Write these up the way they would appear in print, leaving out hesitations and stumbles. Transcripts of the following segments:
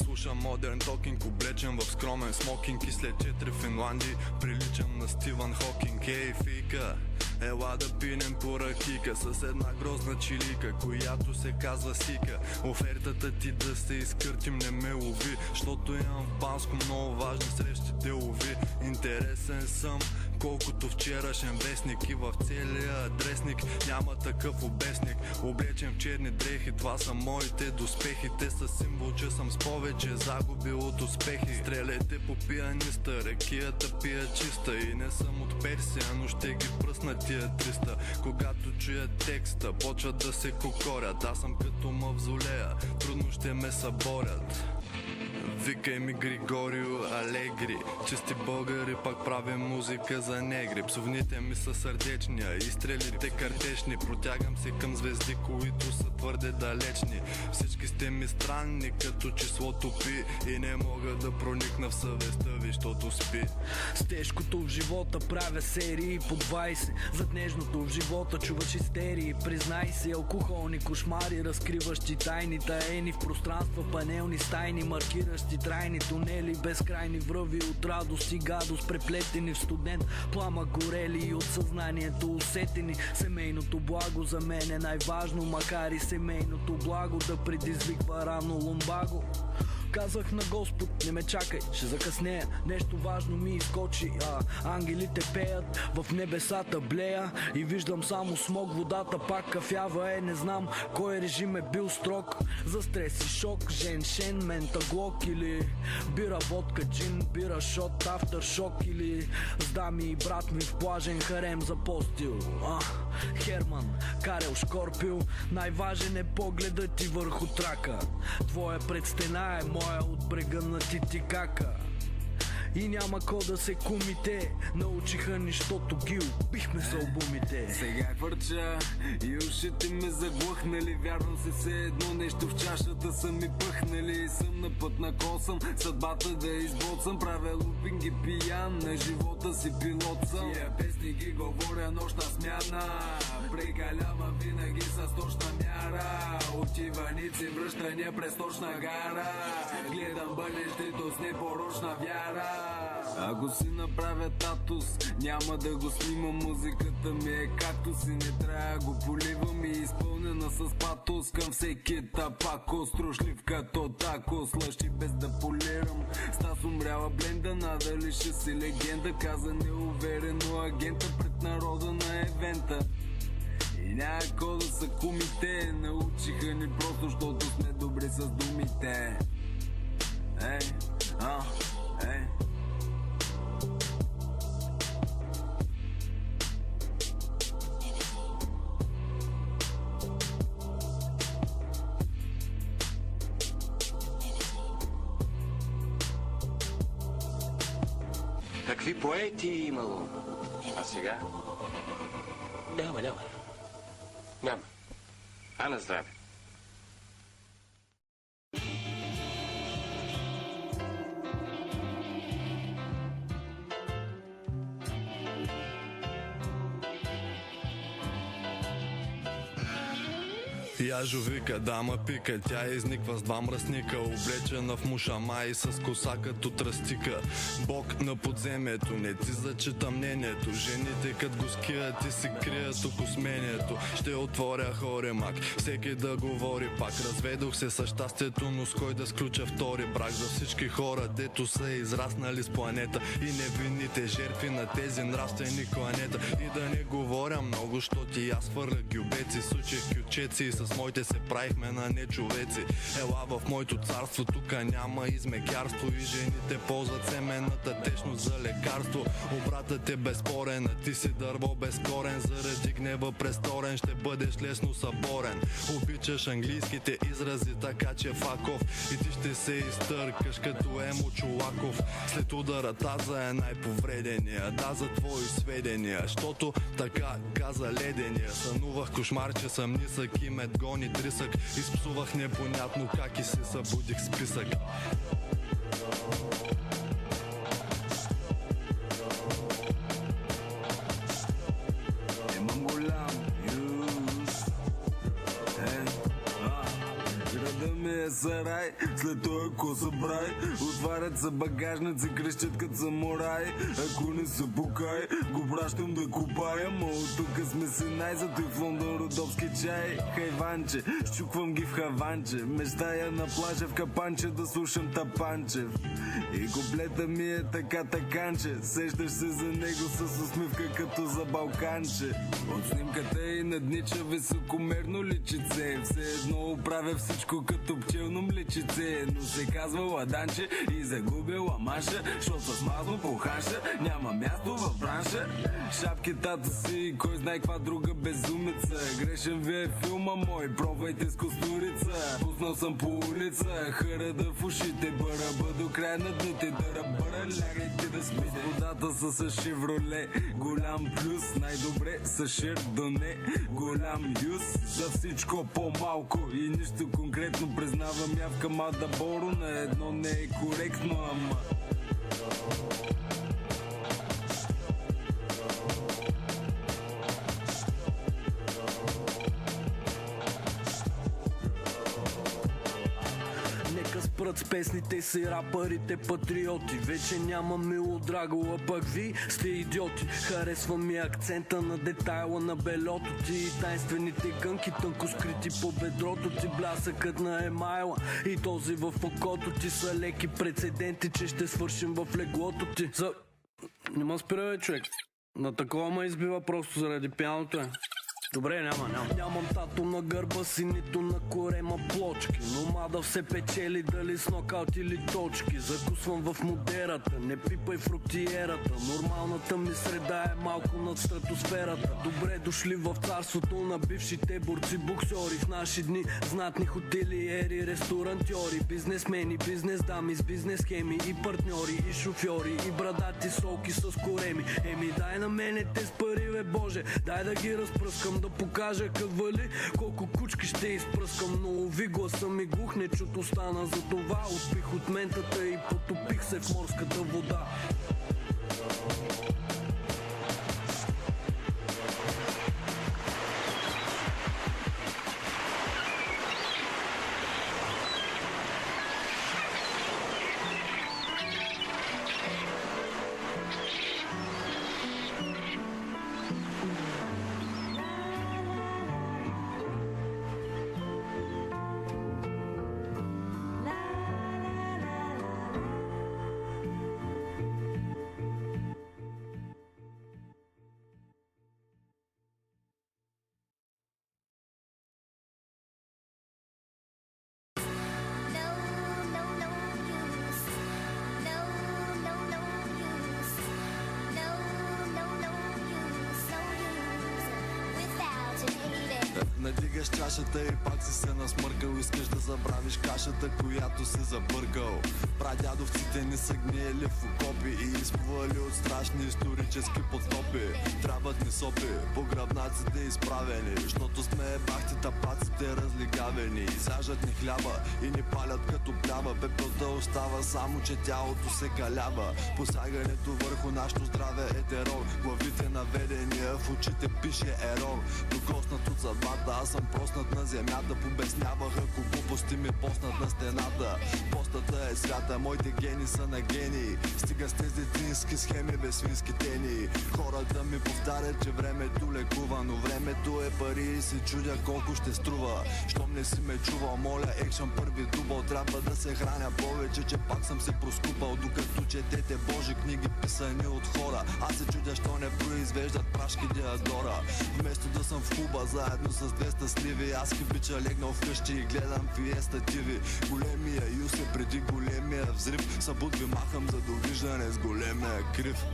Слушам модерн токинг, облечен в скромен смокинг и след 4 Финландии приличам на Стивън Хокинг. Ей, фика, ела да пинем по ракика с една грозна чилика, която се казва Сика. Офертата ти да се изкъртим не ме лови, защото имам в Банско много важни срещи делови. Интересен съм колкото вчерашен вестник и в целия адресник няма такъв обясник. Облечен в черни дрехи, това са моите доспехи. Те са символ, че съм с повече загуби от успехи. Стреляйте по пианиста, ракията пия чиста. И не съм от Персия, но ще ги пръсна тия 300. Когато чуя текста, почват да се кокорят. Аз съм като мавзолея, трудно ще ме съборят. Викай ми Григорио Алегри, чисти българи, пак правим музика за негри. Псовните ми са сърдечния и стрелите картечни. Протягам се към звезди, които са твърде далечни. Всички сте ми странни, като числото пи. И не мога да проникна в съвестта ви, защото спи. С тежкото в живота правя серии по 20. Зад нежното в живота чуваш истерии. Признай се, алкохолни кошмари, разкриващи тайни, таени в пространства, панелни стайни, маркиращи трайни тунели, безкрайни връви от радост и гадост, преплетени в студент пламък, горели и от съзнанието усетени. Семейното благо за мен е най-важно, макар и семейното благо да предизвиква рано лумбаго. Казах на Господ, не ме чакай, ще закъснея. Нещо важно ми изкочи, ангелите пеят, в небесата блея и виждам само смог. Водата пак кафява е, не знам кой режим е бил строг. За стрес и шок, женшен, ментаглок или бира, водка, джин, бира, шот, афтершок или с дами и брат ми в плажен харем запостил. Херман, Карел, Шкорпил, най-важен е погледът ти върху трака. Твоя пред стена е моя от брега на Титикака. И няма ко да се кумите, научиха ни, щото ги убихме с албумите. Сега хвърча и ушите ме заглъхнали. Вярвам се все едно нещо в чашата са ми пъхнали. Съм на път на косъм, съдбата да избоцам. Правя лупинги пиян, на живота си пилот съм. Тия песни ги говоря нощна смяна. Прекалявам винаги с точна мяра. Отиваници, връщания през точна гара. Гледам бъдещето с непорочна вяра. Ако си направя татус, няма да го снимам. Музиката ми е както си, не трябва го поливам. И изпълнена с патос към всеки тапако. Строшлив като тако, слъщи без да полирам. Стас умряла бленда, надали ще си легенда. Каза неуверено агента пред народа на евента. И някой да са кумите, научиха ни просто, защото сме добри с думите. Ей, ей. Какви поети е имало? А сега? Няма. Няма. А на здраве. Яжо вика, дама пика, тя изниква с два мръсника, облечена в мушама и с коса като тръстика. Бог на подземието, не ти зачита мнението. Жените кът го ският и си крият окосмението. Ще отворя хоремак, всеки да говори пак. Разведох се със щастието, но с кой да сключа втори брак. За всички хора, дето са израснали с планета и невинните жертви на тези нравствени кланета. И да не говоря много, щото и аз хвърлях гюбеци, сучих кючеци и с моите се правихме на нечовеци. Ела в моето царство, тука няма измекярство и жените ползват семената течност за лекарство. Обратът е безспорен, а ти си дърво без корен. Заради гнева престорен ще бъдеш лесно съборен. Обичаш английските изрази, така че факов и ти ще се изтъркаш като Емо Чулаков. След удара таза е най-повредения, да, за твои сведения, щото така каза ледения. Сънувах кошмар, че съм нисък и ме гони трисък. Изпсувах непонятно как и се събудих с писък. Имам голям юз. Деда ми е сарай, след това коса брай. Отварят се багажници, крещят като самурай. Ако не се покай, го пращам да купая. Ма от тука сме си най-зато и в Лондон родопски чай. Хайванче, щуквам ги в хаванче. Мечтая на плажа в капанче да слушам Тапанчев. И куплета ми е така таканче. Сещаш се за него с усмивка като за Балканче. От снимката и наднича високомерно личице. Все едно оправя всичко като пчелно млечице. Но се казва Ладанче и загубила Маша. Шо с масло по хаша, няма място в бранша. Шапкетата си, кой знае каква друга безумица. Грешен ви е филма мой, пробвайте с костурица. Пуснал съм по улица, хърада в ушите. Бъръба до края на дните, дъръбъра, лягайте да спите. Водата са с шевроле, голям плюс. Най-добре с шердоне, голям юз. За всичко по-малко и нищо конкретно. Признавам явка Мада Боро, на едно не е коректно, ама спрат с песните си рапърите патриоти. Вече няма Мило Драго, а пък ви сте идиоти. Харесва ми акцента на детайла на белото ти и тайнствените гънки, тънко скрити по бедрото ти. Блясъкът на емайла и този в окото ти са леки прецеденти, че ще свършим в леглото ти. Нема спира, бе, човек. На такова ме избива просто заради пяното е. Добре, няма. Нямам тато на гърба си, нито на корема плочки. Но мада все печели, дали с нокаут или точки. Закусвам в модерата, не пипай фруктиерата. Нормалната ми среда е малко над стратосферата. Добре дошли в царството на бившите борци боксери. В наши дни знатни хотелиери, ресторантьори, бизнесмени, бизнес дами с бизнес схеми и партньори, и шофьори, и брадати солки с кореми. Еми дай на мене те с пари, бе Боже, дай да ги разпръскам, да покажа как вали, колко кучки ще изпръскам. Но уви гласа ми глухне, чуто стана за това. Отпих от ментата и потопих се в морската вода. Надигаш чашата и пак си се насмъркал. Искаш да забравиш кашата, която си забъркал. Прадядовците ни са гниели в окопи и изплували от страшни исторически потопи. Трябват ни сопи, по гръбнаците изправени, защото сме бахти тапаците разлигавени. Изяждат ни хляба и ни палят като плява. Пепелта остава, само че тялото се калява. Посягането върху нашето здраве е терор. Главите наведени, а в очите пише ерор. Докоснат от съдбата, аз съм проснат на земята. Побесняваха, ако глупости ми поснат на стената. Постата е свята, моите гени са на гении. Стига с тези детински схеми без свински тени. Хората ми повтарят, че времето лекува, но времето е пари и се чудя колко ще струва. Щом не си ме чувал, моля, екшън първи дубъл. Трябва да се храня повече, че пак съм се проскупал. Докато четете Божи книги, писани от хора, аз се чудя, що не произвеждат прашки Диадора. Вместо да съм в клуба заедно с 200 сливи, аз хибича легнал вкъщи и гледам Фиеста ТВ. Големия юз е преди големия взрив. Събуд ви махам за довиждане с големия крив.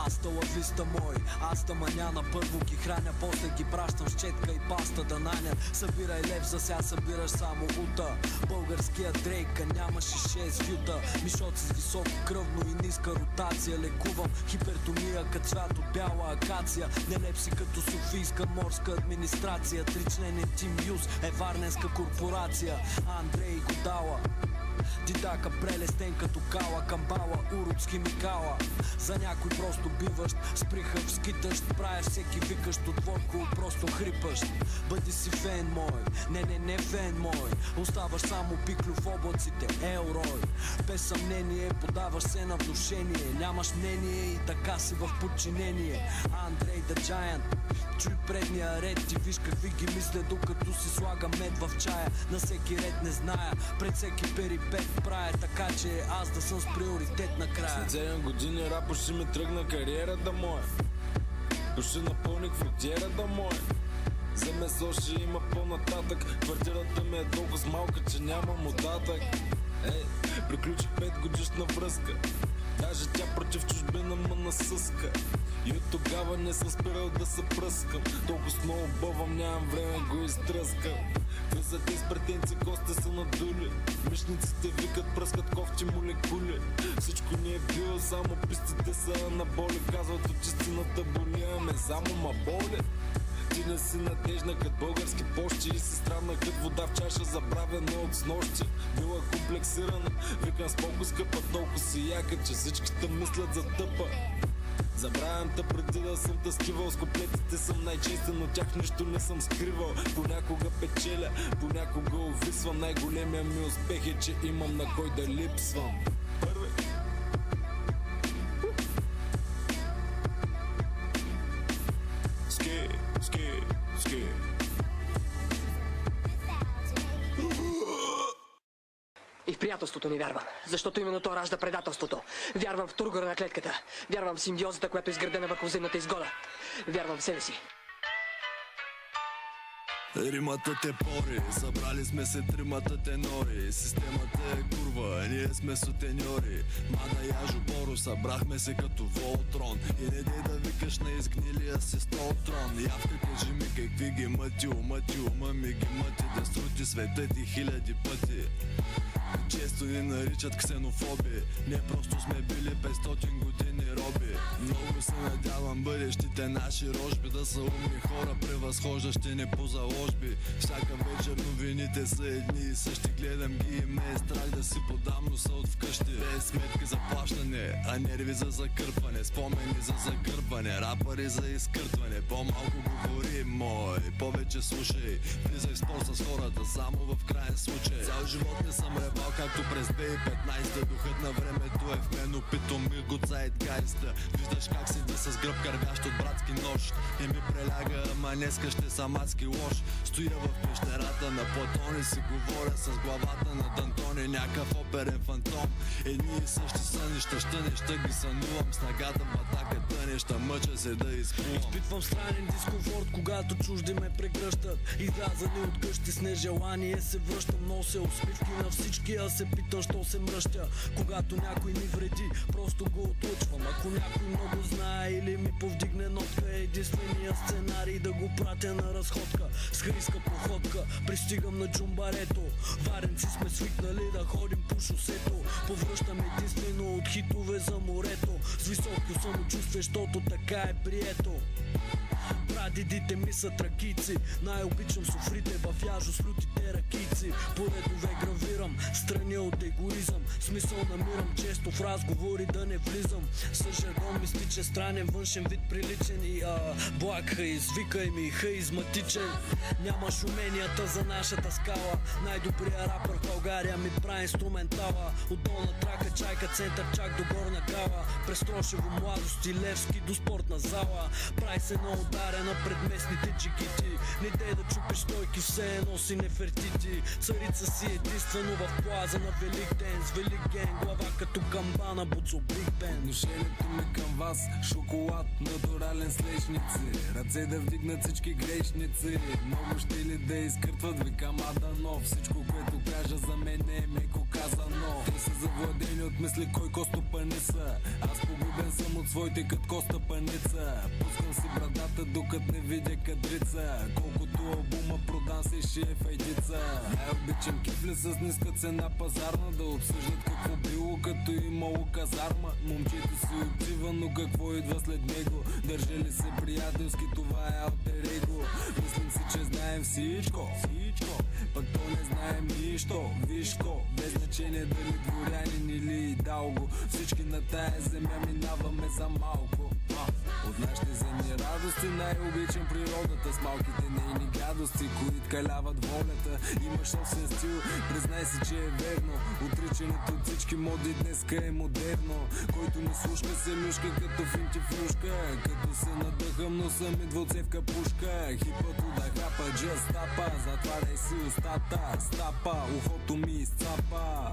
Аз лависта мой, аз маня на първо ги храня, после ги пращам с четка и паста да нанят. Събирай лев, за сега събираш само ута. Българския Дрейка нямаше 6 фюта. Мишот с високо кръвно и ниска ротация. Лекувам хипертомия като цвят от бяла акация. Нелепси като Софийска морска администрация. Тричленен Тим Юз е варненска корпорация. Андрей Годала Дитака прелестен като кала, камбала, урод с химикала. За някой просто биващ, сприхав, скитащ, правиш всеки викащ от двойко, просто хрипащ. Бъди си фен мой, не фен мой. Оставаш само пиклю в облаците, Елрой. Без съмнение, подаваш се на внушение. Нямаш мнение и така си в подчинение. Андрей the Giant, чуй предния ред и виж какви ги мисля, докато си слага мед в чая. На всеки ред не зная, пред всеки перипет правя така, че аз да съм с приоритет накрая. След 7 години рапо ще ми тръгна кариерата моя. Ще напълних фронтиерата моя. За месо ще има по-нататък. Квартирата ми е толкова с малка, че нямам остатък. Приключих 5 годишна връзка. Даже тя против чужбина ма насъска. И от тогава не съм спирал да се пръскам. Толкова с много бъвам, нямам време го изтръскам. Кръзате с претенци, косте са надули. Мишниците викат, пръскат кофти молекули. Всичко ни е било, само пистите са анаболи. Казват от истината боли, аме само ма боли. Ти не си надежна като български пощи и си странна като вода в чаша, забравена от снощи. Била комплексирана, викам с колко скъпа, толкова си яка, че всичките мислят за тъпа. Забравям те преди да съм тъскивал. С куплетите съм най-честен, от тях нищо не съм скривал. Понякога печеля, понякога увисвам. Най-големия ми успех е, че имам на кой да липсвам. Първи. Ски. И в приятелството не вярвам, защото именно то ражда предателството. Вярвам в тургора на клетката. Вярвам в симбиозата, която е изградена върху взаимната изгода. Вярвам в себе си. Римата те пори, събрали сме се тримата тенори. Системата е курва, ние сме сутеньори. Мада Яжо Боро, събрахме се като Волтрон. И не дей да викаш на изгнилия си столтрон. Явка, кажи ми какви ги мъти, ума ми ги мъти. Да срути света ти хиляди пъти. Често ни наричат ксенофоби. Не просто сме били 500 години роби. Много се надявам бъдещите наши рожби да са умни хора, превъзхождащи ни по заложби. Всяка вечер новините са едни и същи. Гледам ги и ме е страх да си подам носа от вкъщи. Без сметки за плащане, а нерви за закърпване. Спомени за загърбване, рапъри за изкъртване. По-малко говори, мой, повече слушай. Влизай в спор с хората, само в крайен случай. Цял живот не съм ревал, както през 2015. Духът на времето е в мен, опитом ми го цайтгайста. Виждаш как седи с гръб кървящ от братски нож. И ми преляга, ама днеска ще съм адски лош. Стоя в пещерата на Платон и си говоря с главата на Д'Антони, някакъв оперен фантом. Едни и същи сънища, ща ги сънувам. Снагата батака тънеща, мъча се да изплувам. Изпитвам странен дискомфорт, когато чужди ме прегръщат. Излязани от къщи с нежелание се връщам. Нося усмивки на всички, а се питам, що се мръща. Когато някой ми вреди, просто го отлъчвам. Ако някой много знае или ми повдигне нотка, е единствения сценарий да го пратя на разходка. С хриска походка, пристигам на Джумбарето. Варенци сме свикнали да ходим по шосето. Повръщам единствено от хитове за морето. С високо самочувствие, защото така е прието. Прадедите ми са тракийци. Най-обичам софрите в Яжо с лютите ракийци. По редове гравирам, страни от егоизъм. Смисъл намирам често в разговори да не влизам. С жаргон мистичен, странен, външен вид приличен. И благ хейз, викай ми хаизматичен. Нямаш уменията за нашата скала. Най-добрия рапър в България ми прави инструментала. От долна трака, чайка, център, чак до горна гала. През Трошево, Младост и Левски до спортна зала. Прави се на ударена пред местните джигити. Не дей да чупиш стойки, все едно си нефертити. Царица си единствено в плаза на Велик ден. С велик ген, глава като камбана, буцо Биг Бен. Отношението ми към вас, шоколад, натурален с лешници. Ръце да вдигнат всички грешници. Много ще ли да изкъртват, викам Адано. Всичко, което кажа за мен е меко казано. Те са завладени от мисли кой костопани са. Аз погубен съм от своите кът коста паница. Пускам си брадата, докато не видя кадрица. Колкото албума продан се шеф айдица. Най-обичам кифли с ниска цена пазарна, да обсъждат какво било като имало казарма. Момчето си отива, но какво идва след него? Държали се приятелски, това е алтер его. Мислим си, че знаем всичко, пък то не знаем нищо. Вишко, без значение дали дворянин или далго, всички на тая земя минаваме за малко. От нашите земни радости най-обичам природата, с малките нейни гадости, които каляват волята. Имаш собствен стил, признай си, че е верно. Отричането от всички моди днеска е модерно. Който не слушка се люшка като финтифлюшка. Като се надъхам, но съм и двуцевка пушка. Хипато да хапа, just стапа. Затваряй си устата, стапа, ухото ми изцапа.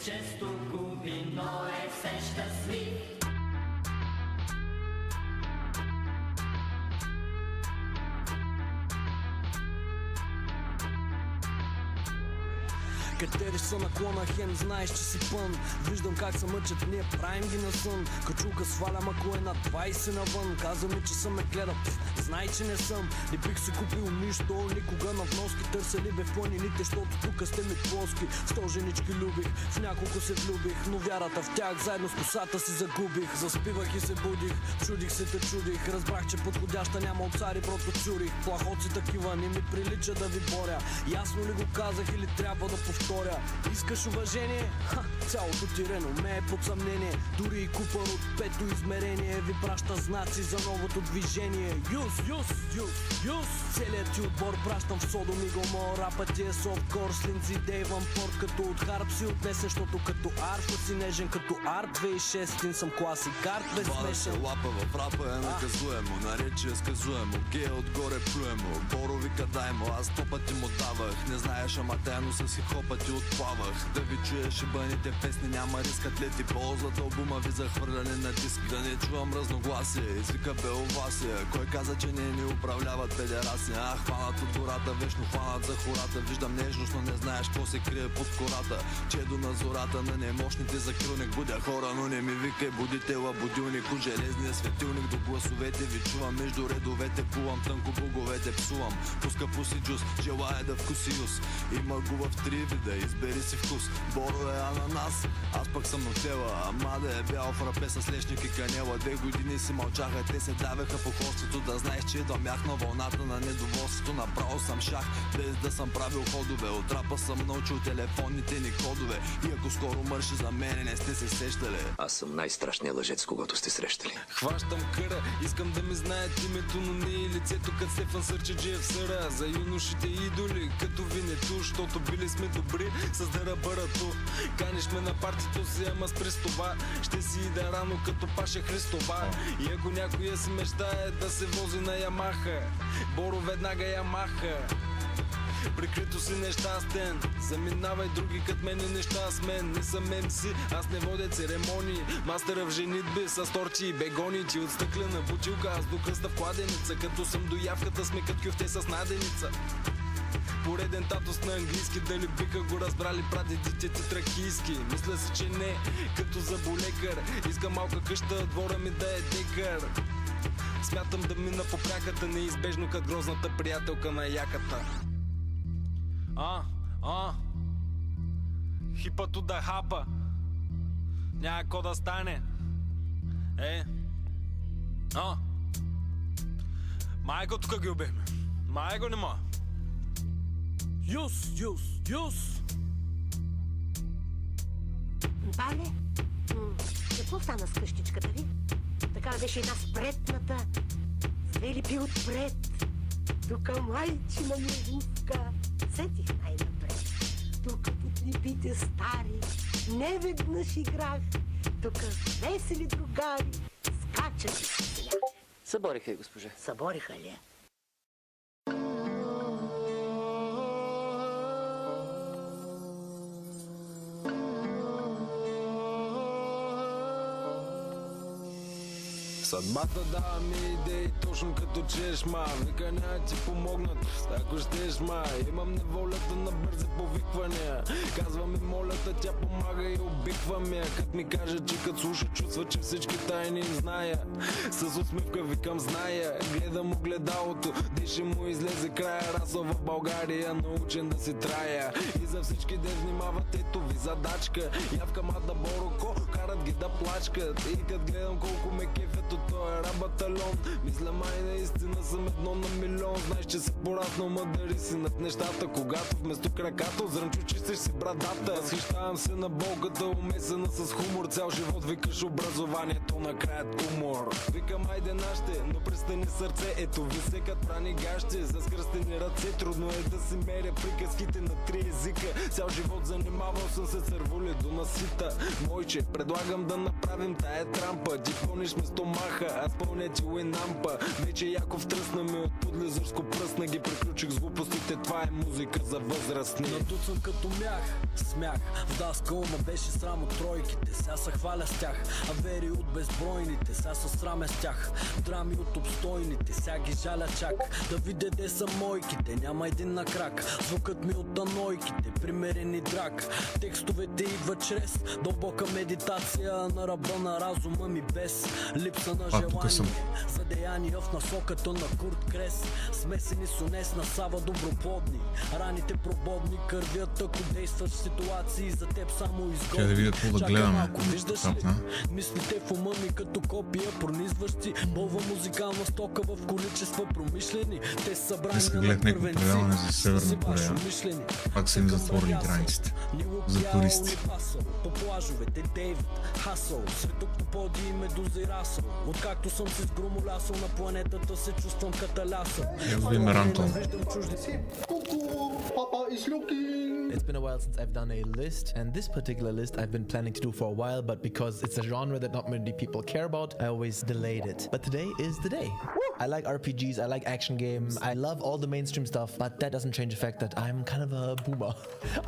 Често губи, но е все щастлив. Катериш са наклона, хем знаеш, че си пън. Виждам как се мъчат, ние правим ги на сън. Качулка свалям, ако е на 20 навън. Каза ми, че съм ме гледа, знай, че не съм. Не бих си купил нищо, никога на вноски. Търсели бе в планините, защото тука сте ми плоски. 100 женички любих, в няколко се влюбих, но вярата в тях заедно с косата си загубих. Заспивах и се будих, чудих се те чудих. Разбрах, че подходяща няма от цари, просто цюрих. Плахоци такива не ми прилича да ви боря. Ясно ли го казах или трябва да повторя? Искаш уважение? Ха, цялото ти реноме е под съмнение. Дори и купър от пето измерение ви праща знаци за новото движение. Юз! Целият ти отбор пращам в Содом и Гомор. Рапът ти е софткор, с Линдзи Дейван Порт. Като от харп си отнесен, защото като арфа си нежен, като арт 2006 съм класик арт безсмешен. Лапа в рапа е наказуемо, наречие сказуемо, гея отгоре плюемо. Боро вика дай му, аз 100 пъти му давах. Не знаеш, ама тайно с хип-хопа ти отплавах. Да ви чуеш и бъните песни, няма риск, атлети ползват албума ви за хвърляне на диск. Да не чувам разногласие, извика Беловасия. Кой каза, че не ни управляват педерасия? Хванат от гората, вечно хванат за хората. Виждам нежност, но не знаеш какво се крие под кората. Чедо на зората на немощните закрилник. Будя хора, но не ми викай будитела, будилник от железния светилник. До гласовете ви чувам, между редовете плувам, тънко боговете псувам. Пуска пуси джус, желая да вкуси юз. Има го в 3 вида, избери си вкус. Боро е ананас, аз пък съм нотела. Амада е бял в рапе с лешник и канела. 2 години си мълчаха, те се давеха по хостито. Да знаеш, че идвам ях на вълната на недоволството. Направо съм шах, без да съм правил ходове. От рапа съм научил телефонните ни кодове. И ако скоро мърши за мене, не сте се сещали. Аз съм най-страшният лъжец, когато сте срещали. Хващам къра, искам да ми знаят името, но не и лицето, като Стефан Сърчеджиев съра. За юношите идоли, като Винету, защото били сме добри с дърбарато. Каниш ме на партито си, ама спри с това. Ще си ида рано като Паша Христова. И ако някоя си мечтае да се вози на Ямаха, Боро веднага Ямаха. Прикрито си нещастен, заминавай други кът мен и неща с мен. Не съм МС, аз не водя церемонии. Мастера в женитби с торти и бегони. Ти от стъклена бутилка, аз до кръста в кладеница. Като съм до явката сме като кюфте с наденица. Пореден татус на английски, дали биха го разбрали прадедите ти тракийски? Мисля си, че не, като заболекар. Искам малка къща, двора ми да е декар. Смятам да мина по пряката, неизбежно като грозната приятелка на яката. Хипато да хапа, няма ко да стане. Майко тук ги убехме. Майко не ма. Юс! Павле, какво стана с къщичката ви? Така беше една спретната, свели пи отпред. Тук майчина ми вувка, сетих най-напред. Тук под липите стари, неведнъж играх. Тук весели другари, скачат и смях. Събориха, госпожа. Събориха ли? Съдбата дава ми идеи, точно като чеш, ма. Вика няма ти помогнат, ако щеш, ма. Имам неволята на бързи повиквания. Казва ми молята, тя помага и обиква ми. Като ми каже, че като слуша, чувства, че всички тайни зная. С усмивка викам зная, гледам огледалото, дише му излезе края. Расъл в България, научен да си трая. И за всички де внимават, ето ви задачка. Явка мада бороко, карат ги да плачкат. И като гледам колко ме кефят от този рабаталон, мисля май наистина съм едно на милион. Знаеш, че се пораснал, мъдари си над нещата. Когато вместо краката озръмчо чистиш си брадата. Схищавам се на болката, умесена с хумор. Цял живот викаш образованието, накрая тумор. Викам айде нашите, но престани сърце. Ето ви секат прани гащи, за скръстени ръце. Трудно е да си меря приказките на 3 езика. Цял живот занимавал съм се с рвули до насита. Мойче, предлагам да направим тая трампа. Ти пълниш ме стомаха, аз пълня ти уинампа. Вече яко втръсна ми от подлизърско пръсна. Ги приключих с глупостите, това е музика за възрастни. Надуцам като смях, в даска ума беше срам от тройките. Сега се хваля с тях, авери от безбройните. Сега се сраме с тях, драми от обстойните. Сега ги жаля чак, да видя де са мойките. Няма един на крак, звукът ми от анойките. Примерени драк, текстовете идват чрез дълбока медитация на ръба на разума ми, без липса на желание за деяния в насоката на Курт Крес. Смесени с унес на Сава доброплодни. Раните прободни кървят, ако действаш в ситуации за теб само изгодни. Да видят какво да гледаме. Виждаш ли? Мислите в ума ми като копия пронизващи. Бълва музикална стока в количества промишлени. Те са събрани на първенци. За Северна Корея. Пак са им затворили границите за туристи. По плажовете Дейвид Хасъл, светоподии и медуза и расъл. Откакто съм се сгромолясал на планетата, се чувствам каталясъл. It's been a while since I've done a list, and this particular list I've been planning to do for a while, but because it's a genre that not many people care about, I always delayed it. But today is the day. I like RPGs, I like action games, I love all the mainstream stuff, but that doesn't change the fact that I'm kind of a boomer.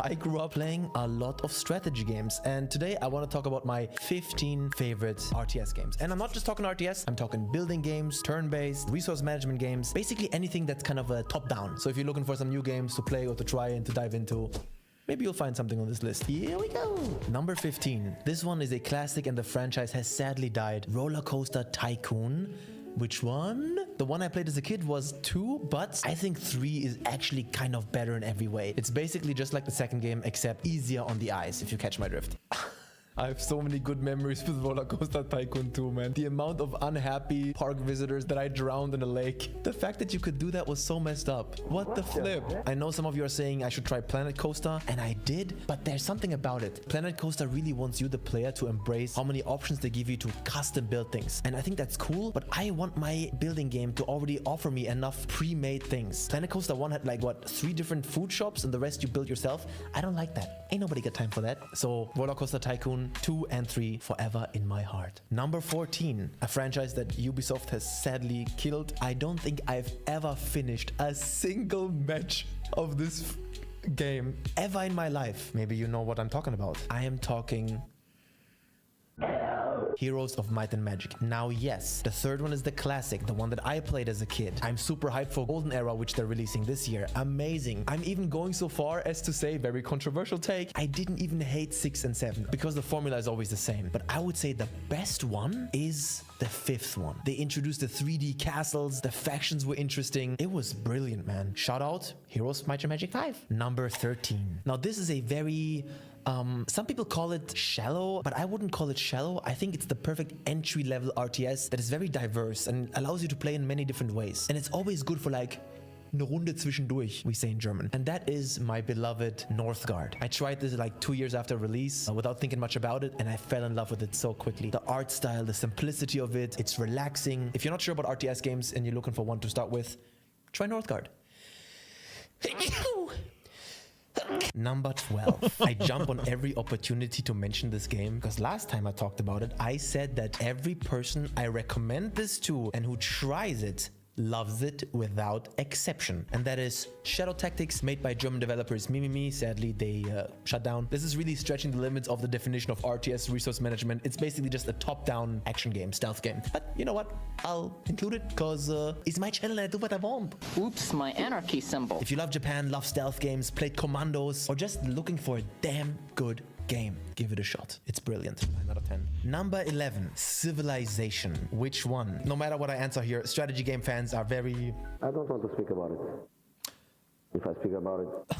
I grew up playing a lot of strategy games, and today I want to talk about my 15 favorite RTS games. And I'm not just talking RTS, I'm talking building games, turn-based, resource management games, basically anything that's kind of a top-down. So if you're looking for some new games to play or to try and to dive into, maybe you'll find something on this list. Here we go. Number 15. This one is a classic and the franchise has sadly died. Roller Coaster Tycoon. Which one? The one I played as a kid was 2, but I think 3 is actually kind of better in every way. It's basically just like the second game, except easier on the eyes, if you catch my drift. I have so many good memories with Roller Coaster Tycoon 2, man. The amount of unhappy park visitors that I drowned in a lake. The fact that you could do that was so messed up. What the flip? I know some of you are saying I should try Planet Coaster, and I did, but there's something about it. Planet Coaster really wants you, the player, to embrace how many options they give you to custom build things. And I think that's cool, but I want my building game to already offer me enough pre-made things. Planet Coaster 1 had like, what, 3 different food shops, and the rest you build yourself? I don't like that. Ain't nobody got time for that. So Roller Coaster Tycoon 2 and 3 forever in my heart. Number 14, a franchise that Ubisoft has sadly killed. I don't think I've ever finished a single match of this game ever in my life. Maybe you know what I'm talking about. I am talking Heroes of Might and Magic. Now, yes, the third one is the classic, the one that I played as a kid. I'm super hyped for Golden Era, which they're releasing this year. Amazing. I'm even going so far as to say, very controversial take, I didn't even hate 6 and 7 because the formula is always the same. But I would say the best one is the 5th one. They introduced the 3D castles, the factions were interesting. It was brilliant, man. Shout out Heroes of Might and Magic 5. Number 13. Now, this is a very some people call it shallow, but I wouldn't call it shallow. I think it's the perfect entry-level RTS that is very diverse and allows you to play in many different ways. And it's always good for like eine Runde zwischendurch, we say in German. And that is my beloved Northgard. I tried this like 2 years after release without thinking much about it, and I fell in love with it so quickly. The art style, the simplicity of it, it's relaxing. If you're not sure about RTS games and you're looking for one to start with, try Northgard. Number 12. I jump on every opportunity to mention this game because last time I talked about it, I said that every person I recommend this to and who tries it loves it without exception. And that is Shadow Tactics, made by German developers Mimimi. Sadly, they shut down. This is really stretching the limits of the definition of RTS resource management. It's basically just a top-down action game, stealth game. But you know what? I'll include it because it's my channel and I do what I want. Oops, my anarchy symbol. If you love Japan, love stealth games, played Commandos, or just looking for a damn good game, give it a shot. It's brilliant. 9 out of 10. Number 11, Civilization. Which one? No matter what I answer here, strategy game fans are very... I don't want to speak about it. If I speak about it...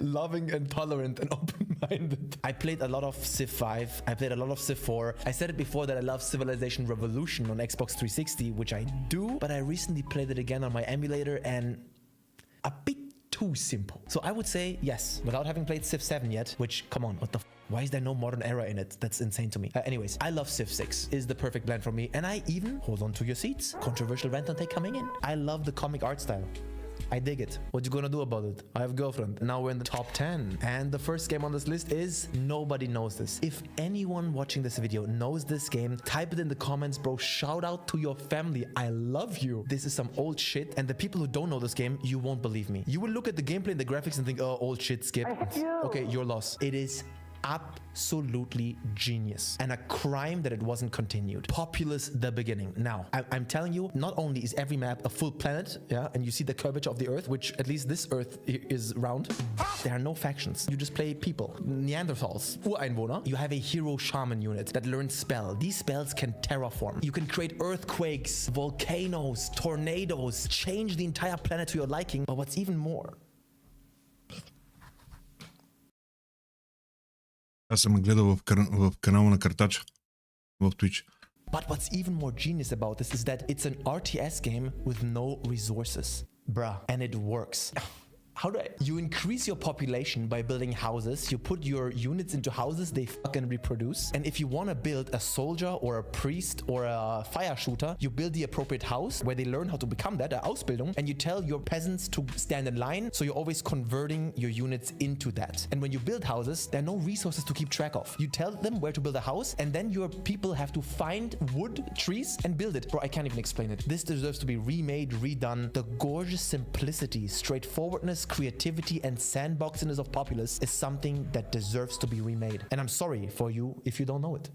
loving and tolerant and open-minded. I played a lot of Civ 5. I played a lot of Civ 4. I said it before that I love Civilization Revolution on Xbox 360, which I do, but I recently played it again on my emulator and a bit too simple. So I would say yes, without having played Civ 7 yet, which, come on, what the why is there no modern era in it? That's insane to me. Anyways, I love Civ 6. Is the perfect blend for me. And I even, hold on to your seats, controversial rant on take coming in. I love the comic art style. I dig it. What you gonna do about it? I have a girlfriend. Now we're in the top 10. And the first game on this list is, nobody knows this. If anyone watching this video knows this game, type it in the comments, bro. Shout out to your family. I love you. This is some old shit. And the people who don't know this game, you won't believe me. You will look at the gameplay and the graphics and think, oh, old shit, skip. Okay, your loss. It is absolutely genius and a crime that it wasn't continued. Populous the beginning. Now, I'm telling you, not only is every map a full planet, yeah, and you see the curvature of the earth, which at least this earth is round, there are no factions. You just play people. Neanderthals, Ureinwohner. You have a hero shaman unit that learns spell. These spells can terraform. You can create earthquakes, volcanoes, tornadoes, change the entire planet to your liking. But what's even more, Аз съм гледал в канала на Картача в Twitch. But what's even more genius about this is that it's an RTS game with no resources. Bruh. And it works. How do I... You increase your population by building houses. You put your units into houses, they fucking reproduce. And if you want to build a soldier or a priest or a fire shooter, you build the appropriate house where they learn how to become that, a Ausbildung, and you tell your peasants to stand in line. So you're always converting your units into that. And when you build houses, there are no resources to keep track of. You tell them where to build a house, and then your people have to find wood, trees, and build it. Bro, I can't even explain it. This deserves to be remade, redone. The gorgeous simplicity, straightforwardness, creativity, and sandboxiness of Populous is something that deserves to be remade. And I'm sorry for you if you don't know it.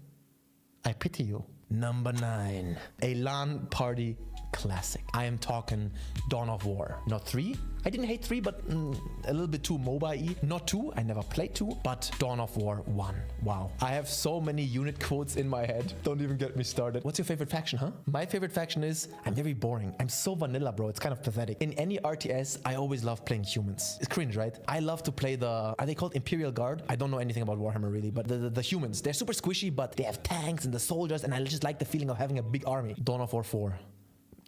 I pity you. Number 9, a LAN party classic. I am talking Dawn of War. Not 3. I didn't hate 3, but a little bit too mobile-y. Not 2. I never played 2, but Dawn of War 1. Wow. I have so many unit quotes in my head. Don't even get me started. What's your favorite faction, huh? My favorite faction is, I'm very boring. I'm so vanilla, bro. It's kind of pathetic. In any RTS, I always love playing humans. It's cringe, right? I love to play the, are they called Imperial Guard? I don't know anything about Warhammer really, but the humans. They're super squishy, but they have tanks and the soldiers, and I just like the feeling of having a big army. Dawn of War 4.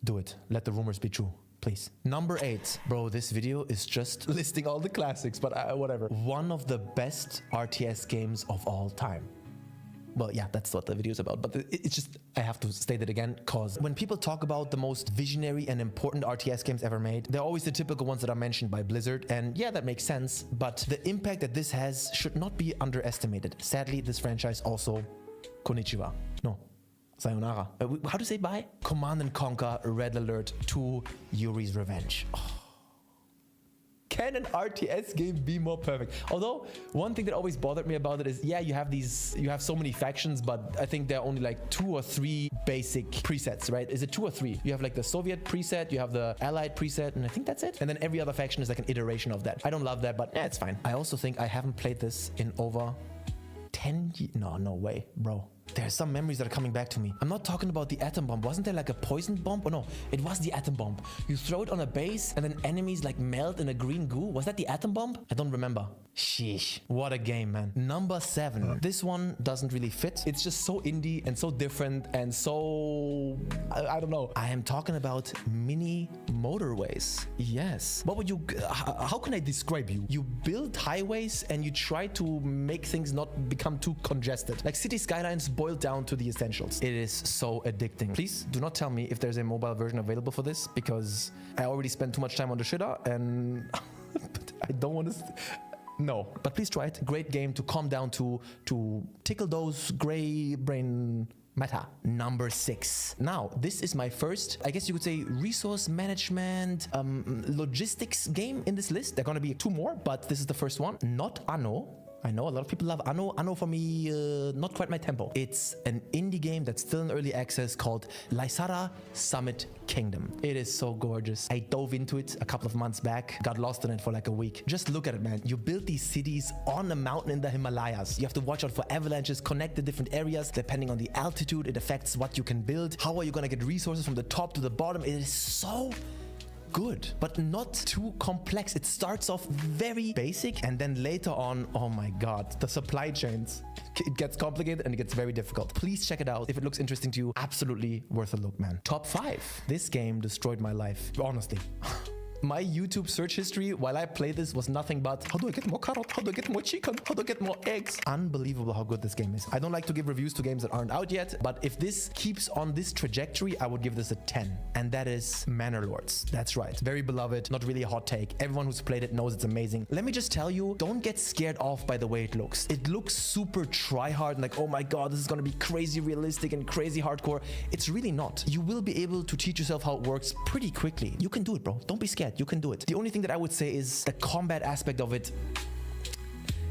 Do it. Let the rumors be true. Please. Number 8. Bro, this video is just listing all the classics, but whatever. One of the best RTS games of all time. Well, yeah, that's what the video is about, but it's just, I have to state it again, because when people talk about the most visionary and important RTS games ever made, they're always the typical ones that are mentioned by Blizzard, and yeah, that makes sense, but the impact that this has should not be underestimated. Sadly, this franchise also, konnichiwa. No. Sayonara. How to say bye? Command & Conquer Red Alert 2 Yuri's Revenge. Oh. Can an RTS game be more perfect? Although, one thing that always bothered me about it is, yeah, you have so many factions, but I think there are only like 2 or 3 basic presets, right? Is it 2 or 3? You have like the Soviet preset, you have the Allied preset, and I think that's it. And then every other faction is like an iteration of that. I don't love that, but yeah, it's fine. I also think I haven't played this in over 10 years. No way, bro. There are some memories that are coming back to me. I'm not talking about the atom bomb. Wasn't there like a poison bomb? Oh no, it was the atom bomb. You throw it on a base and then enemies like melt in a green goo. Was that the atom bomb? I don't remember. Sheesh. What a game, man. Number 7. This one doesn't really fit. It's just so indie and so different and so... I don't know. I am talking about mini motorways. Yes. What would you... How can I describe you? You build highways and you try to make things not become too congested. Like City Skylines boiled down to the essentials. It is so addicting. Please do not tell me if there's a mobile version available for this, because I already spent too much time on the shitter and I don't want to... No, but please try it. Great game to calm down to tickle those gray brain matter. Number 6. Now, this is my first, I guess you could say, resource management, logistics game in this list. There are going to be 2 more, but this is the first one. Not Anno. I know a lot of people love Anno. Anno for me, not quite my tempo. It's an indie game that's still in early access called Lysara Summit Kingdom. It is so gorgeous. I dove into it a couple of months back, got lost in it for like a week. Just look at it, man. You build these cities on a mountain in the Himalayas. You have to watch out for avalanches, connect the different areas. Depending on the altitude, it affects what you can build. How are you gonna get resources from the top to the bottom? It is so good, but not too complex. It starts off very basic, and then later on, oh my god, the supply chains, it gets complicated and it gets very difficult. Please check it out. If it looks interesting to you, absolutely worth a look, man. Top 5. This game destroyed my life, honestly. My YouTube search history while I played this was nothing but, how do I get more carrot? How do I get more chicken? How do I get more eggs? Unbelievable how good this game is. I don't like to give reviews to games that aren't out yet, but if this keeps on this trajectory, I would give this a 10. And that is Manor Lords. That's right. Very beloved, not really a hot take. Everyone who's played it knows it's amazing. Let me just tell you, don't get scared off by the way it looks. It looks super try-hard and like, oh my god, this is gonna be crazy realistic and crazy hardcore. It's really not. You will be able to teach yourself how it works pretty quickly. You can do it, bro. Don't be scared. You can do it. The only thing that I would say is the combat aspect of it.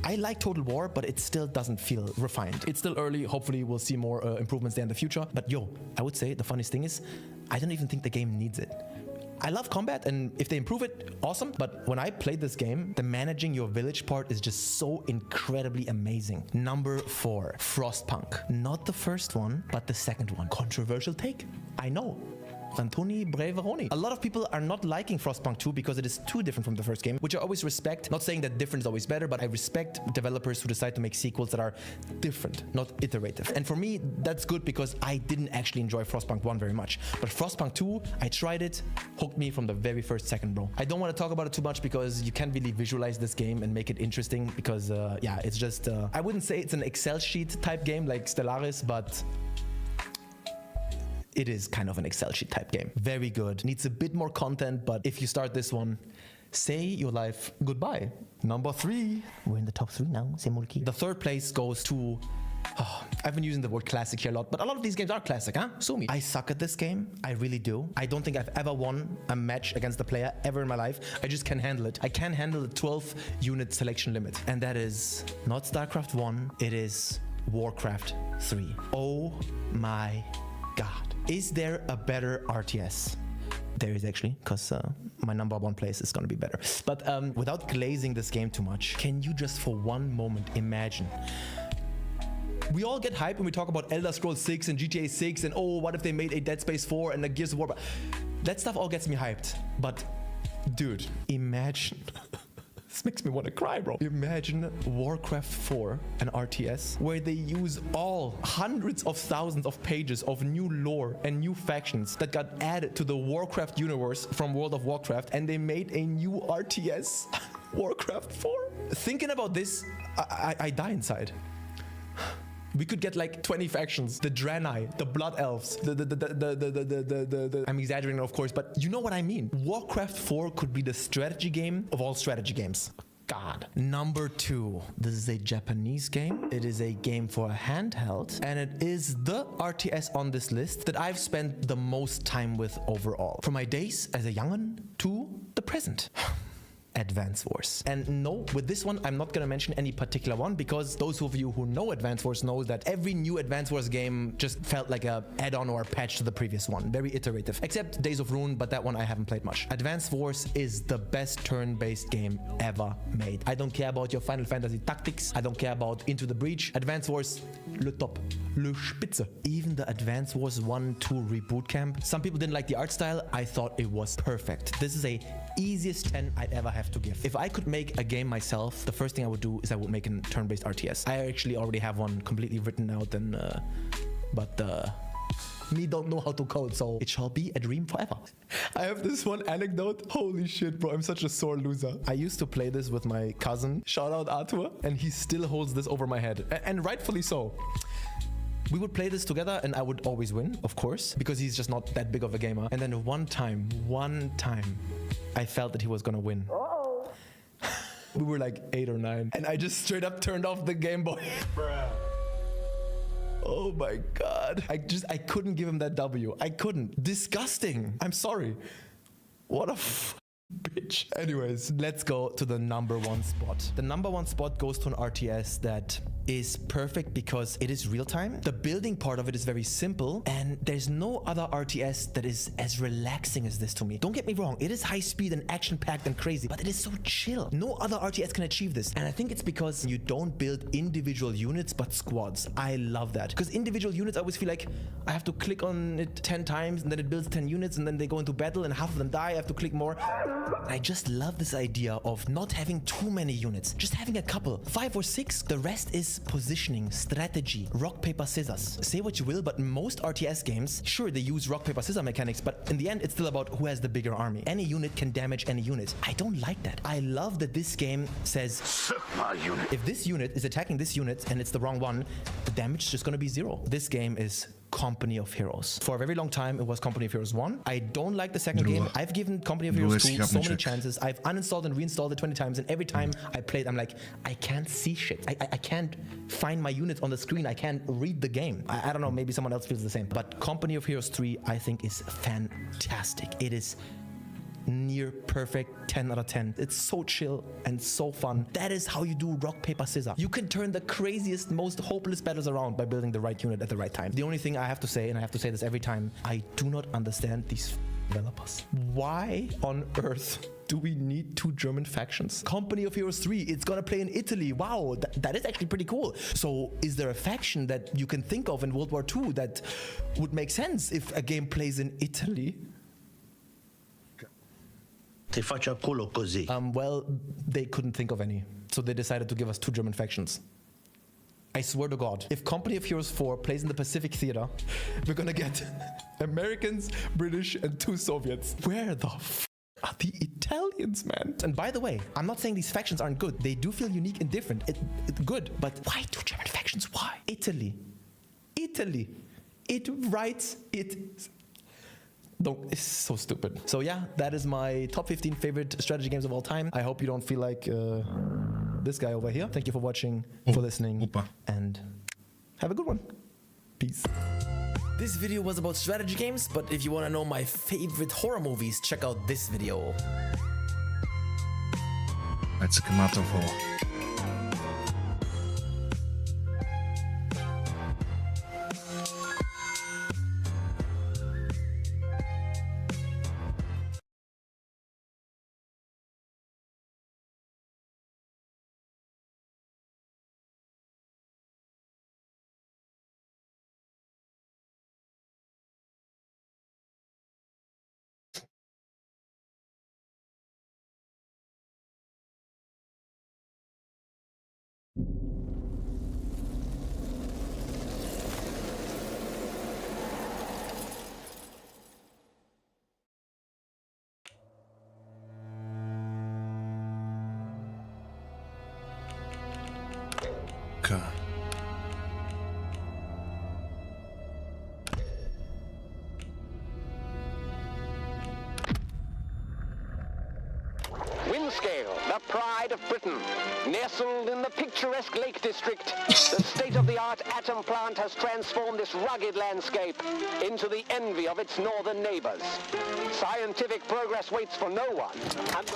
I like Total War, but it still doesn't feel refined. It's still early. Hopefully we'll see more improvements there in the future. But yo, I would say the funniest thing is, I don't even think the game needs it. I love combat, and if they improve it, awesome. But when I played this game, the managing your village part is just so incredibly amazing. Number 4, Frostpunk. Not the first one, but the second one. Controversial take, I know. Antoni Breveroni. A lot of people are not liking Frostpunk 2 because it is too different from the first game, which I always respect. Not saying that different is always better, but I respect developers who decide to make sequels that are different, not iterative. And for me, that's good because I didn't actually enjoy Frostpunk 1 very much. But Frostpunk 2, I tried it, hooked me from the very first second, bro. I don't want to talk about it too much because you can't really visualize this game and make it interesting because, yeah, it's just, I wouldn't say it's an Excel sheet type game like Stellaris, but it is kind of an Excel sheet type game. Very good. Needs a bit more content, but if you start this one, say your life goodbye. Number 3. We're in the top 3 now, Simulki. The third place goes to... Oh, I've been using the word classic here a lot, but a lot of these games are classic, huh? Sue me. I suck at this game. I really do. I don't think I've ever won a match against a player ever in my life. I just can't handle it. I can't handle the 12 unit selection limit. And that is not StarCraft 1. It is Warcraft 3. Oh my god. Is there a better RTS? There is actually, because my number 1 place is going to be better. But without glazing this game too much, can you just for one moment imagine? We all get hyped when we talk about Elder Scrolls 6 and GTA 6 and oh, what if they made a Dead Space 4 and a Gears of War? That stuff all gets me hyped. But dude, imagine... This makes me want to cry, bro. Imagine Warcraft 4, an RTS, where they use all hundreds of thousands of pages of new lore and new factions that got added to the Warcraft universe from World of Warcraft, and they made a new RTS, Warcraft 4. Thinking about this, I die inside. We could get like 20 factions, the Draenei, the Blood Elves, I'm exaggerating of course, but you know what I mean. Warcraft 4 could be the strategy game of all strategy games. God. Number 2. This is a Japanese game. It is a game for a handheld, and it is the RTS on this list that I've spent the most time with overall. From my days as a young'un to the present. Advance Wars. And no, with this one, I'm not gonna mention any particular one because those of you who know Advance Wars know that every new Advance Wars game just felt like a add-on or a patch to the previous one. Very iterative. Except Days of Ruin, but that one I haven't played much. Advance Wars is the best turn-based game ever made. I don't care about your Final Fantasy tactics. I don't care about Into the Breach. Advance Wars, le top, le spitze. Even the Advance Wars 1-2 reboot camp. Some people didn't like the art style. I thought it was perfect. This is a easiest 10 I'd ever have to give. If I could make a game myself, the first thing I would do is I would make a turn-based RTS. I actually already have one completely written out, and me don't know how to code, so it shall be a dream forever. I have this one anecdote. Holy shit, bro, I'm such a sore loser. I used to play this with my cousin, shout out Arthur, and he still holds this over my head, and rightfully so. We would play this together and I would always win, of course, because he's just not that big of a gamer. And then one time, I felt that he was gonna win. We were like 8 or 9, and I just straight up turned off the Game Boy. Bruh. Oh my God. I couldn't give him that W. I couldn't. Disgusting. I'm sorry. What a bitch. Anyways, let's go to the number 1 spot. The number 1 spot goes to an RTS that is perfect because it is real time. The building part of it is very simple, and there's no other RTS that is as relaxing as this to me. Don't get me wrong, it is high speed and action packed and crazy, but it is so chill. No other RTS can achieve this, and I think it's because you don't build individual units but squads. I love that, because individual units I always feel like I have to click on it 10 times and then it builds 10 units and then they go into battle and half of them die. I have to click more. I just love this idea of not having too many units, just having a couple, 5 or 6. The rest is positioning, strategy, rock, paper, scissors. Say what you will, but most RTS games, sure, they use rock, paper, scissors mechanics, but in the end, it's still about who has the bigger army. Any unit can damage any unit. I don't like that. I love that this game says, if this unit is attacking this unit and it's the wrong one, the damage is just gonna be 0. This game is Company of Heroes. For a very long time, it was Company of Heroes 1. I don't like the second game. I've given Company of Heroes 2 so many chances. I've uninstalled and reinstalled it 20 times, and every time I played, I'm like, I can't see shit. I can't find my units on the screen. I can't read the game. I don't know, maybe someone else feels the same. But Company of Heroes 3, I think, is fantastic. It is near perfect, 10 out of 10. It's so chill and so fun. That is how you do rock, paper, scissors. You can turn the craziest, most hopeless battles around by building the right unit at the right time. The only thing I have to say, and I have to say this every time, I do not understand these developers. Why on earth do we need 2 German factions? Company of Heroes 3, it's gonna play in Italy. Wow, that is actually pretty cool. So is there a faction that you can think of in World War II that would make sense if a game plays in Italy? Well, they couldn't think of any, so they decided to give us 2 German factions. I swear to God, if Company of Heroes 4 plays in the Pacific Theater, we're gonna get Americans, British, and 2 Soviets. Where the are the Italians, man? And by the way, I'm not saying these factions aren't good. They do feel unique and different. It's good, but why 2 German factions? Why? Italy. It writes it. No, it's so stupid. So yeah, that is my top 15 favorite strategy games of all time. I hope you don't feel like this guy over here. Thank you for watching, for listening, and have a good one. Peace. This video was about strategy games, but if you want to know my favorite horror movies, check out this video. Let's come out of all. Windscale, the pride of Britain. Nestled in the picturesque Lake District, the state-of-the-art atom plant has transformed this rugged landscape into the envy of its northern neighbors. Scientific progress waits for no one, and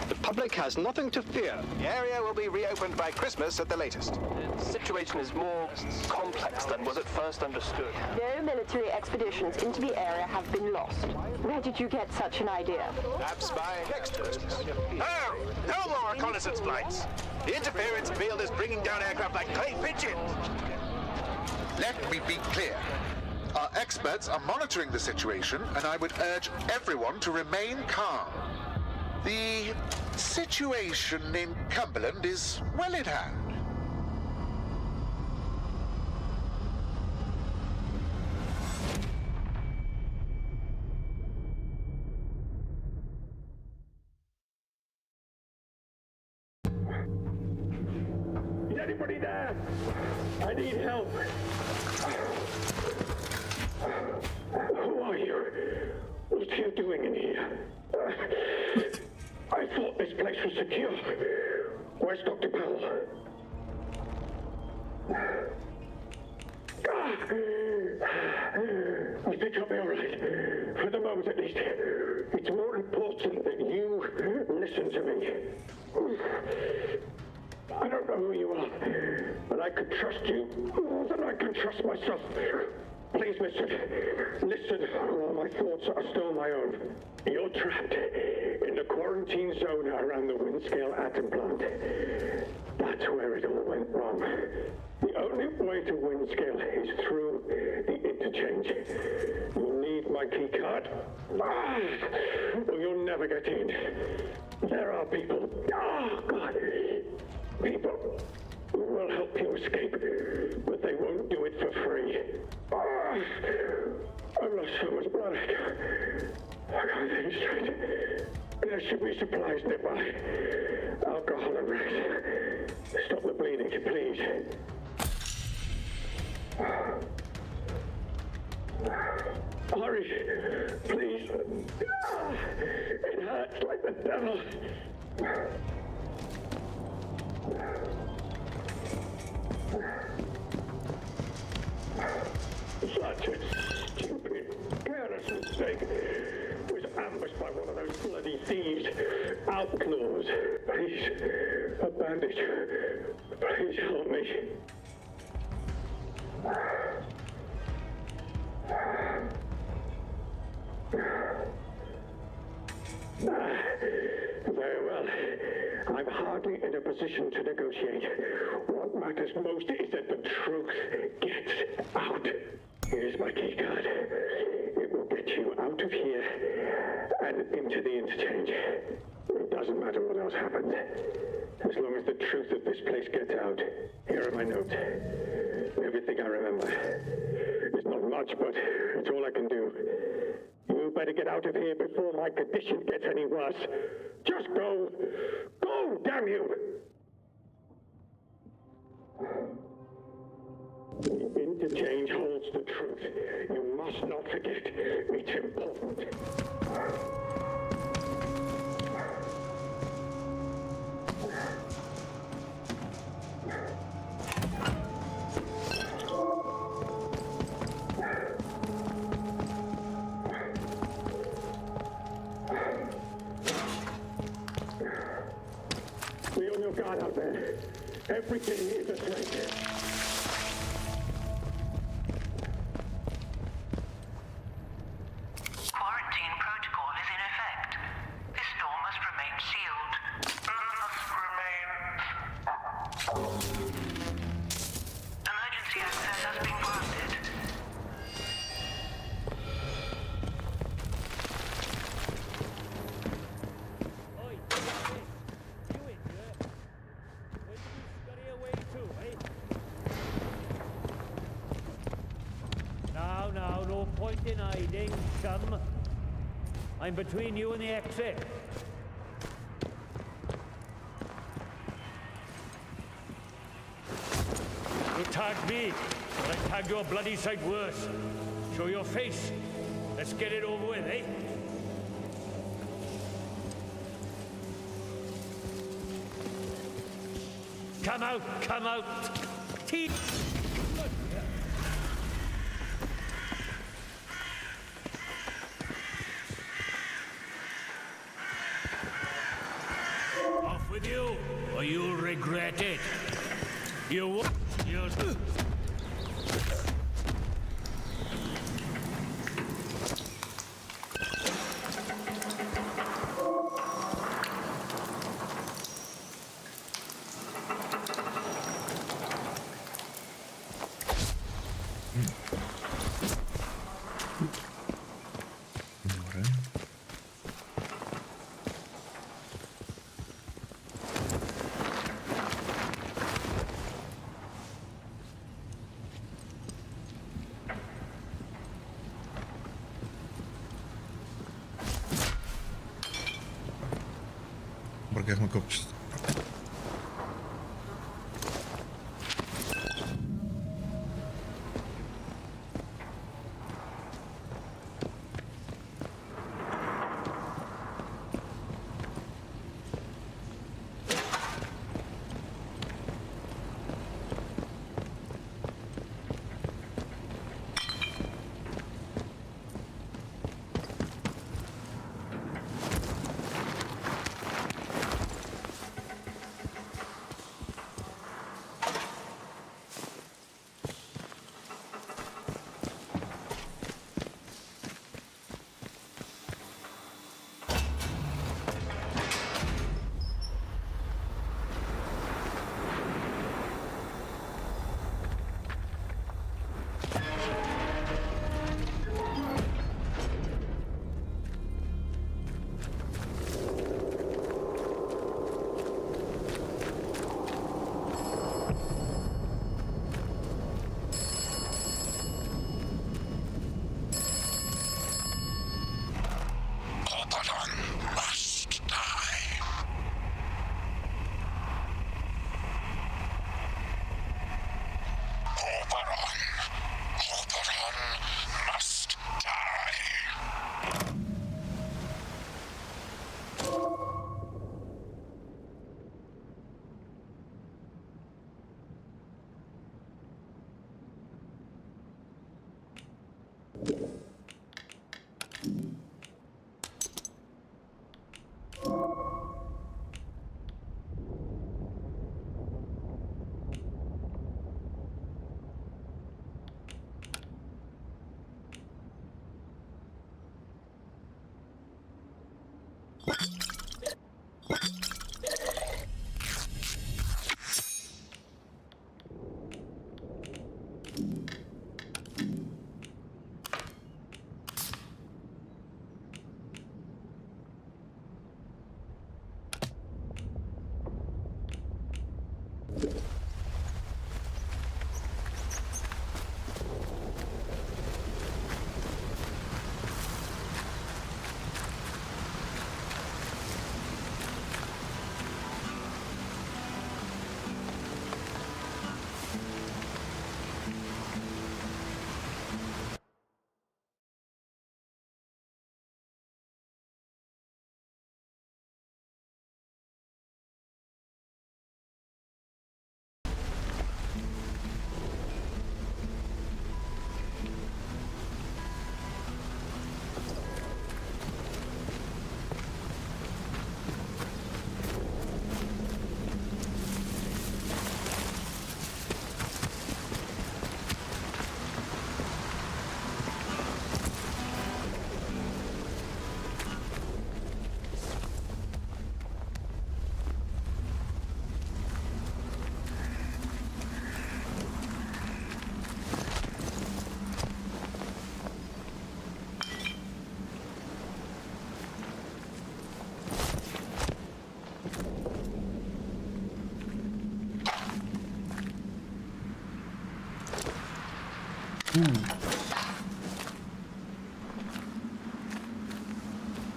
the public has nothing to fear. The area will be reopened by Christmas at the latest. The situation is more complex than was at first understood. No military expeditions into the area have been lost. Where did you get such an idea? Perhaps by experts. No more reconnaissance flights. The interference field is bringing down aircraft like clay pigeons. Let me be clear. Our experts are monitoring the situation, and I would urge everyone to remain calm. The situation in Cumberland is well in hand. Is anybody there? I need help. Who are you? What are you doing in here? I thought this place was secure. Where's Dr. Powell? I think I'll be all right. For the moment, at least. It's more important that you listen to me. I don't know who you are, but I could trust you more than I can trust myself. Please listen. Listen, while my thoughts are still my own. You're trapped in the quarantine zone around the Windscale atom plant. That's where it all went wrong. The only way to Windscale is through the interchange. You'll need my key card, or you'll never get in. There are people, people who will help you escape, but they won't do it for free. I've lost so much blood. I can't think straight. There should be supplies nearby. Alcohol and rest. Stop the bleeding, please. Hurry, please. It hurts like the devil. Such a stupid, careless mistake. Was ambushed by one of those bloody thieves. Outlaws. Please, a bandage. Please help me. Very well. I'm hardly in a position to negotiate. What matters most is that the truth gets out. Here's my key card. It will get you out of here and into the interchange. It doesn't matter what else happens. As long as the truth of this place gets out. Here are my notes. Everything I remember. It's not much, but it's all I can do. You better get out of here before my condition gets any worse. Just go! Go, damn you! The interchange holds the truth. You must not forget. It's important. Be on your guard out there. Everything is a threat. Quarantine protocol is in effect. This door must remain sealed. Emergency access has been granted. Now, no point in hiding, chum. I'm between you and the exit. You tagged me, but I tagged your bloody sight worse. Show your face. Let's get it over with, eh? Come out, come out. regret it. You won't. Бъркахме копчета.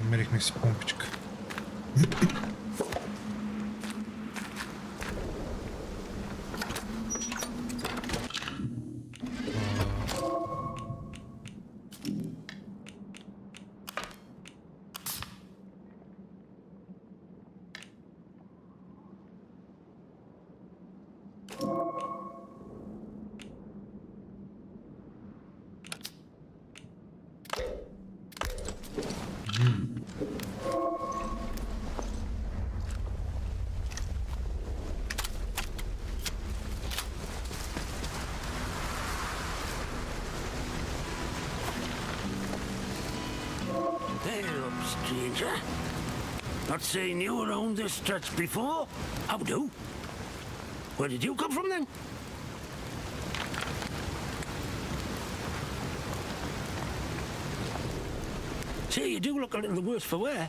Намерихме си помпичка. stranger. Not seen you around this stretch before. How do? Where did you come from then? Say, you do look a little the worse for wear.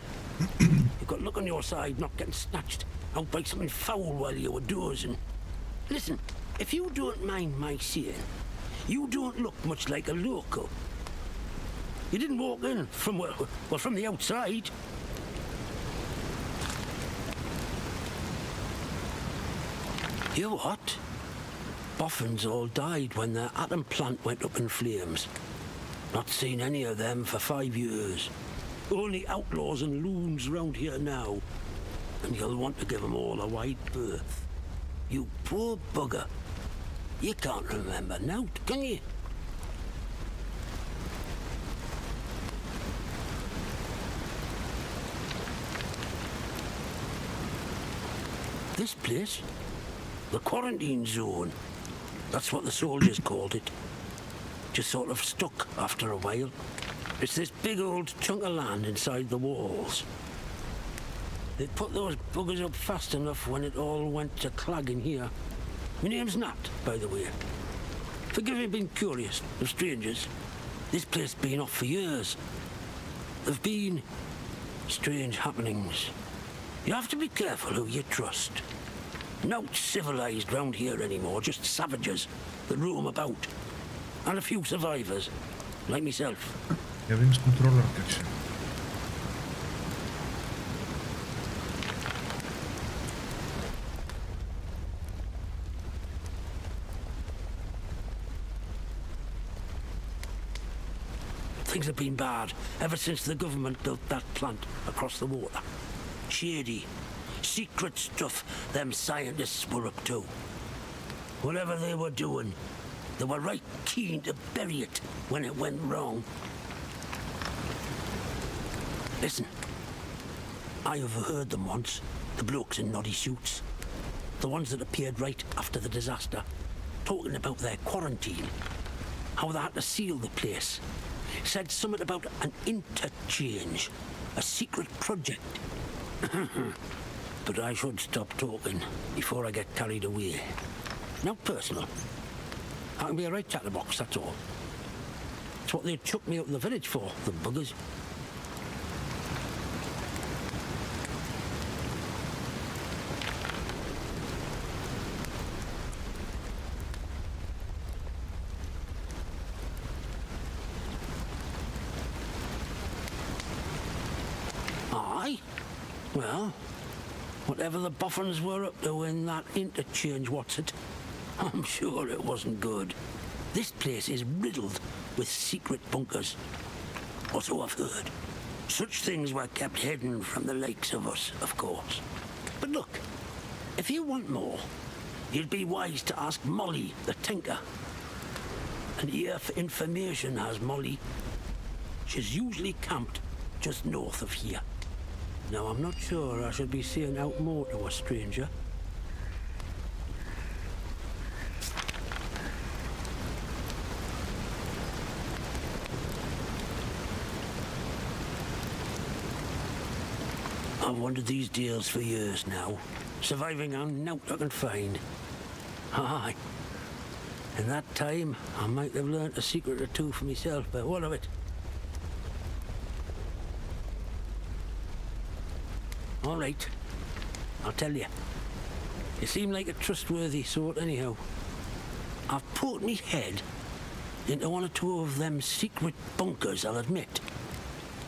You've got luck on your side, not getting snatched out by something foul while you were dozing. Listen, if you don't mind my saying, you don't look much like a local. You didn't walk in from, well, from the outside. You what? Boffins all died when their atom plant went up in flames. Not seen any of them for 5 years. Only outlaws and loons round here now. And you'll want to give them all a wide berth. You poor bugger. You can't remember now, can you? This place? The quarantine zone. That's what the soldiers called it. Just sort of stuck after a while. It's this big old chunk of land inside the walls. They put those buggers up fast enough when it all went to clagging here. My name's Nat, by the way. Forgive me being curious of strangers. This place has been off for years. There've been strange happenings. You have to be careful who you trust. Not civilized round here anymore, just savages that roam about. And a few survivors, like myself. Я видим с контроллер как ще. Things have been bad ever since the government built that plant across the water. Shady, secret stuff them scientists were up to. Whatever they were doing, they were right keen to bury it when it went wrong. Listen, I overheard them once, the blokes in noddy suits. The ones that appeared right after the disaster, talking about their quarantine. How they had to seal the place. Said something about an interchange, a secret project. But I should stop talking before I get carried away. Now personal. I can be a right chatterbox, that's all. It's what they chucked me up the village for, the buggers. Aye. Well, whatever the boffins were up to in that interchange, what's it? I'm sure it wasn't good. This place is riddled with secret bunkers. Or so I've heard. Such things were kept hidden from the likes of us, of course. But look, if you want more, you'd be wise to ask Molly, the tinker. And here for information has Molly. She's usually camped just north of here. Now, I'm not sure I should be saying out more to a stranger. I've wanted these deals for years now, surviving on naught I can find. Aye. In that time, I might have learnt a secret or two for myself, but what of it? All right, I'll tell you. You seem like a trustworthy sort anyhow. I've put me head into one or two of them secret bunkers, I'll admit.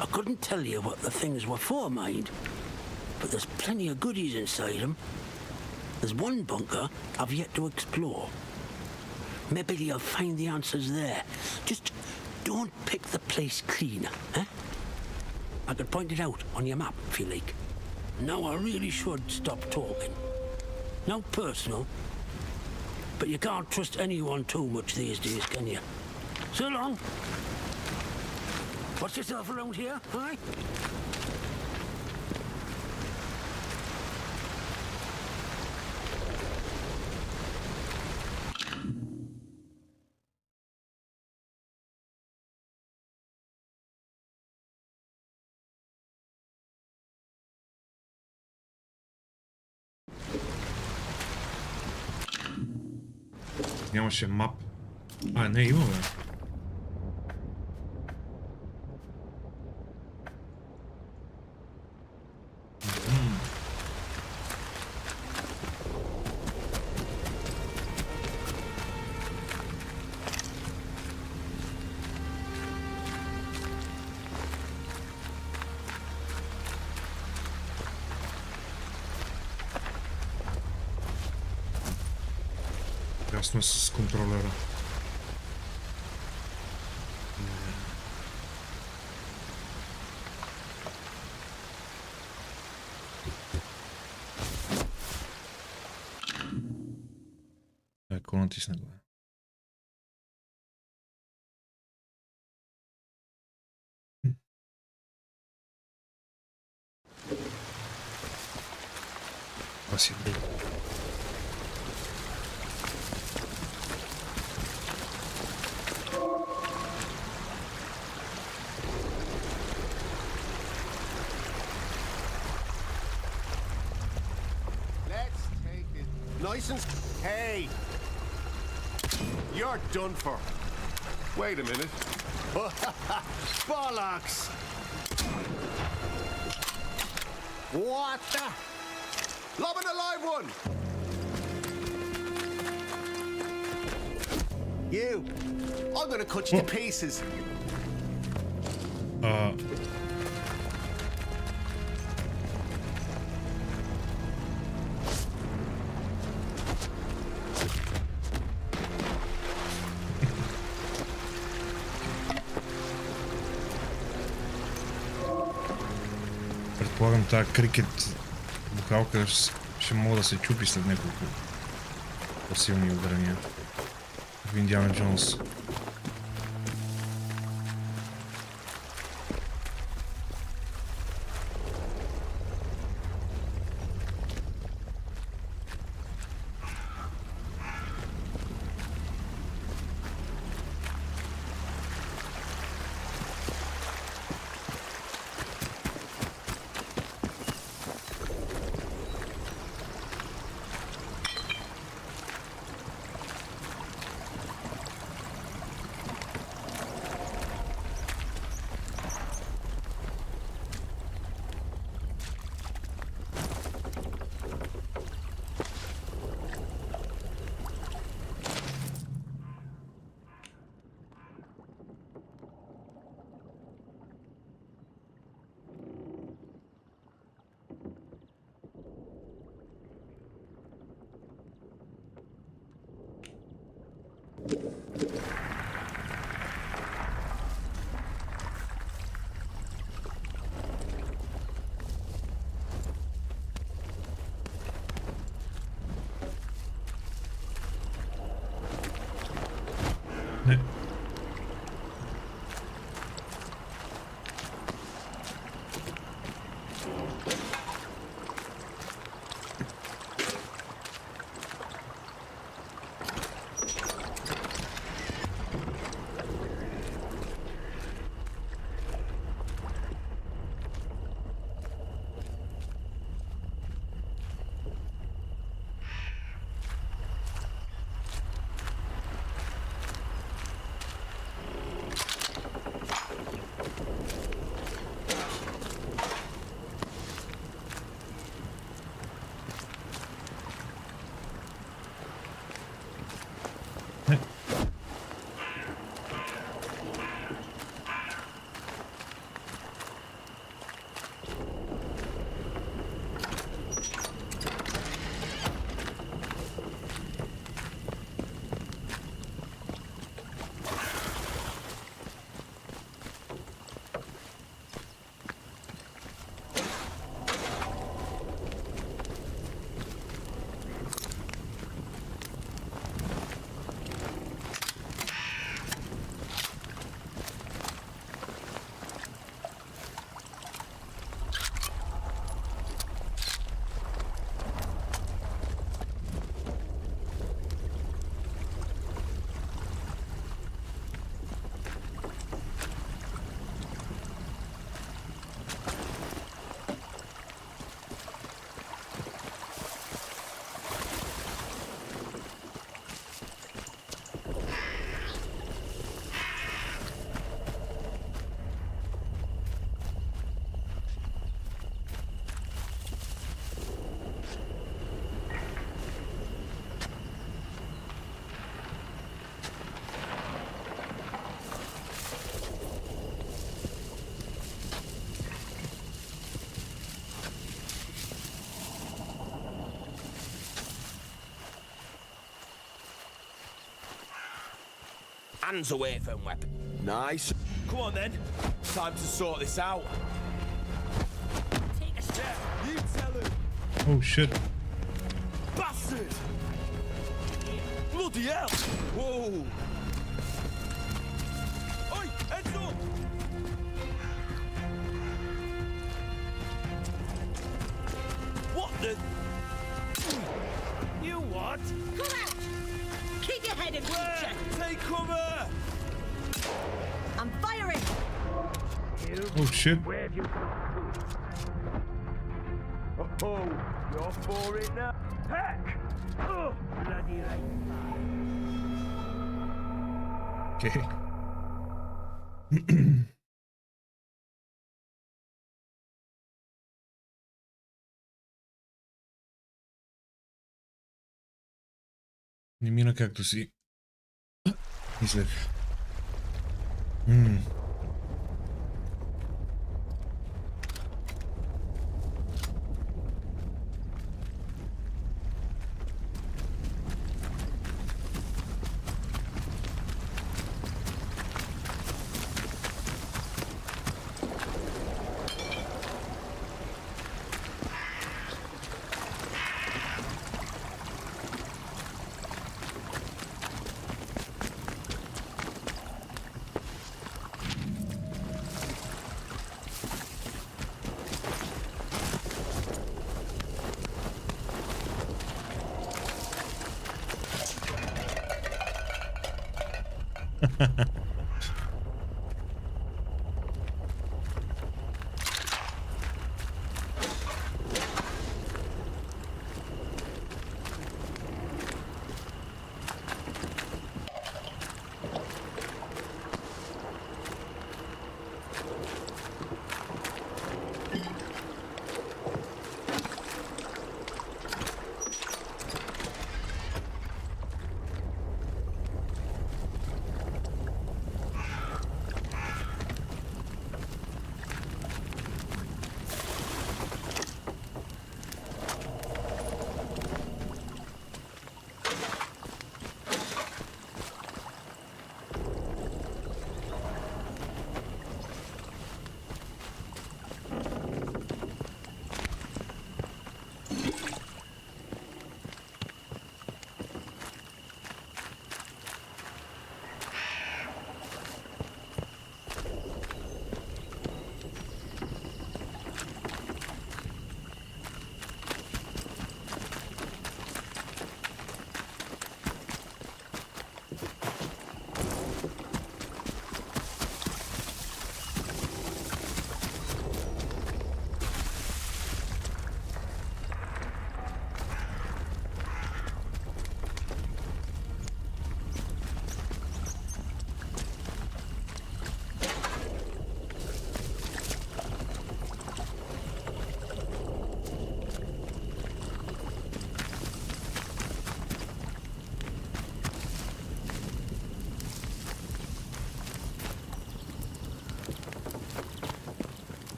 I couldn't tell you what the things were for, mind, but there's plenty of goodies inside them. There's one bunker I've yet to explore. Maybe you'll find the answers there. Just don't pick the place clean, eh? I could point it out on your map, if you like. Now I really should stop talking. Now personal, but you can't trust anyone too much these days, can you? So long. Watch yourself around here, aye? нямаше мап. А, не, има, бе. Ясно е с контролера. Какво натисна го? Това си е. License? Hey! You're done for. Wait a minute. Bollocks! What the? Lobbing a live one! You! I'm gonna cut you to pieces. Предполагам тази крикет бухалка ще мога да се чупи след няколко по-силни ударения в Индиана Джонс. Hands away from weapon. Nice. Come on then. Time to sort this out. Take a step. You tell him. Oh shit. Bastard! Bloody hell! Whoa! Oi, heads up! What the? You what? Come out! Keep your head in future! Take cover! I'm firing! Oh shit. Where have you come to? Oh, you're for it now. Heck! Oh, bloody right. Okay. Не мина както си мислех.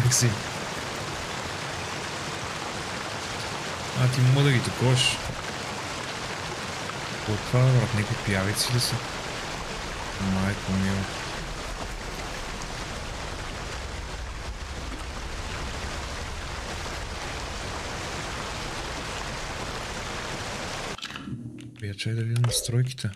Макси. Ти мога да ги таковаш. От това, брат, някакви пиявици ли са? Майко мило. Я чай да видим настройките.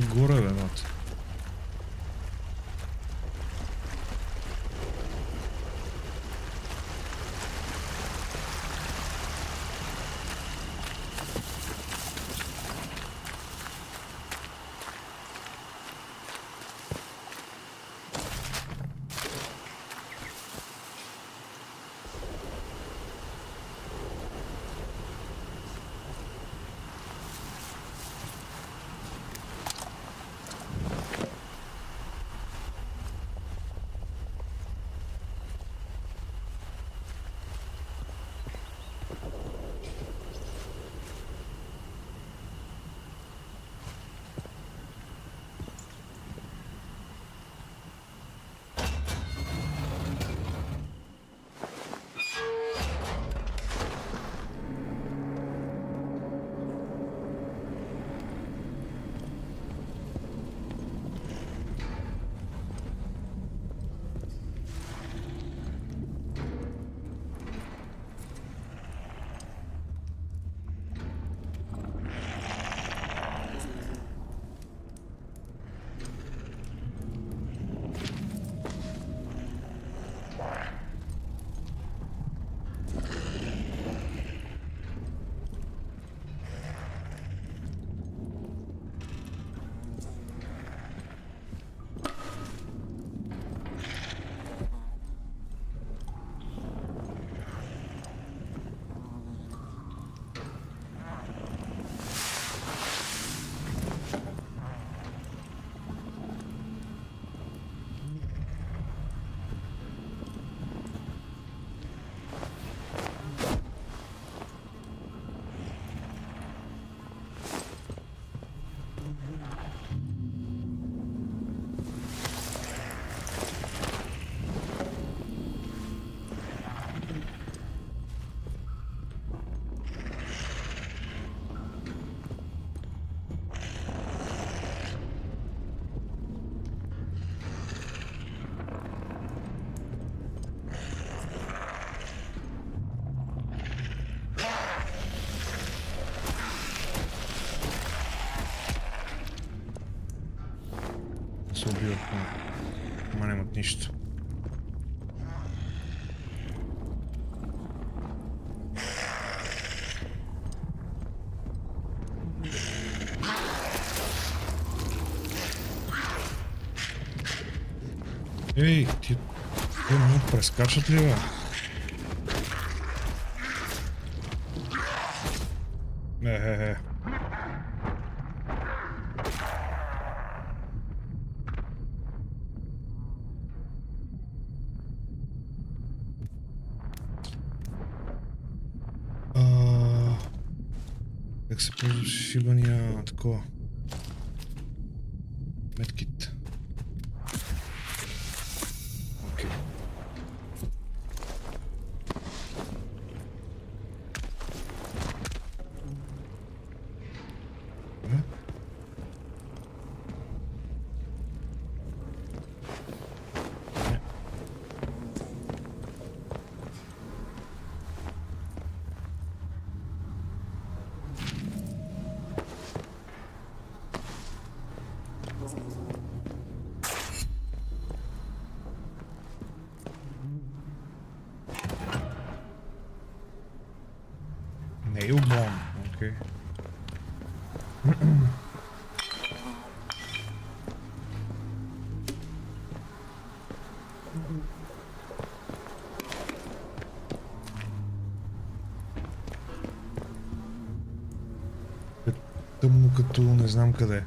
Горе, бе, мат. Се убиват, ама нямат нищо. Ей, ти много прескачат ли, бе? Как се ползва шибания такова? Медкит. Окей. Nail bomb, okay. Тъмно като не знам къде.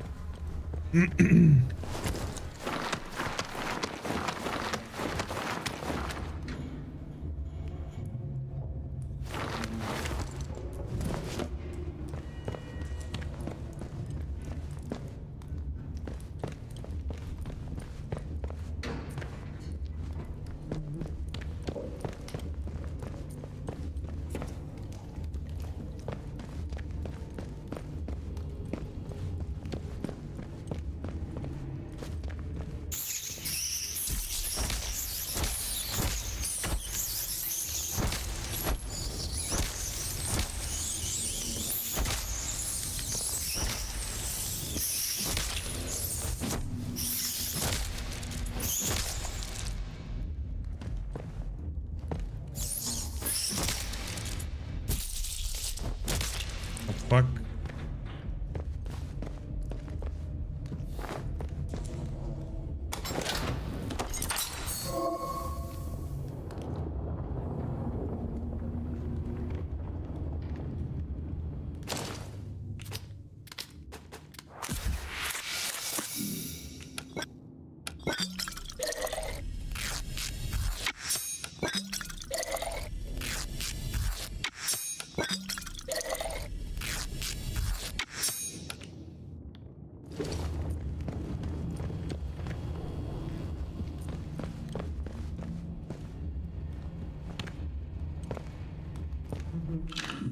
пак.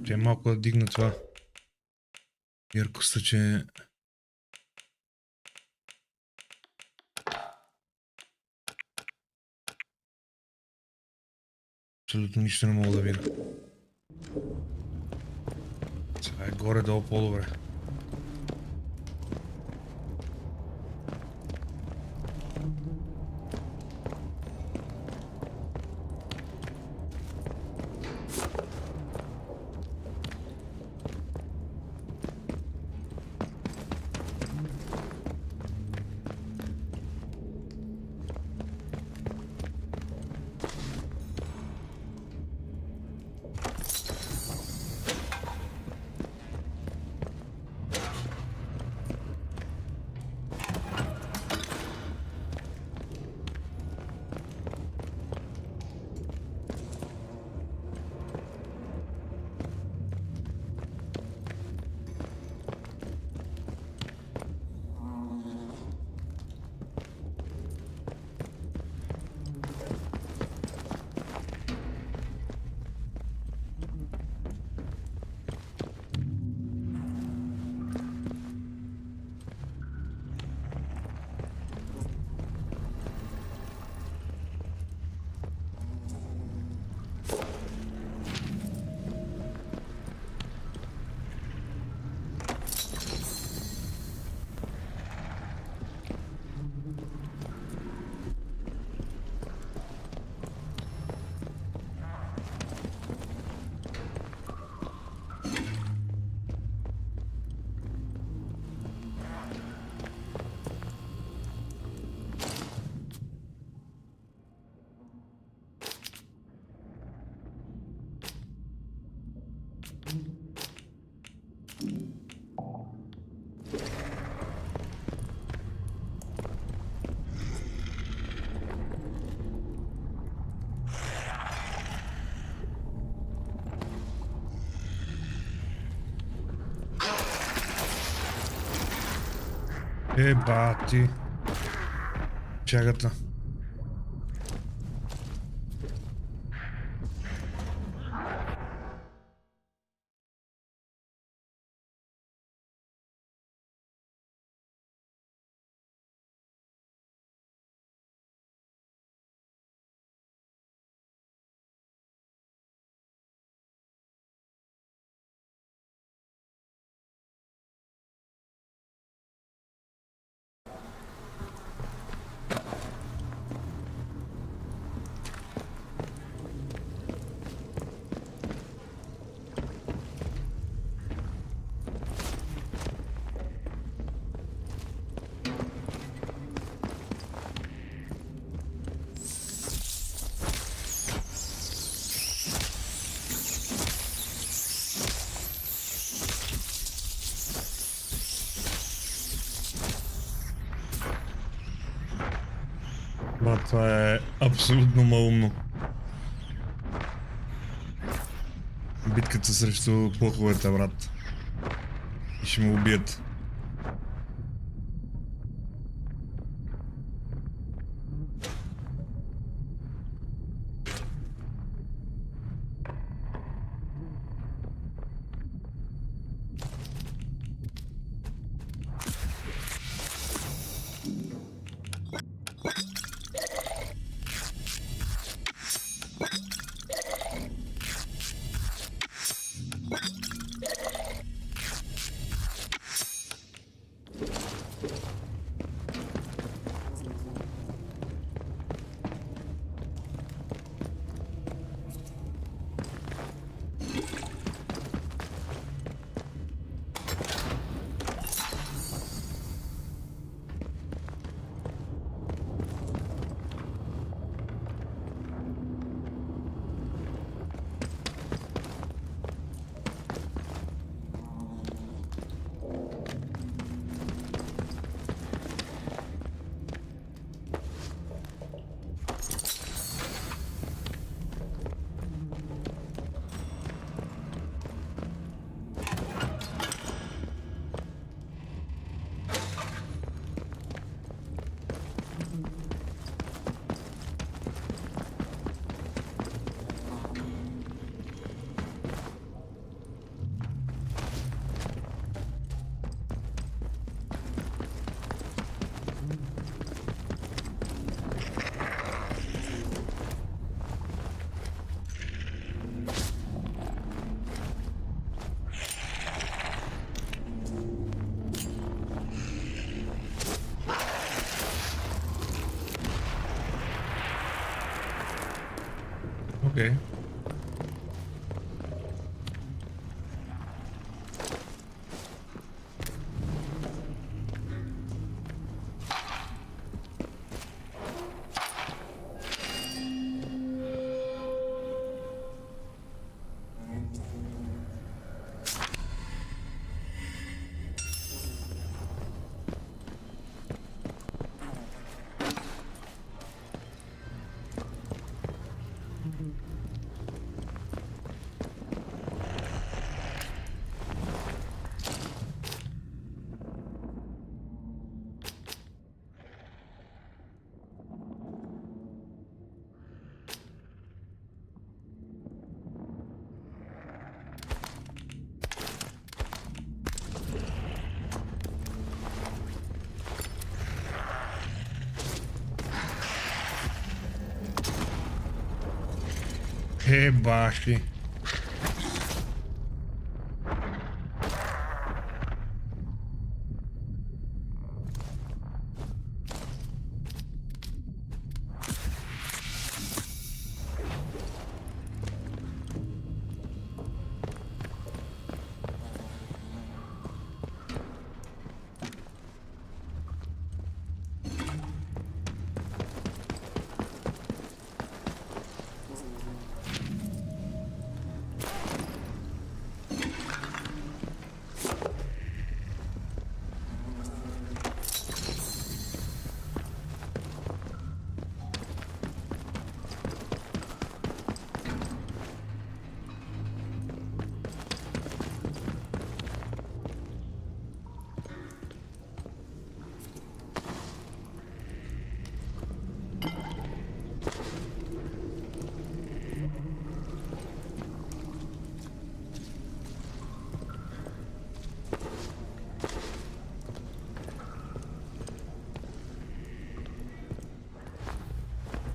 Че малко да дигна това яркостта, че абсолютно нищо не мога да видя. Сега е горе-долу по-добре. Бати. Чагата. Брат, това е абсолютно малумно. Битката срещу плоховете, брат. И ще ме убият. Окей. Башли.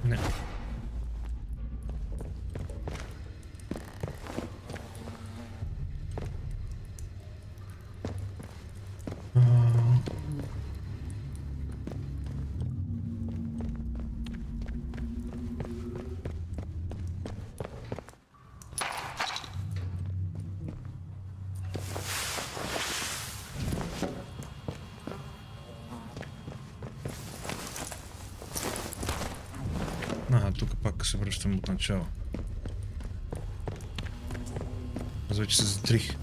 Не. Тук пак се връщам от начало. Аз вече се затрих.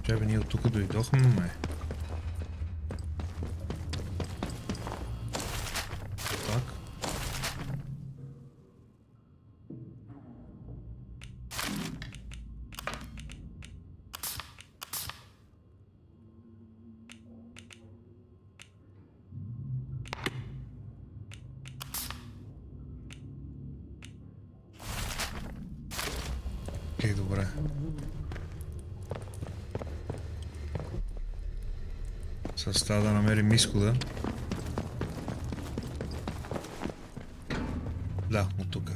Чай бе, ние от тук дойдохме, ме. Окей, добре. Сега става да намерим изхода. Да, от тук.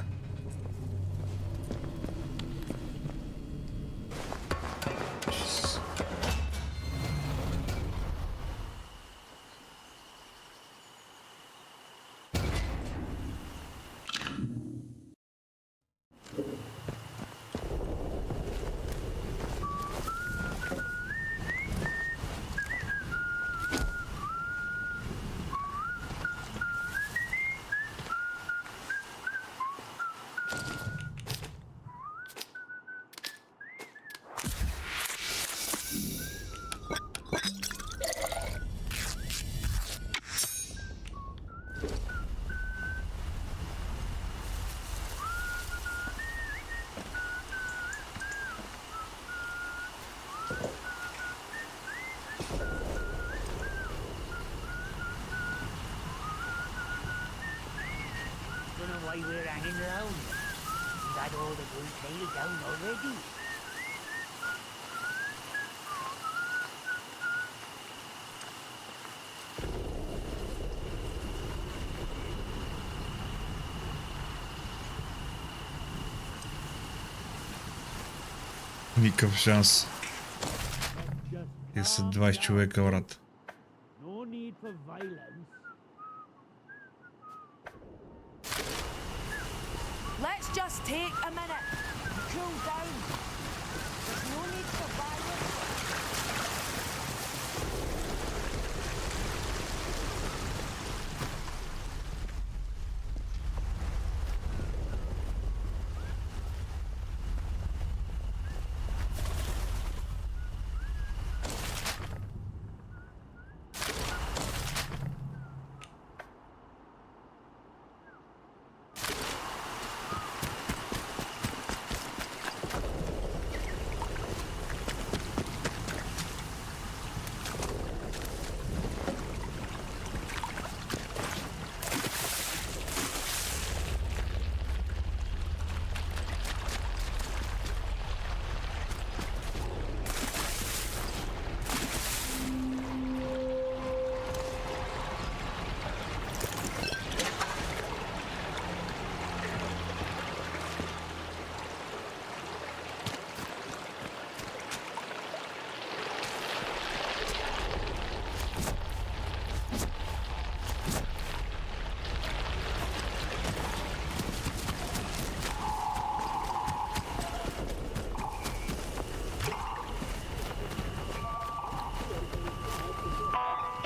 Why we're hanging around? Got all the good tail down already. Никакъв шанс. Те са 20 човека, брат. No need for violence. Let's just take a minute. Cool down. There's no need for violence.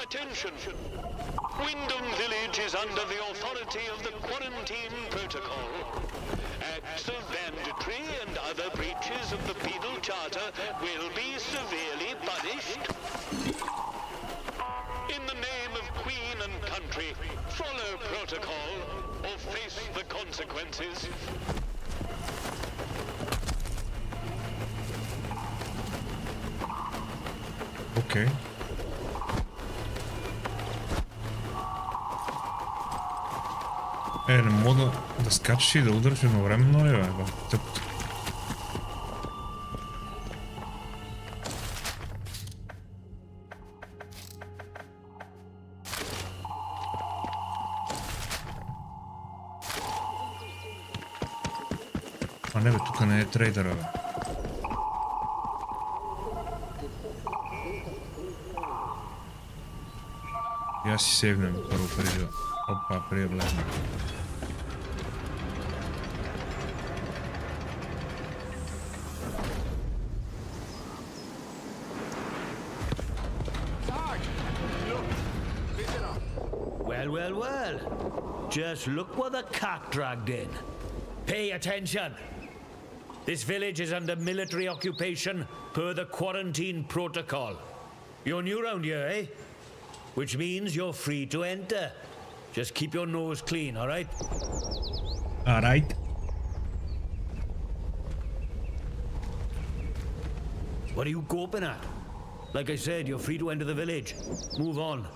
Attention! Wyndham Village is under the authority of the Quarantine Protocol. Acts of banditry and other breaches of the Penal Charter will be severely punished. In the name of Queen and country, follow protocol or face the consequences. Okay. Не мога да скачаш и да удариш едновременно ли, бе? Тъпто. А не бе, тук не е трейдъра, бе. И аз си сейвнем първо преди да... Опа, преди да влезна. Well. Just look what the cat dragged in. Pay attention. This village is under military occupation per the Quarantine Protocol. You're new round here, eh? Which means you're free to enter. Just keep your nose clean, all right? All right. What are you gawping at? Like I said, you're free to enter the village. Move on.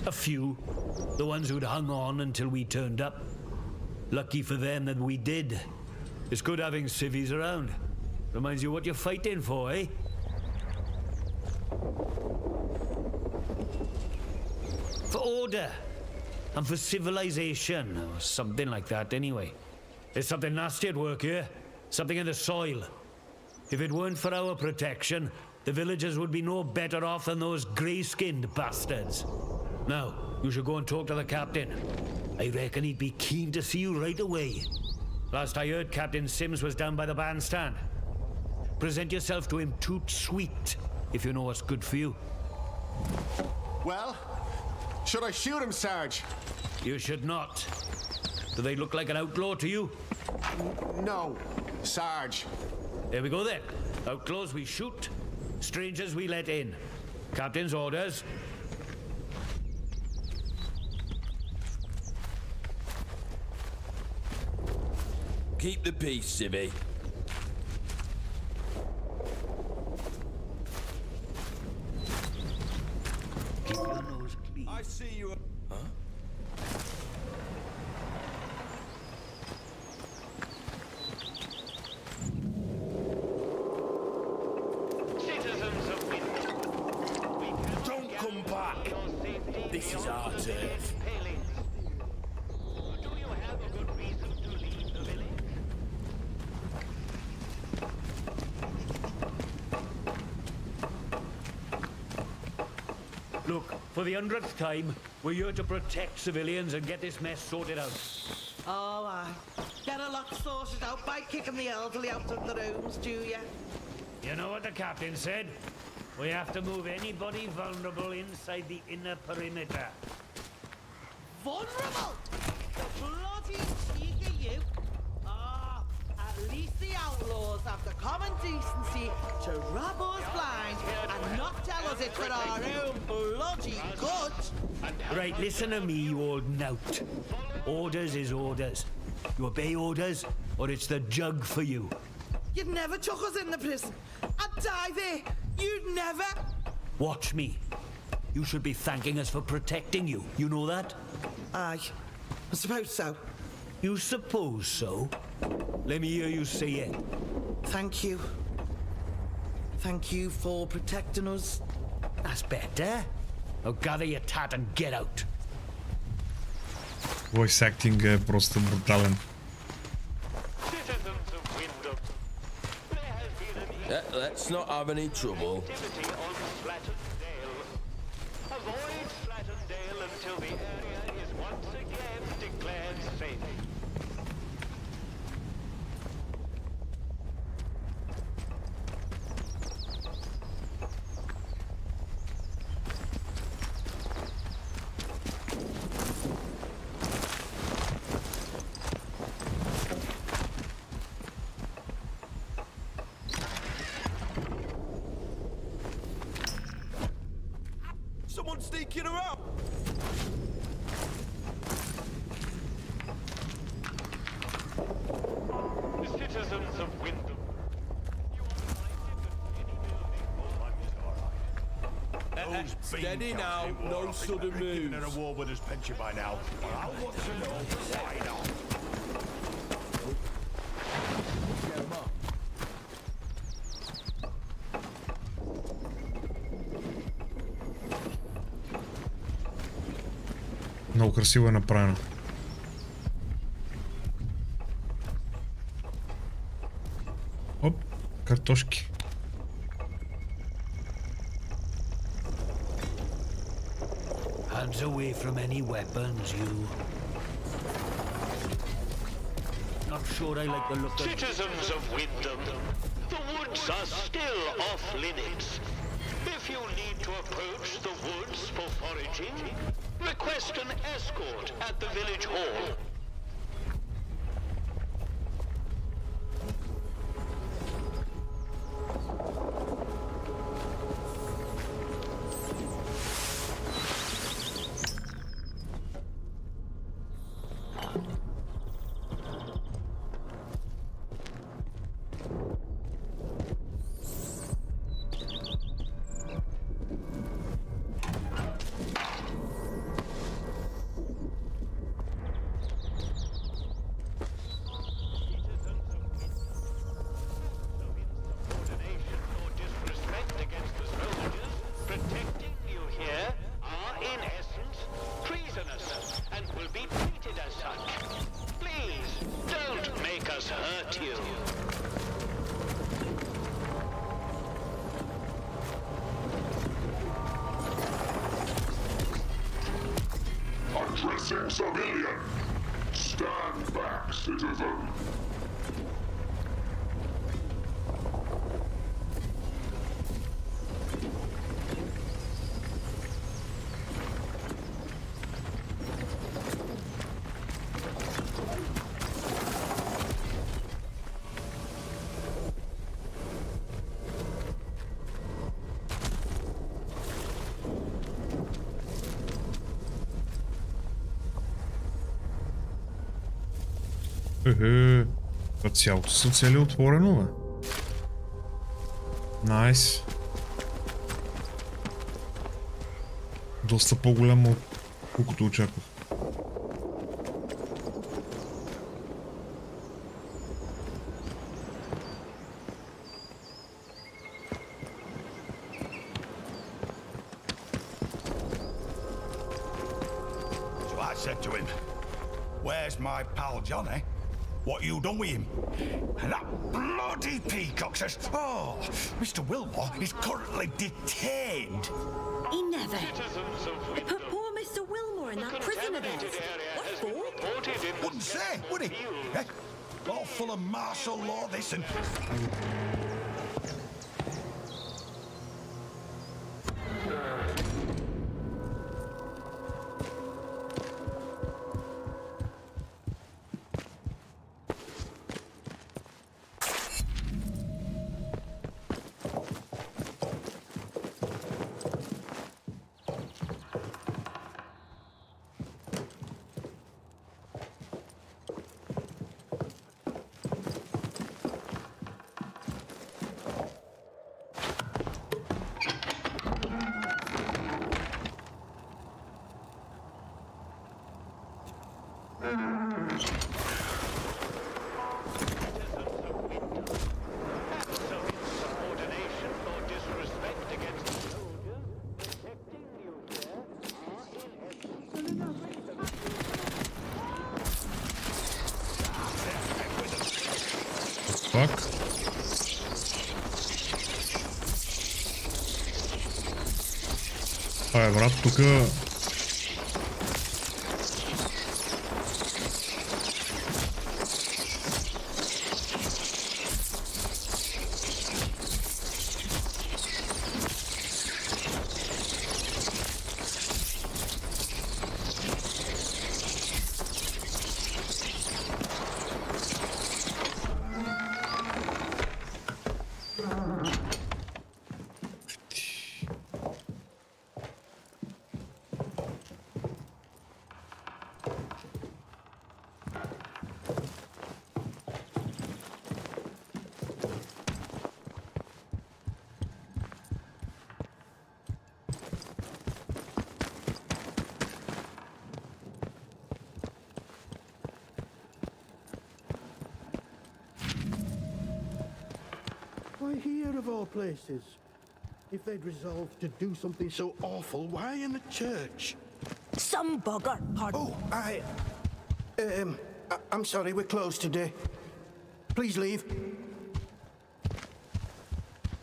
A few. The ones who'd hung on until we turned up. Lucky for them that we did. It's good having civvies around. Reminds you what you're fighting for, eh? For order. And for civilization, or something like that anyway. There's something nasty at work here. Something in the soil. If it weren't for our protection, the villagers would be no better off than those grey-skinned bastards. Now, you should go and talk to the captain. I reckon he'd be keen to see you right away. Last I heard, Captain Sims was down by the bandstand. Present yourself to him toot sweet, if you know what's good for you. Well, should I shoot him, Sarge? You should not. Do they look like an outlaw to you? No, Sarge. There we go then. Outlaws we shoot, strangers we let in. Captain's orders. Keep the peace, civvy. Keep your nose clean. I see you. Huh? Citizens of Wyndham, Don't come back. This is our turf. For the 100th time, we're here to protect civilians and get this mess sorted out. Oh, aye. Get a lot sorted out by kicking the elderly out of the rooms, do ya? You know what the captain said? We have to move anybody vulnerable inside the inner perimeter. Vulnerable? The bloody cheek of you! Ah, at least the outlaws have the common decency to rob us blind and not tell us it's for our own bloody good. Right, listen to me, you old knout. Orders is orders. You obey orders, or it's the jug for you. You'd never took us in the prison. I'd die there. You'd never. Watch me. You should be thanking us for protecting you. You know that? Aye, I suppose so. You suppose so? Let me hear you say it. Thank you. Thank you for protecting us. That's better. Now gather your tat and get out. Voice acting е просто брутален. Let's not have any trouble. Avoid Slattendale until the area is once again declared safe. Someone's sneaking around! The citizens of Wyndham. Steady now, no sudden moves. In a war with his pension by now. I want to know why not. Много красиво е направено. Оп, картошки. Hands away from any weapons, you. Not sure I like the look of... Citizens of Wyndham, the woods are still off limits. If you need to approach the woods for foraging, request an escort at the village hall. Addressing civilian. Stand back, citizen. Това цялото са цели отворено, бе. Найс. Доста по-голямо, колкото очаквах. So I said to him, "Where's my pal Johnny?" what you done with him. And that bloody peacock says, oh, Mr. Wilmore is currently detained. He never. They put poor Mr. Wilmore in that prison of theirs. What for? Wouldn't say, would he? Eh? All full of martial law, this and... Fuck. Hai, брат, тук... Why here of all places? If they'd resolved to do something so awful, why in the church? Some bugger, pardon. Oh, I'm sorry, we're closed today. Please leave.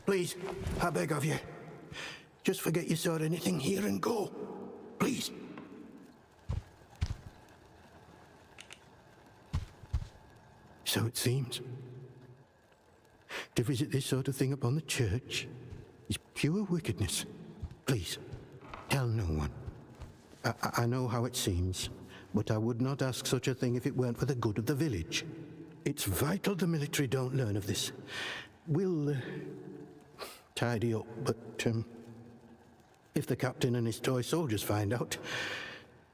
Please, I beg of you. Just forget you saw anything here and go. Please. So it seems. To visit this sort of thing upon the church is pure wickedness. Please, tell no one. I know how it seems, but I would not ask such a thing if it weren't for the good of the village. It's vital the military don't learn of this. We'll tidy up, but if the captain and his toy soldiers find out,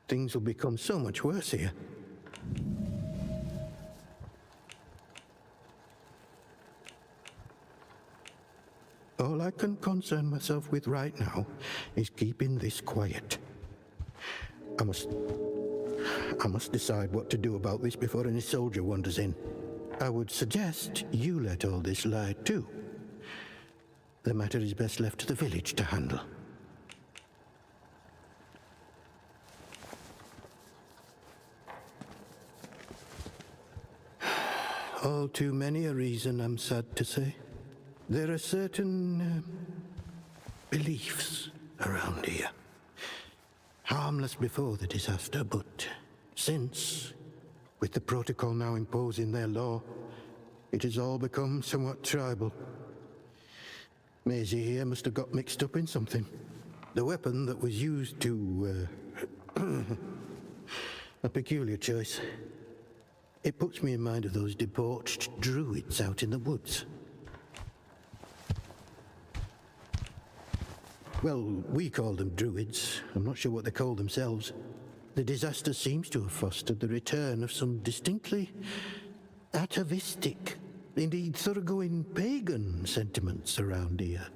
things will become so much worse here. All I can concern myself with right now is keeping this quiet. I must decide what to do about this before any soldier wanders in. I would suggest you let all this lie too. The matter is best left to the village to handle. All too many a reason, I'm sad to say. There are certain beliefs around here. Harmless before the disaster, but since, with the protocol now imposing their law, it has all become somewhat tribal. Maisie here must have got mixed up in something. The weapon that was used to... a peculiar choice. It puts me in mind of those debauched druids out in the woods. Well, we call them druids. I'm not sure what they call themselves. The disaster seems to have fostered the return of some distinctly atavistic, indeed thoroughgoing pagan sentiments around here.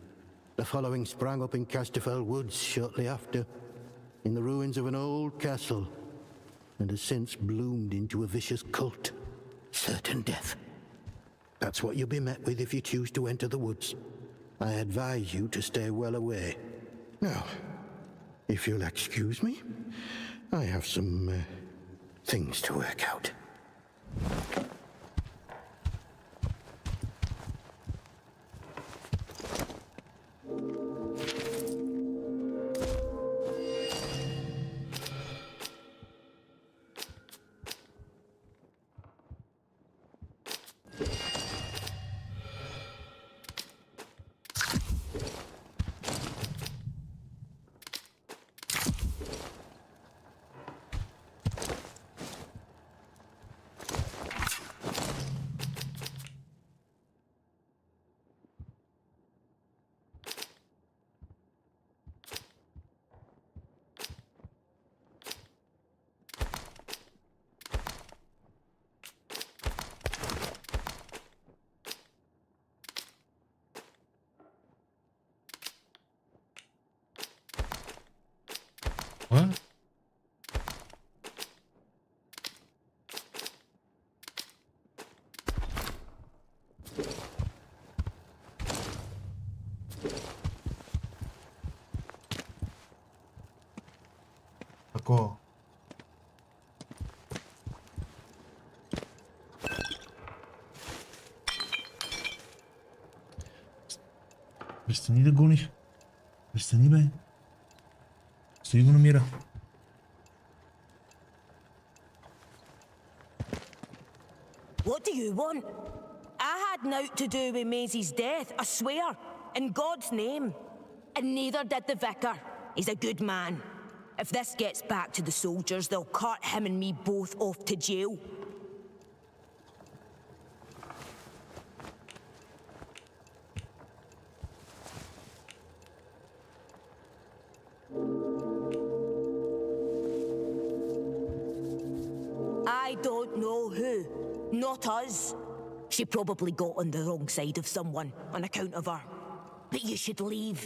The following sprang up in Casterfell Woods shortly after, in the ruins of an old castle, and has since bloomed into a vicious cult. Certain death. That's what you'll be met with if you choose to enter the woods. I advise you to stay well away. Now, if you'll excuse me, I have some things to work out. Какво? Престани да гониш. Престани, бе. Стои го намира. What do you want? I had naught to do with Maisie's death, I swear, in God's name. And neither did the vicar. He's a good man. If this gets back to the soldiers, they'll cart him and me both off to jail. I don't know who. Not us. She probably got on the wrong side of someone on account of her. But you should leave.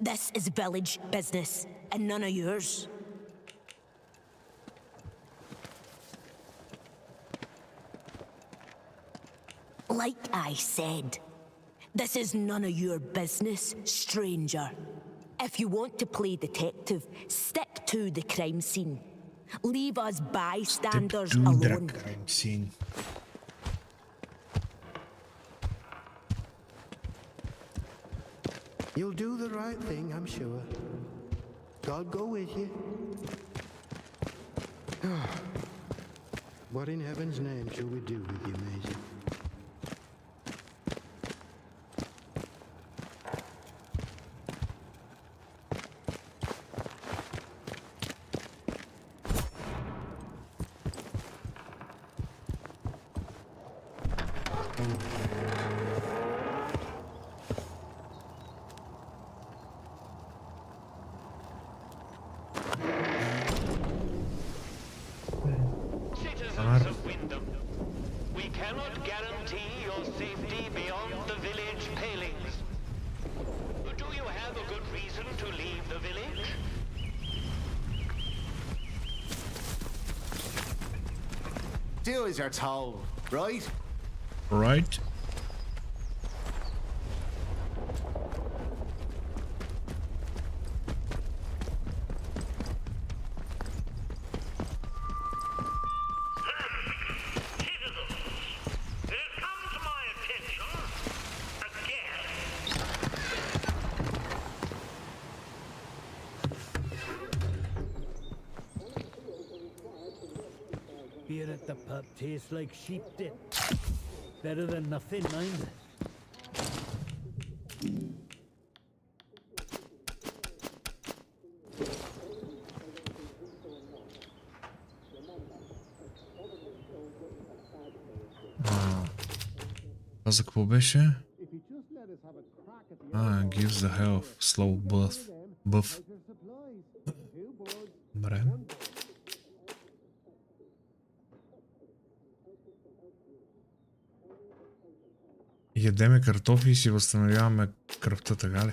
This is village business, and none of yours. Like I said, this is none of your business, stranger. If you want to play detective, stick to the crime scene. Leave us bystanders alone. Crime scene. You'll do the right thing, I'm sure. God go with you. What in heaven's name shall we do with you, Maisie? Citizens of Wyndham, we cannot guarantee your safety beyond the village palings. Do you have a good reason to leave the village? Do as you're told, right? Right. Beer at the pub tastes like sheep dip. Better than nothing, mind. За какво беше? Gives the health slow buff. Добре. Ядеме картофи и си възстановяваме кръвта, така ли?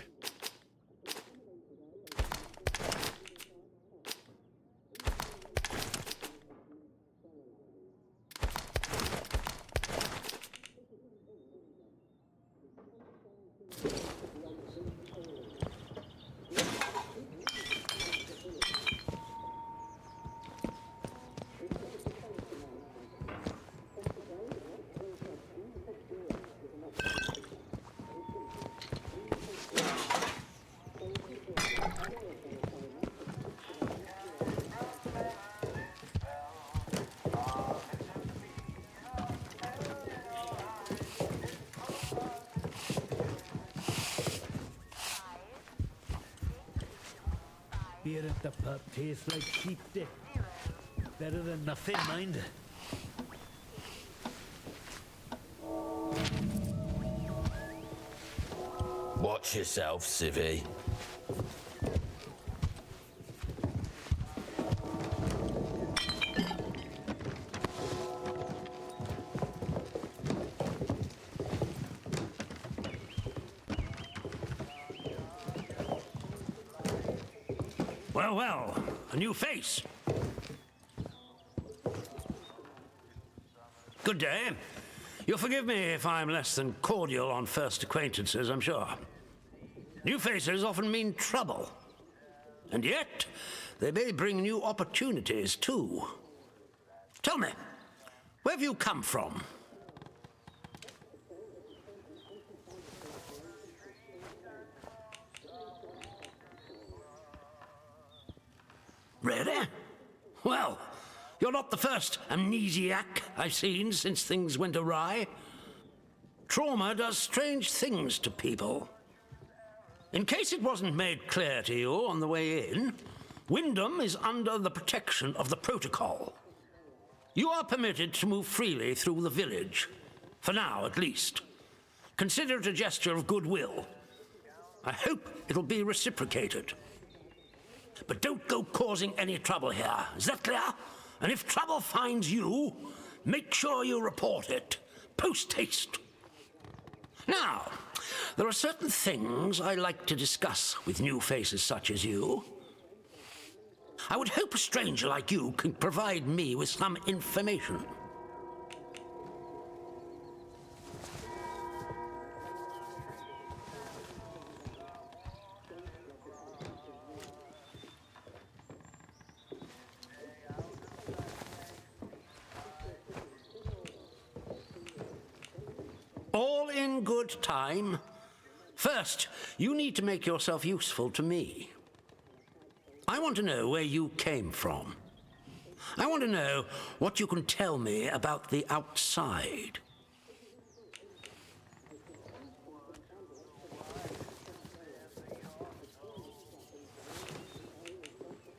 Beer at the pub tastes like sheep dip. Better than nothing, mind. Watch yourself, civvy. Well, a new face. Good day. You'll forgive me if I'm less than cordial on first acquaintances, I'm sure. New faces often mean trouble. And yet, they may bring new opportunities too. Tell me, where have you come from? Really? Well, you're not the first amnesiac I've seen since things went awry. Trauma does strange things to people. In case it wasn't made clear to you on the way in, Wyndham is under the protection of the protocol. You are permitted to move freely through the village, for now at least. Consider it a gesture of goodwill. I hope it'll be reciprocated. But don't go causing any trouble here, is that clear? And if trouble finds you, make sure you report it, post-haste. Now, there are certain things I like to discuss with new faces such as you. I would hope a stranger like you can provide me with some information. All in good time. First, you need to make yourself useful to me. I want to know where you came from. I want to know what you can tell me about the outside.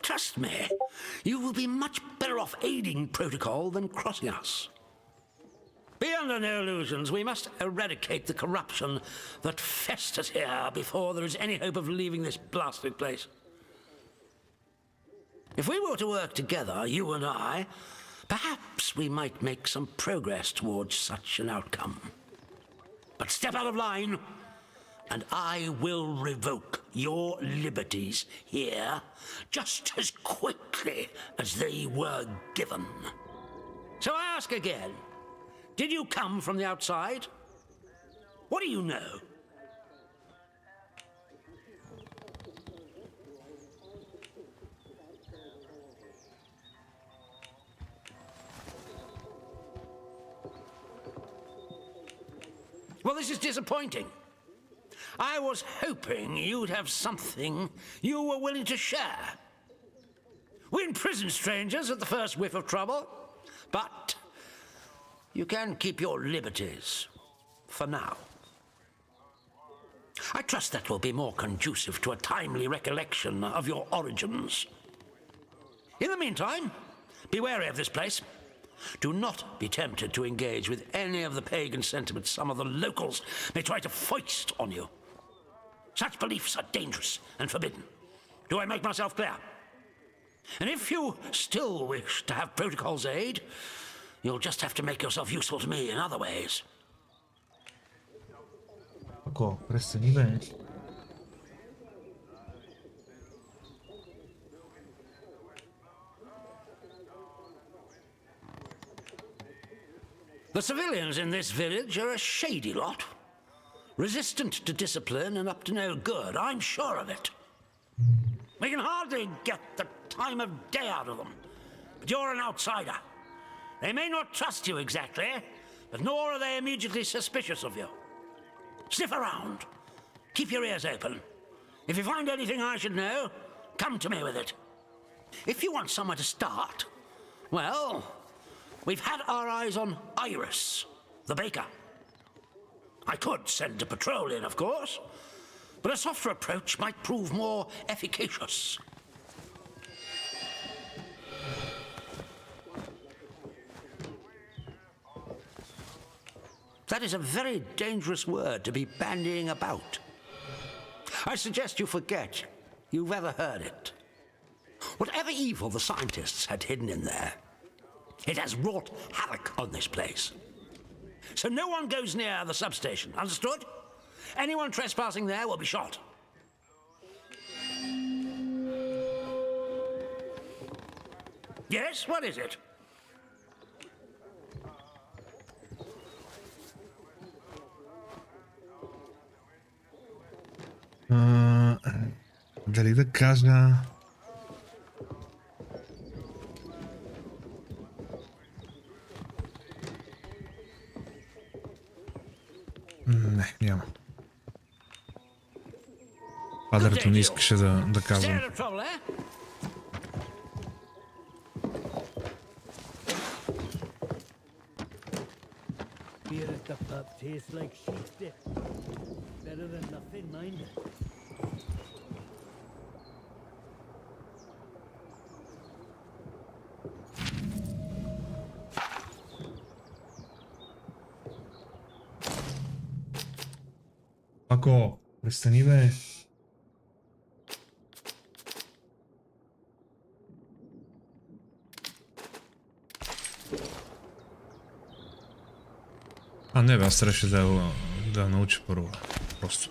Trust me, you will be much better off aiding protocol than crossing us. Be under no illusions. We must eradicate the corruption that festers here before there is any hope of leaving this blasted place. If we were to work together, you and I, perhaps we might make some progress towards such an outcome. But step out of line, and I will revoke your liberties here just as quickly as they were given. So I ask again, did you come from the outside? What do you know? Well, this is disappointing. I was hoping you'd have something you were willing to share. We imprison strangers at the first whiff of trouble, but you can keep your liberties for now. I trust that will be more conducive to a timely recollection of your origins. In the meantime, be wary of this place. Do not be tempted to engage with any of the pagan sentiments some of the locals may try to foist on you. Such beliefs are dangerous and forbidden. Do I make myself clear? And if you still wish to have protocol's aid, you'll just have to make yourself useful to me in other ways. Tako, preseljive. The civilians in this village are a shady lot. Resistant to discipline and up to no good, I'm sure of it. We can hardly get the time of day out of them. But you're an outsider. They may not trust you exactly, but nor are they immediately suspicious of you. Sniff around. Keep your ears open. If you find anything I should know, come to me with it. If you want somewhere to start, well, we've had our eyes on Iris, the baker. I could send a patrol in, of course, but a softer approach might prove more efficacious. That is a very dangerous word to be bandying about. I suggest you forget you've ever heard it. Whatever evil the scientists had hidden in there, it has wrought havoc on this place. So no one goes near the substation, understood? Anyone trespassing there will be shot. Yes, what is it? Дали да кажа... Не, няма. Падрето не искаше да казвам. Beer at the pub tastes like sheep dip. Better than nothing, mind. Ако, престани бе. А не бе, аз трябваше да науча първо. Просто.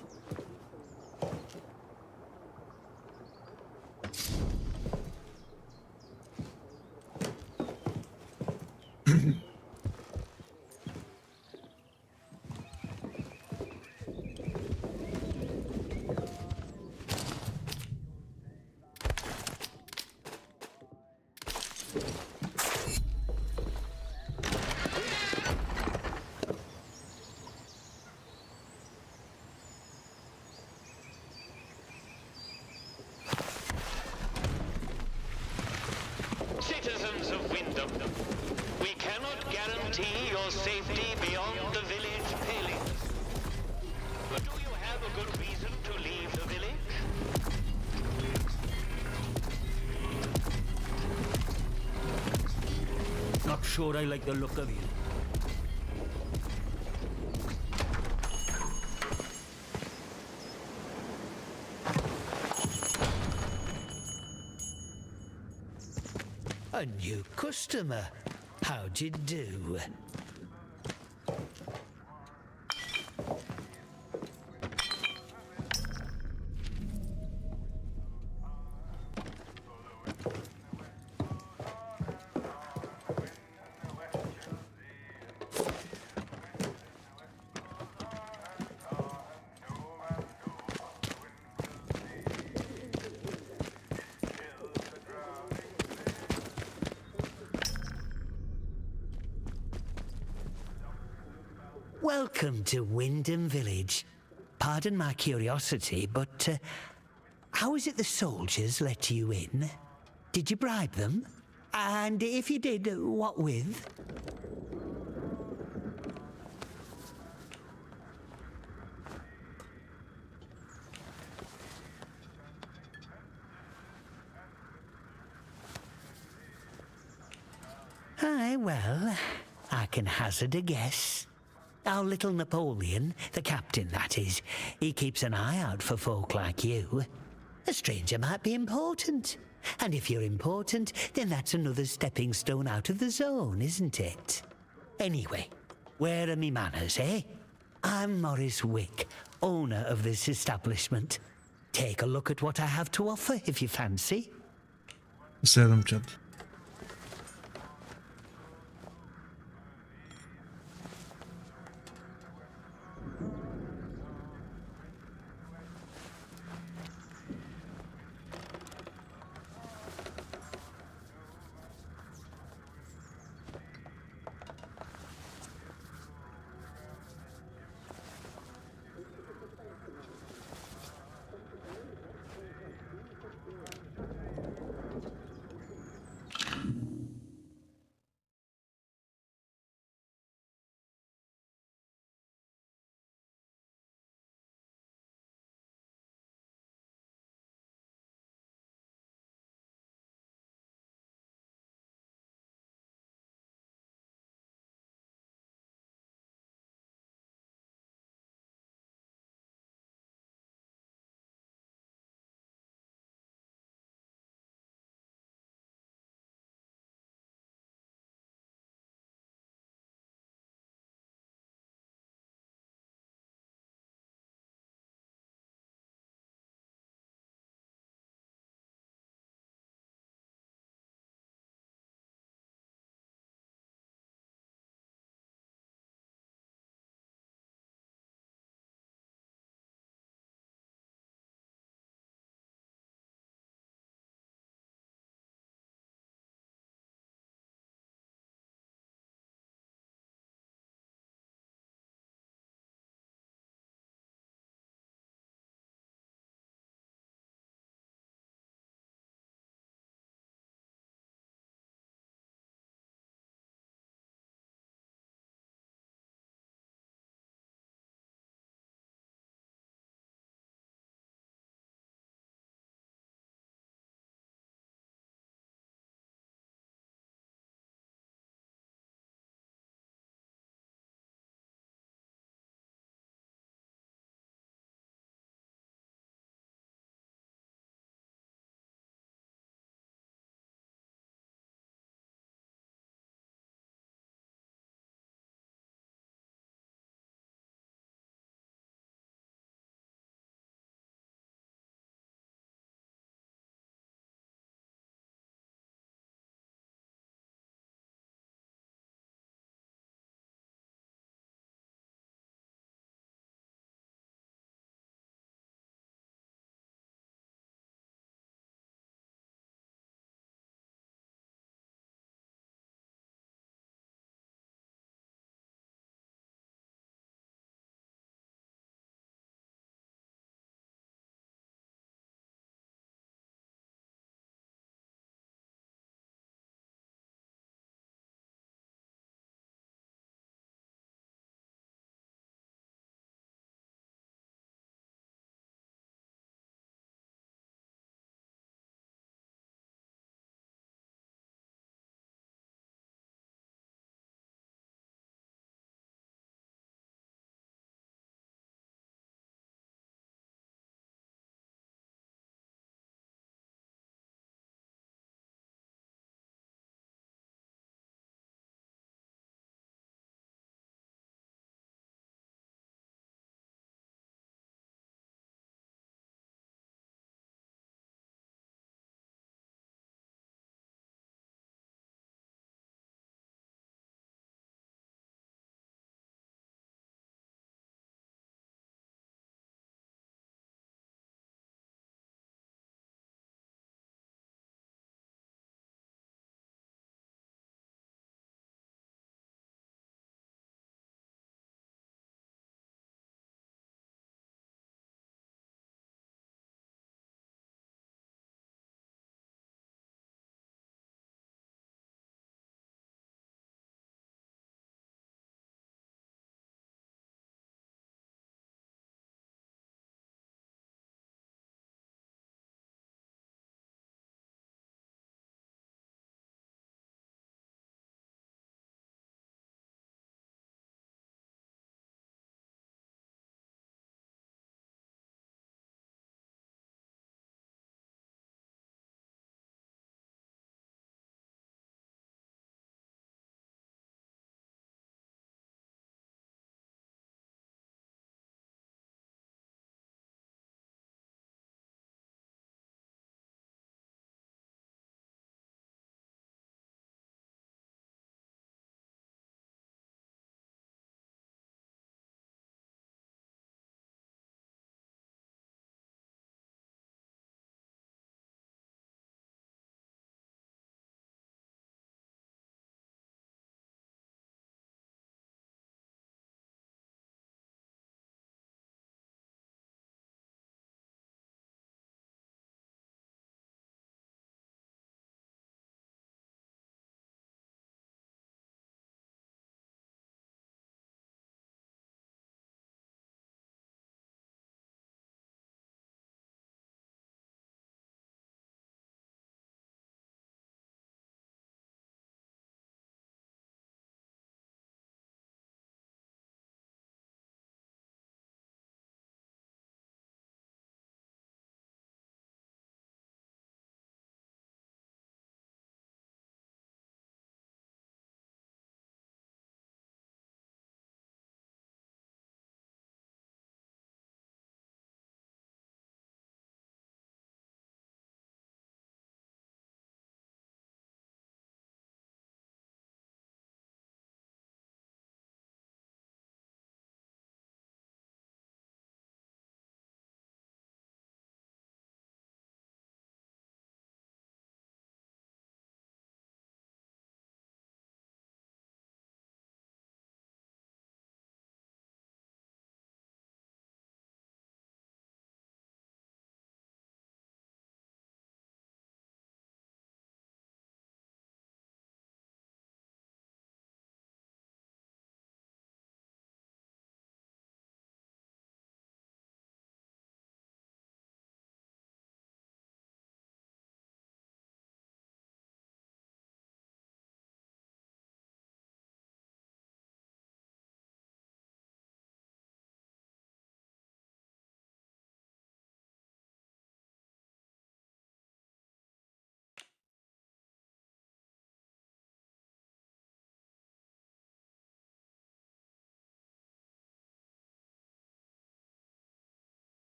Citizens of Wyndham, we cannot guarantee your safety beyond the village palings. But do you have a good reason to leave the village? Not sure I like the look of you. A new customer. How'd you do? Welcome to Wyndham Village. Pardon my curiosity, but how is it the soldiers let you in? Did you bribe them? And if you did, what with? Aye, well, I can hazard a guess. Our little Napoleon, the captain that is, he keeps an eye out for folk like you. A stranger might be important. And if you're important, then that's another stepping stone out of the zone, isn't it? Anyway, where are me manners, eh? I'm Morris Wick, owner of this establishment. Take a look at what I have to offer if you fancy. Sedem чат.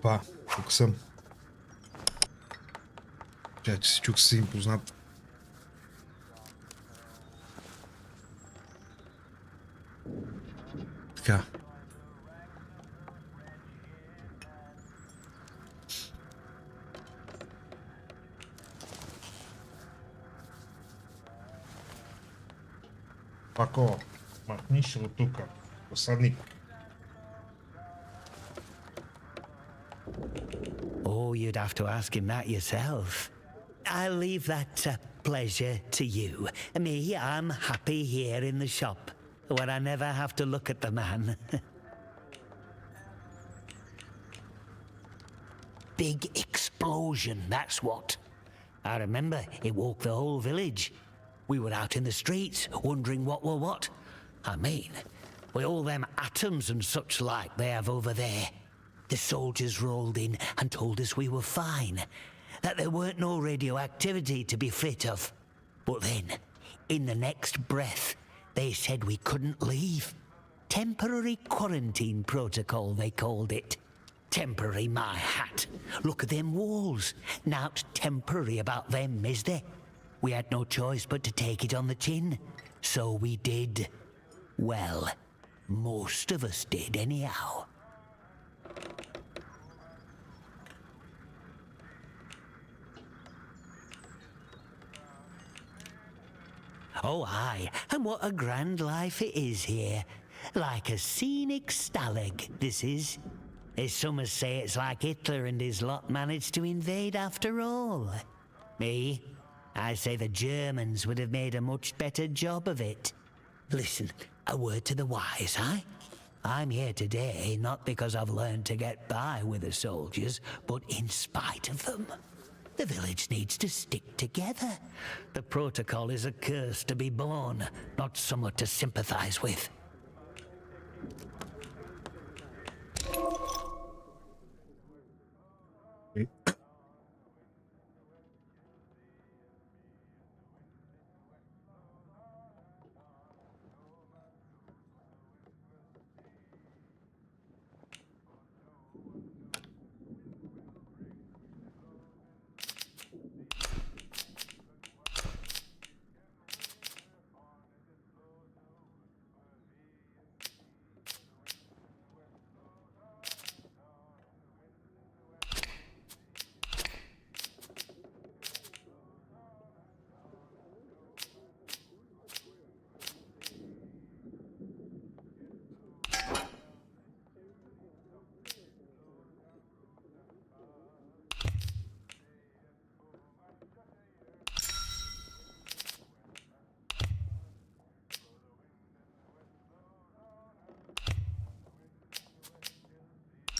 Па, тук съм. Че си чук си им познат. Така. Пако, махниш от тука. Посадник. Oh, you'd have to ask him that yourself. I'll leave that pleasure to you. Me, I'm happy here in the shop, where I never have to look at the man. Big explosion, that's what. I remember it woke the whole village. We were out in the streets, wondering what were what. I mean, with all them atoms and such like they have over there. The soldiers rolled in and told us we were fine, that there weren't no radioactivity to be fit of. But then, in the next breath, they said we couldn't leave. Temporary quarantine protocol, they called it. Temporary, my hat. Look at them walls. Nowt temporary about them, is there? We had no choice but to take it on the chin. So we did. Well, most of us did anyhow. Oh, aye, and what a grand life it is here. Like a scenic stalag, this is. As some say it's like Hitler and his lot managed to invade after all. Me, I say the Germans would have made a much better job of it. Listen, a word to the wise, eh? I'm here today not because I've learned to get by with the soldiers, but in spite of them. The village needs to stick together. The protocol is a curse to be borne, not somewhat to sympathize with.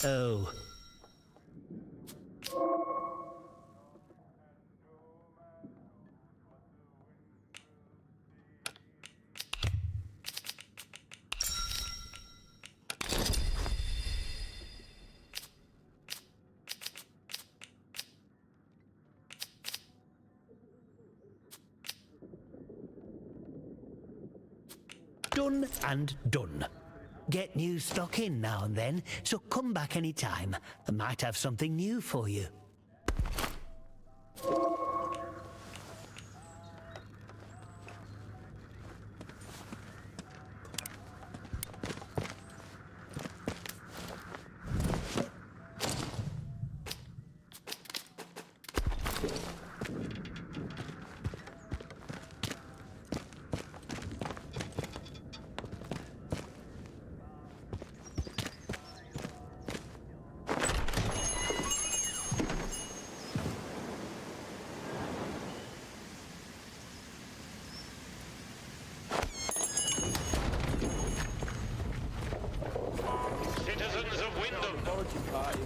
Oh. Done and done. Get new stock in now and then, so come back any time. I might have something new for you.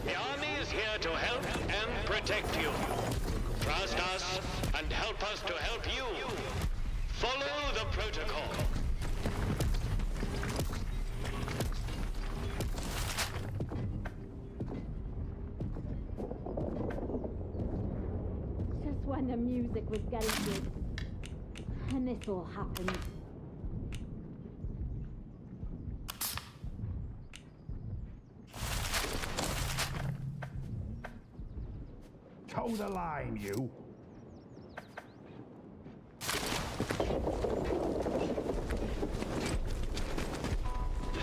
The army is here to help and protect you. Trust us and help us to help you. Follow the protocol. Just when the music was getting good. And this all happened. Toe the line, you.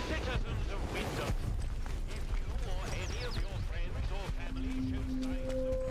Citizens of Wyndham, if you or any of your friends or family show signs of...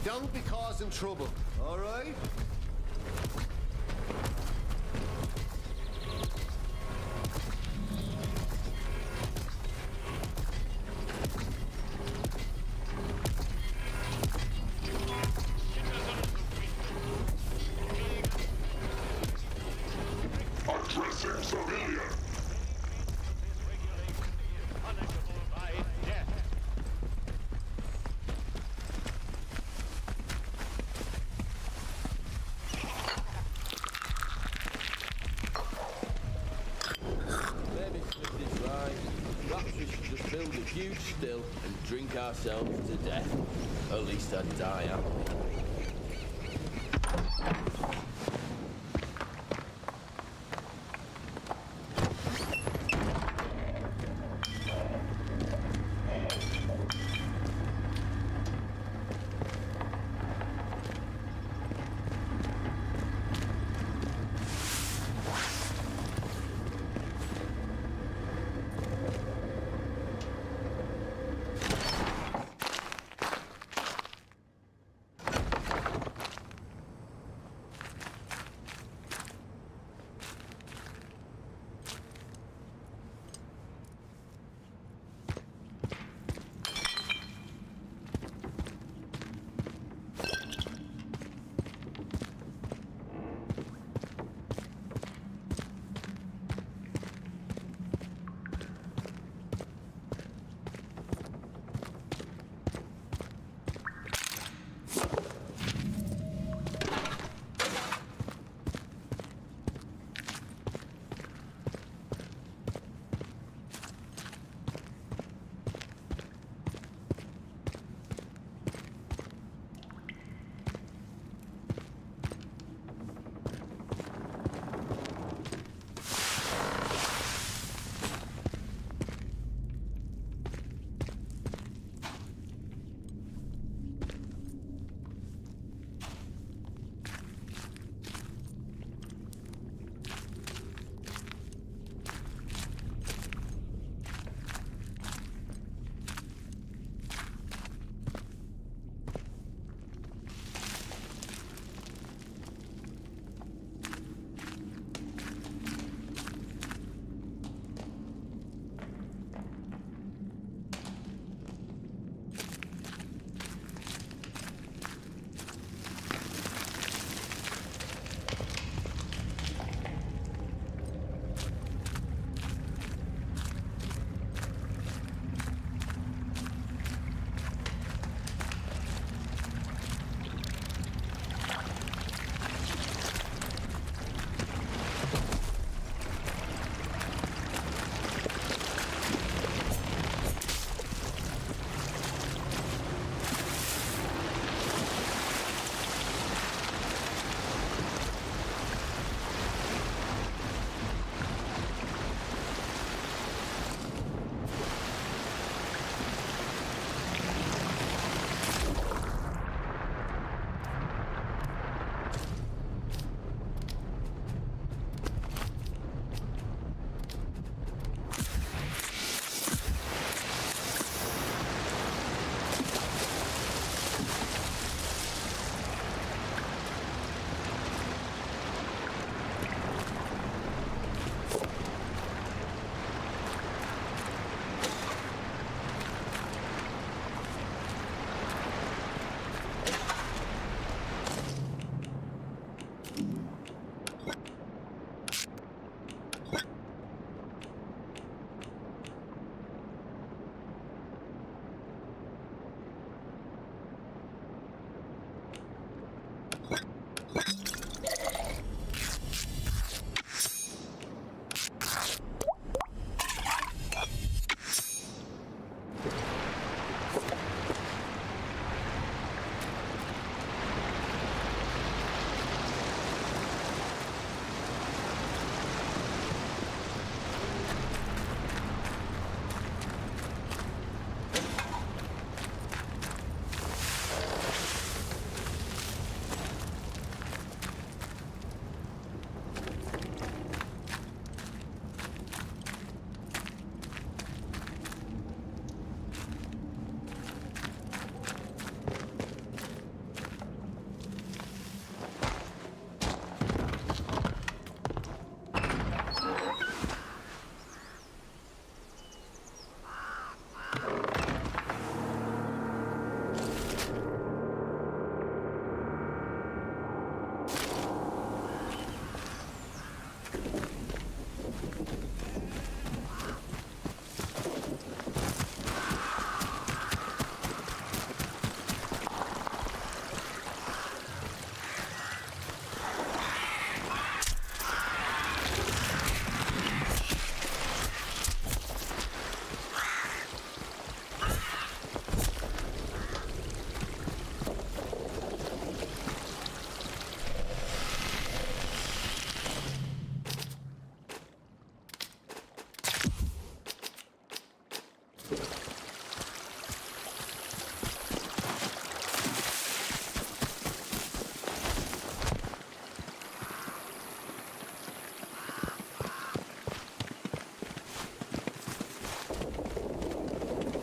Don't be causing trouble, all right? Addressing civilian. still and drink ourselves to death. At least I'd die happy.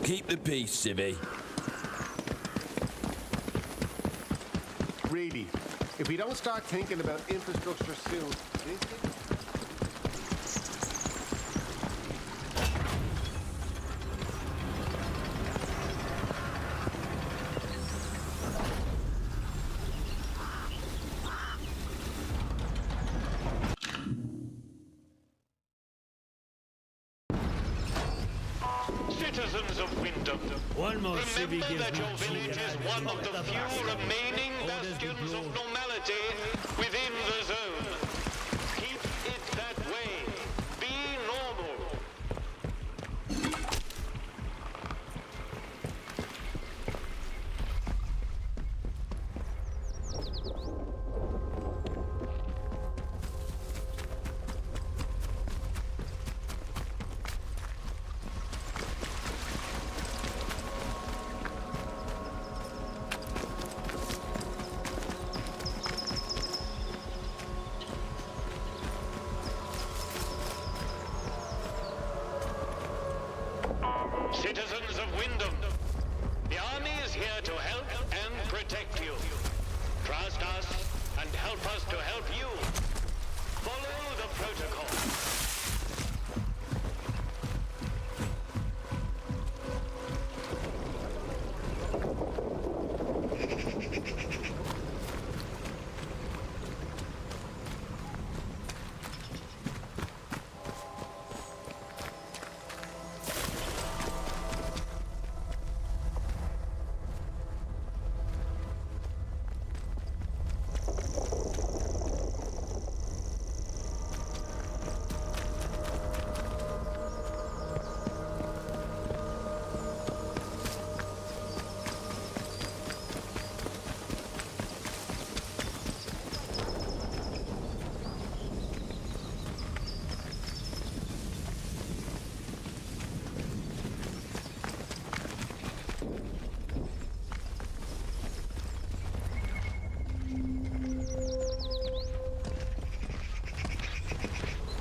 Keep the peace, civvy. Really, if we don't start thinking about infrastructure soon, Citizens of Wyndham, One more civvy remember gives that me your village is one of the few remaining bastions of normality within the zone. Keep it that way. Be normal. Citizens of Wyndham, the army is here to help and protect you. Trust us and help us to help you. Follow the protocol.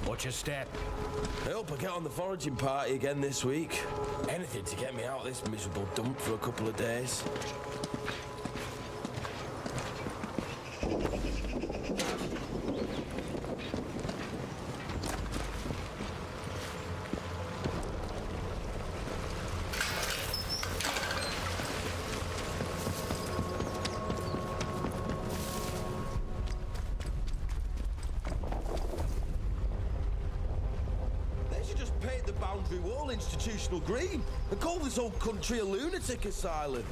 Watch your step. I hope I get on the foraging party again this week. Anything to get me out of this miserable dump for a couple of days. Paint the boundary wall institutional green and call this whole country a lunatic asylum.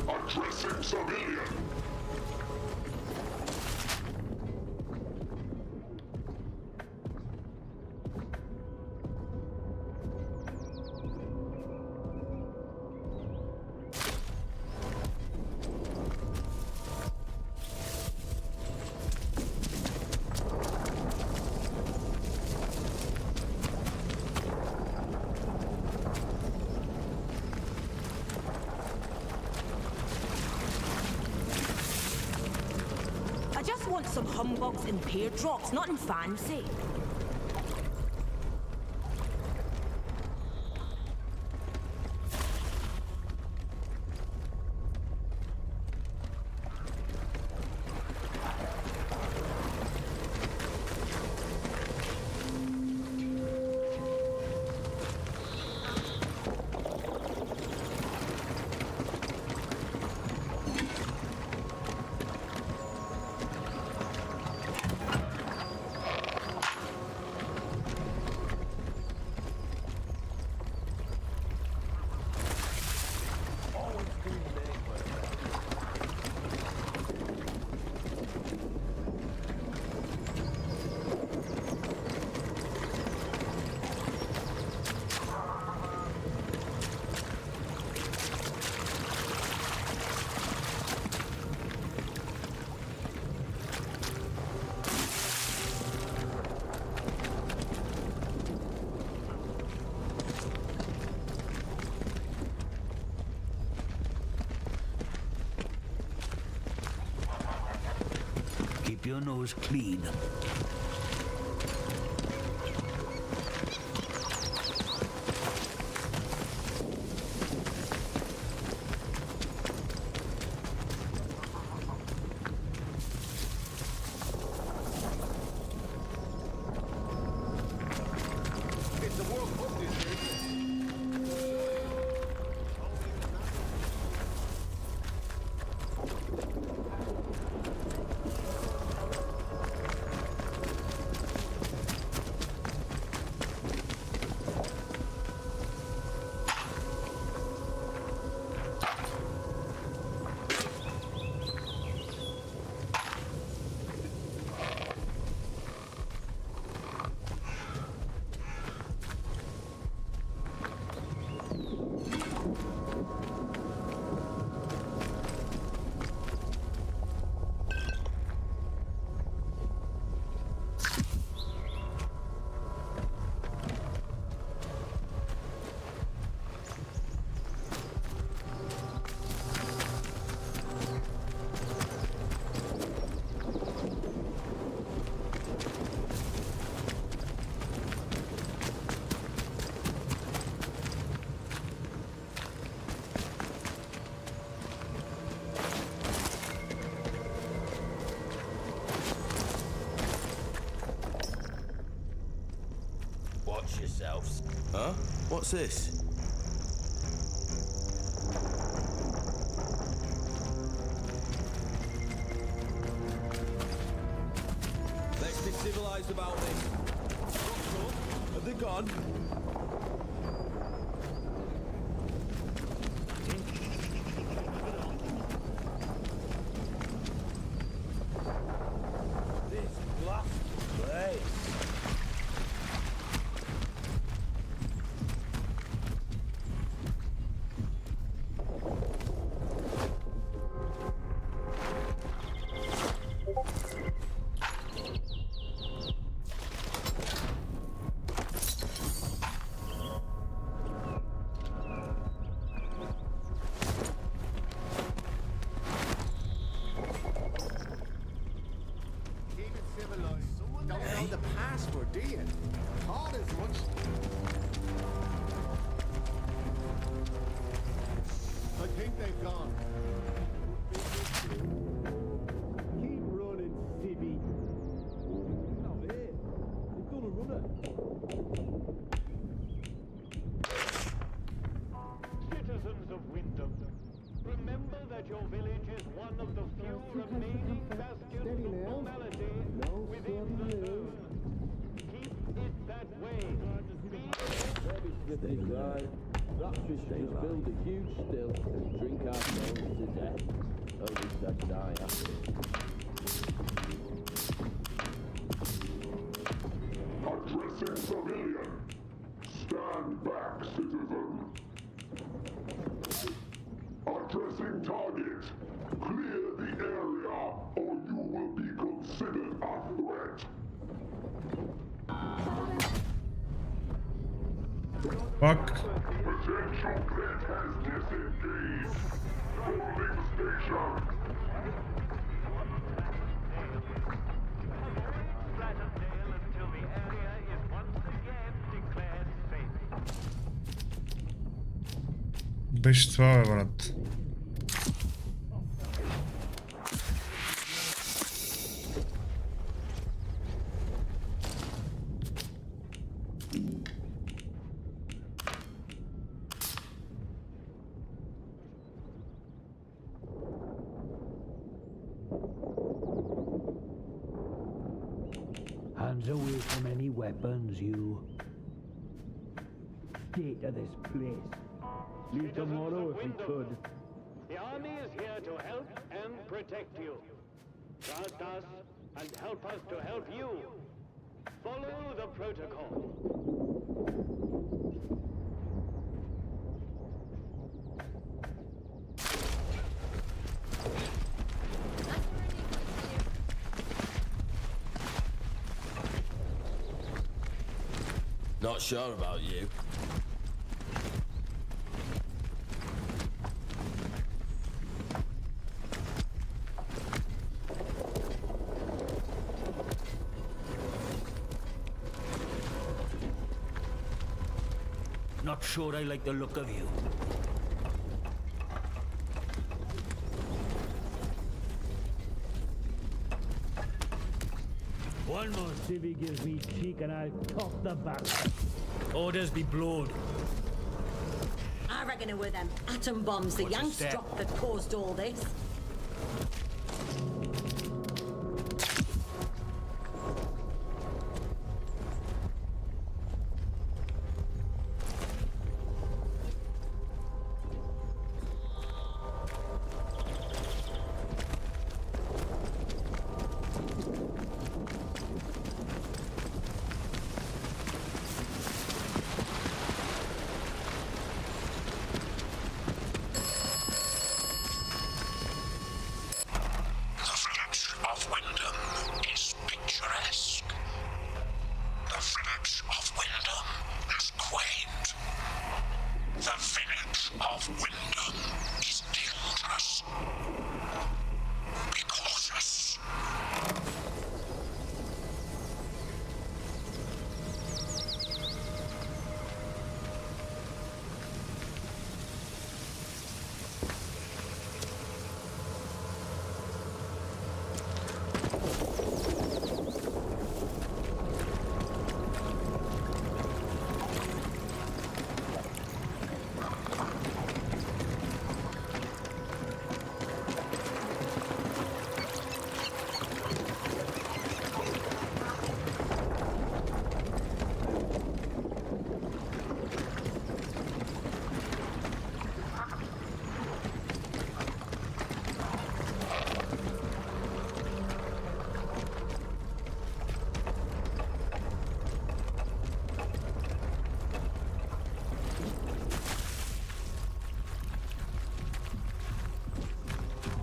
Addressing civilian. I just want some humbugs and pear drops, nothing fancy. keep your nose clean. Watch yourselves. Huh? What's this? Let's be civilized about this. Are they gone? This last place. The password, do you? Thought as much. I think they've gone. Keep running, Sibby. Not here. We've got a runner. Citizens of Wyndham, remember that your village is one of the few remaining bastions of normality within the zone. Keep it that way. Stay dry. Raptors just build a huge still and drink ourselves to death. At least I die after it. Addressing civilian. Stand back, citizen. Addressing target. Clear the area or you will be considered a threat. Fuck. Potential threat has disengaged. Holding station. Until the area is once again declared safe. Beštva, vrat. Hands away from any weapons, you. Get to this place. Leave tomorrow if we could. The army is here to help and protect you. Trust us and help us to help you. Follow the protocol. Not sure about you. not sure I like the look of you. One more civvy gives me cheek and I'll top the back. Orders be blowed. I reckon it were them atom bombs the What's a Yanks step? dropped that caused all this.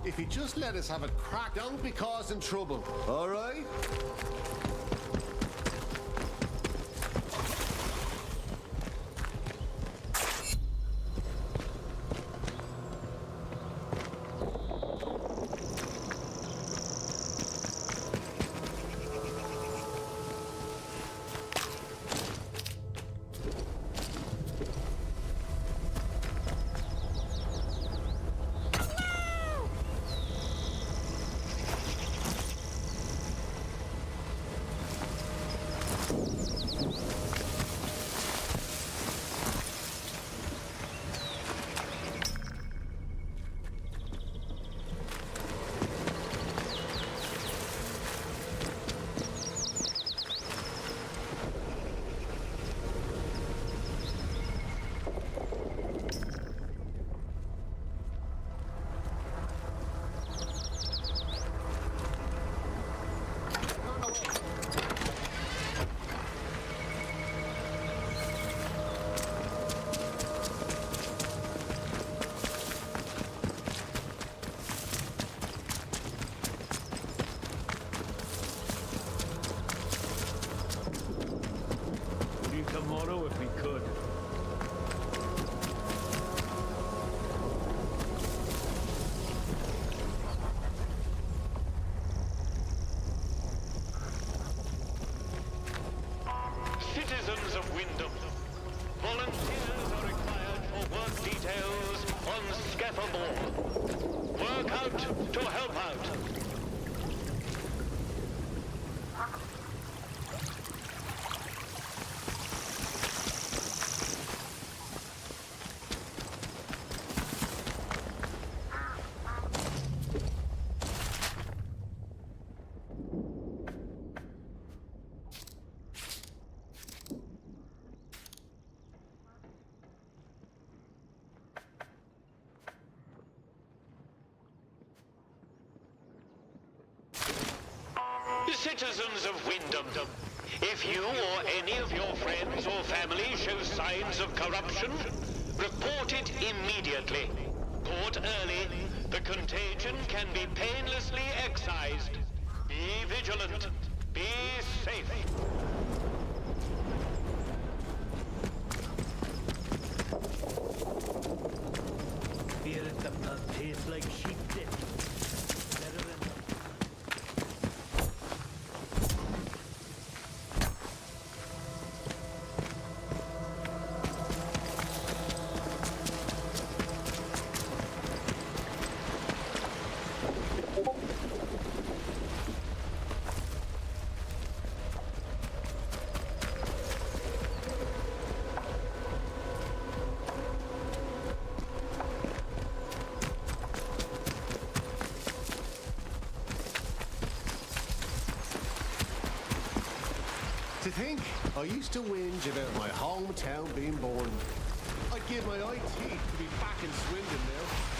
If you just let us have a crack, don't be causing trouble, all right? Tomorrow if we could. Citizens of Wyndham, volunteers are required for work details on Scaffold. Work out to help out. Citizens of Wyndham, if you or any of your friends or family show signs of corruption, report it immediately. Caught early, the contagion can be painlessly excised. Be vigilant. Be safe. Feel it, the blood tastes like sheep dip. Better than... think I used to whinge about my hometown being born. I'd give my eye teeth to be back in Swindon now.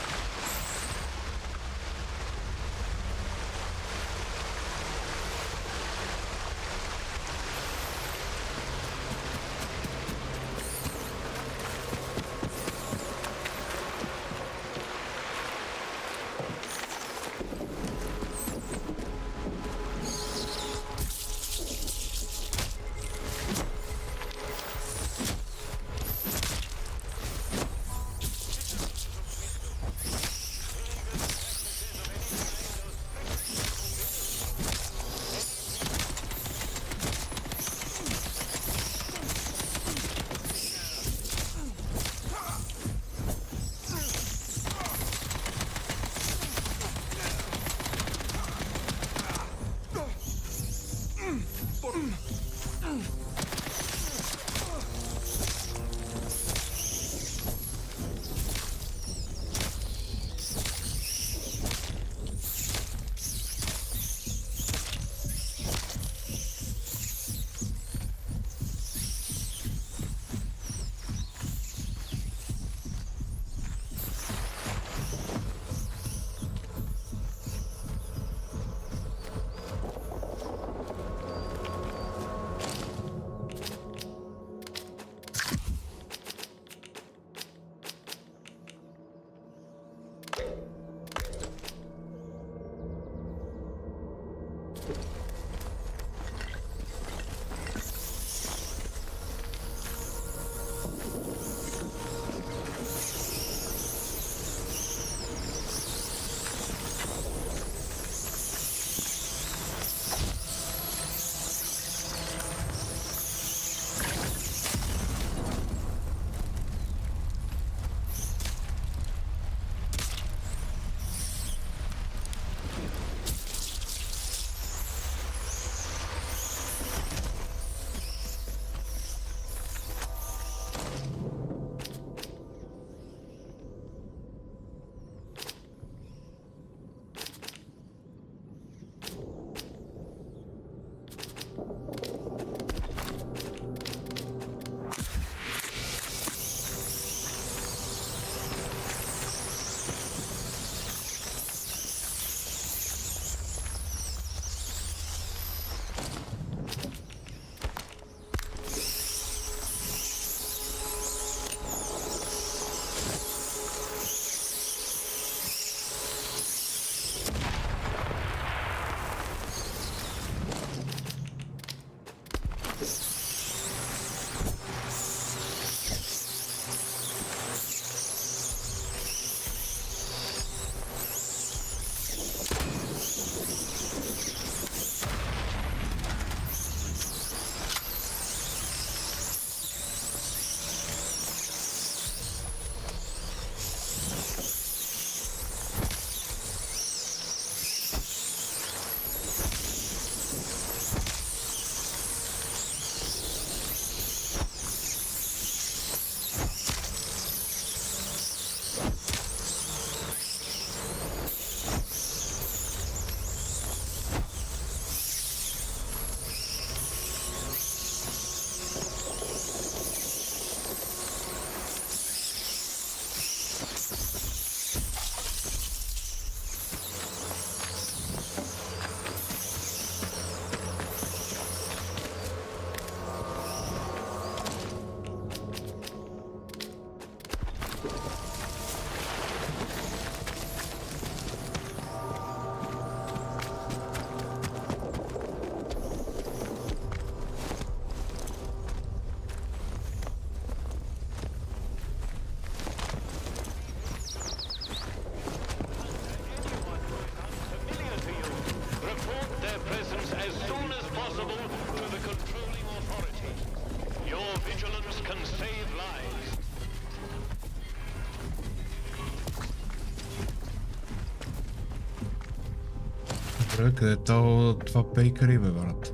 Къде е това бейкъри, бе, брат?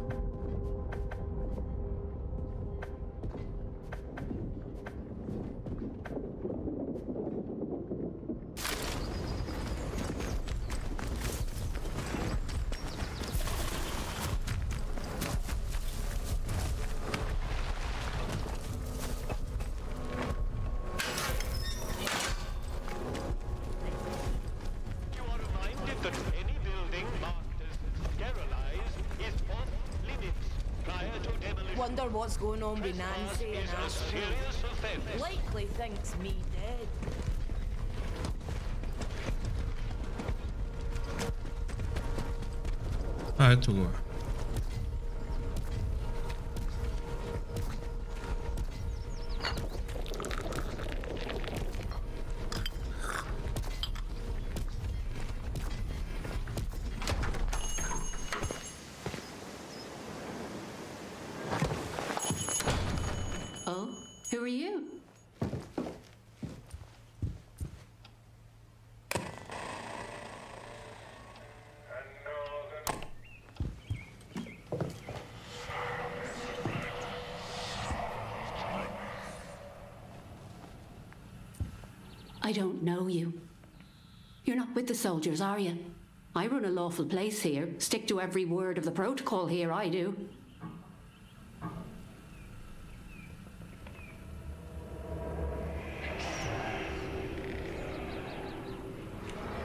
wonder what's going on with Nancy and Astro. Likely thinks me dead. A, eto ga. Oh, who are you? I don't know you. You're not with the soldiers, are you? I run a lawful place here. Stick to every word of the protocol here, I do.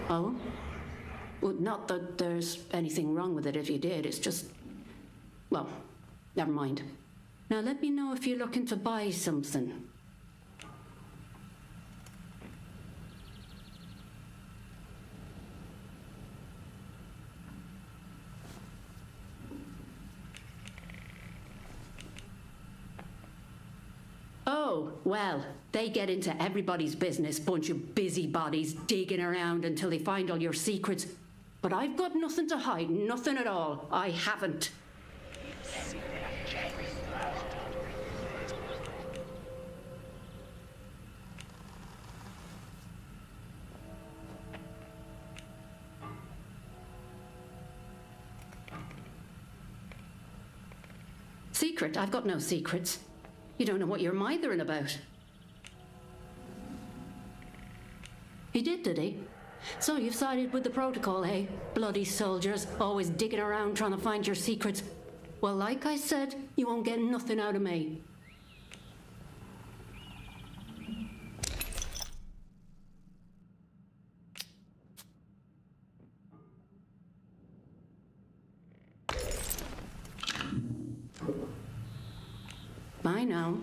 Oh? Well, not that there's anything wrong with it if you did. It's just... Well, never mind. Now let me know if you're looking to buy something. Oh, well, they get into everybody's business, bunch of busybodies digging around until they find all your secrets. But I've got nothing to hide, nothing at all. I haven't. Secret? I've got no secrets. You don't know what you're mithering about. He did he? So you've sided with the protocol, eh? Bloody soldiers, always digging around trying to find your secrets. Well, like I said, you won't get nothing out of me. Bye now.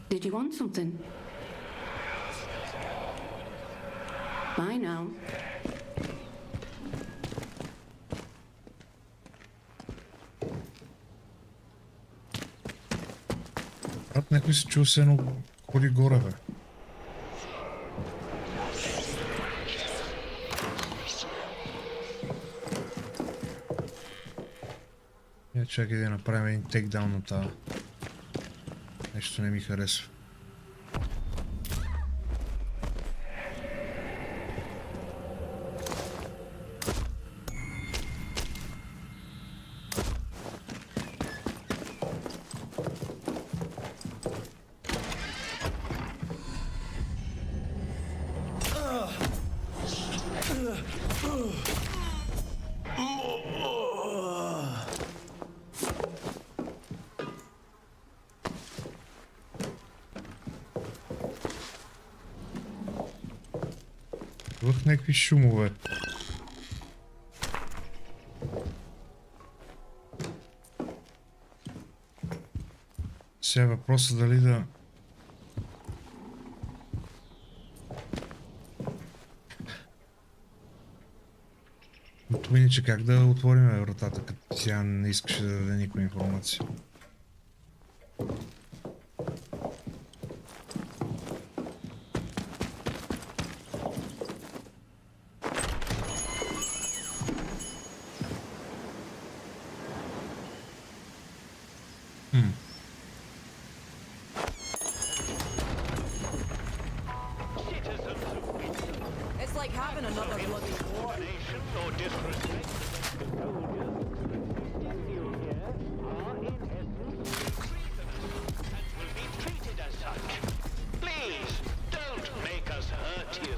Did you want something? Bye now. Брат, некој се чу се едно ходи горе, бе. Чакай да направим един тейкдаун на това. Нещо не ми харесва. Чувах някакви шумове. Сега въпросът дали да... Ото иначе как да отворим вратата, като сега не искаше да даде никаква информация. It's like having another bloody war. Or disrespect. The soldiers still here are in essence treasonous and will be treated as such. Please, don't make us hurt you.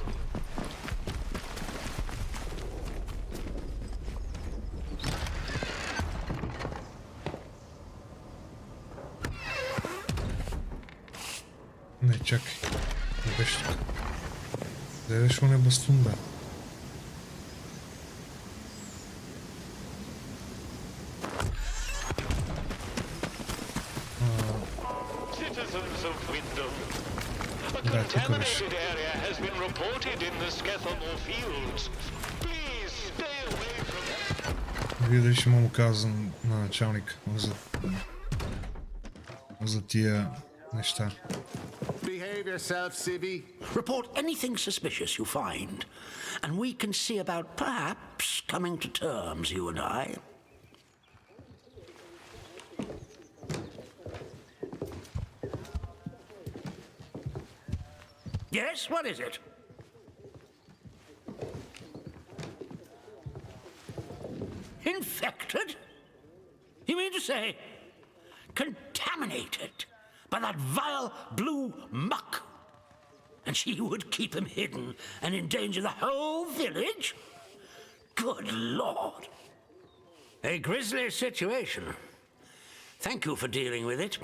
Не, чакай. Не беше така. Да беше он е бастун, бе. Citizens of Wyndham, a Да, тук беше. contaminated area has been reported in the Какво fields. Please stay away from it. Вие дали ще му каза на началник за тия неща. Behave yourself, Civvy. Report anything suspicious you find, and we can see about perhaps coming to terms, you and I. Yes, what is it? Infected? You mean to say contaminated by that vile blue muck? And she would keep him hidden and endanger the whole village? Good Lord. A grisly situation. Thank you for dealing with it.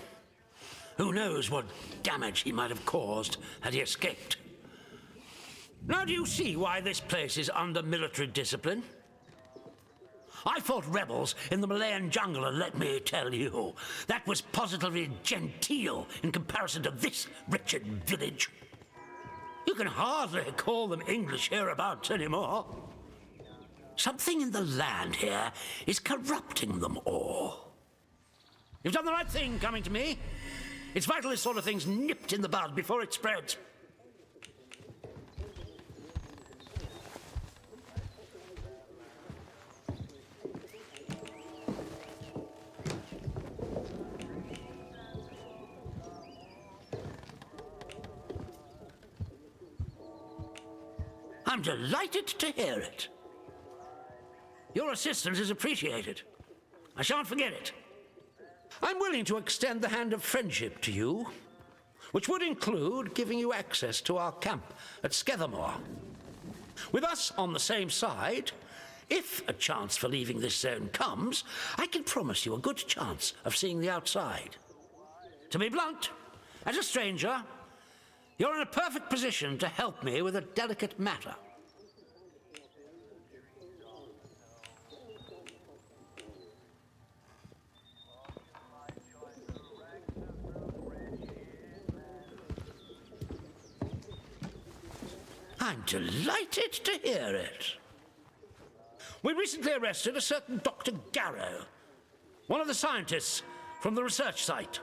Who knows what damage he might have caused had he escaped. Now do you see why this place is under military discipline? I fought rebels in the Malayan jungle, and let me tell you, that was positively genteel in comparison to this wretched village. You can hardly call them English hereabouts anymore. Something in the land here is corrupting them all. You've done the right thing coming to me. It's vital this sort of thing's nipped in the bud before it spreads. I'm delighted to hear it. Your assistance is appreciated. I shan't forget it. I'm willing to extend the hand of friendship to you, which would include giving you access to our camp at Skethermore. With us on the same side, if a chance for leaving this zone comes, I can promise you a good chance of seeing the outside. To be blunt, as a stranger, you're in a perfect position to help me with a delicate matter. I'm delighted to hear it. We recently arrested a certain Dr. Garrow, one of the scientists from the research site.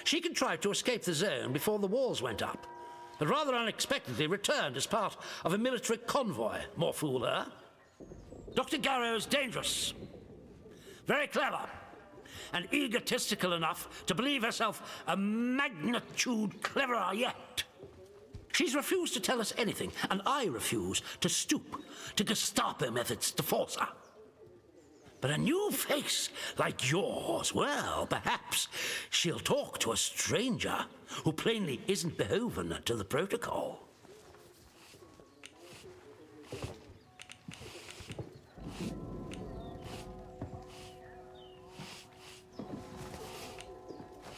She contrived to escape the zone before the walls went up, but rather unexpectedly returned as part of a military convoy. More fool her. Dr. Garrow is dangerous, Very clever. And egotistical enough to believe herself a magnitude cleverer yet. She's refused to tell us anything, and I refuse to stoop to Gestapo methods to force her. But a new face like yours, well, perhaps she'll talk to a stranger who plainly isn't beholden to the protocol.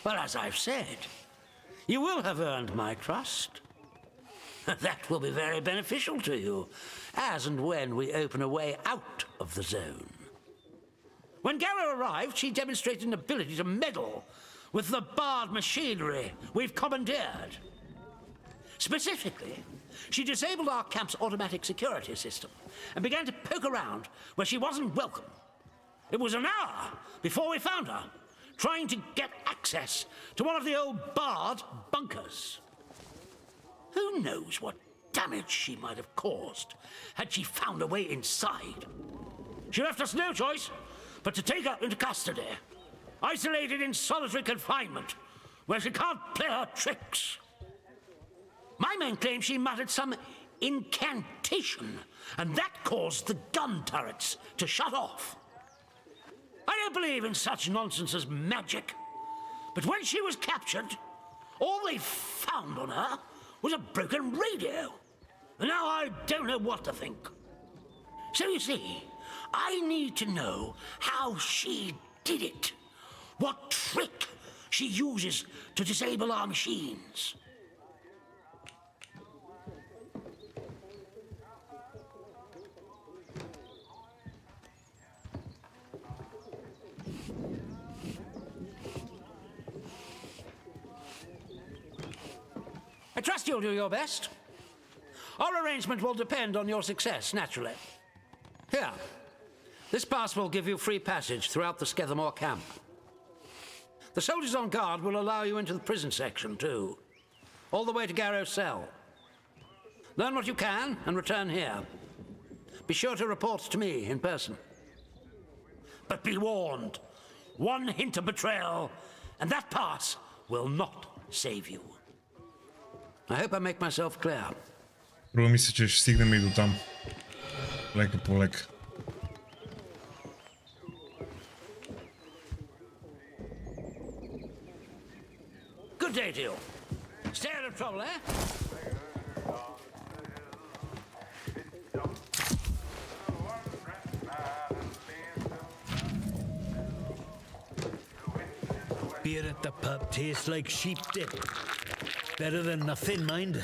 Well, as I've said, you will have earned my trust. That will be very beneficial to you, as and when we open a way out of the zone. When Garrow arrived, she demonstrated an ability to meddle with the barred machinery we've commandeered. Specifically, she disabled our camp's automatic security system and began to poke around where she wasn't welcome. It was an hour before we found her, trying to get access to one of the old barred bunkers. Who knows what damage she might have caused had she found a way inside. She left us no choice but to take her into custody, isolated in solitary confinement, where she can't play her tricks. My man claims she muttered some incantation, and that caused the gun turrets to shut off. I don't believe in such nonsense as magic, but when she was captured, all they found on her was a broken radio. And now I don't know what to think. So you see, I need to know how she did it. What trick she uses to disable our machines. I trust you'll do your best. Our arrangement will depend on your success, naturally. Here, this pass will give you free passage throughout the Skethermore camp. The soldiers on guard will allow you into the prison section, too. All the way to Garrow's cell. Learn what you can and return here. Be sure to report to me in person. But be warned, one hint of betrayal, and that pass will not save you. I hope I make myself clear. Prvo misli, че ще стигнем и до там. Лека по лека. Good day to you. Stay out of trouble, eh? Beer at the pub tastes like sheep dip. Better than nothing, mind.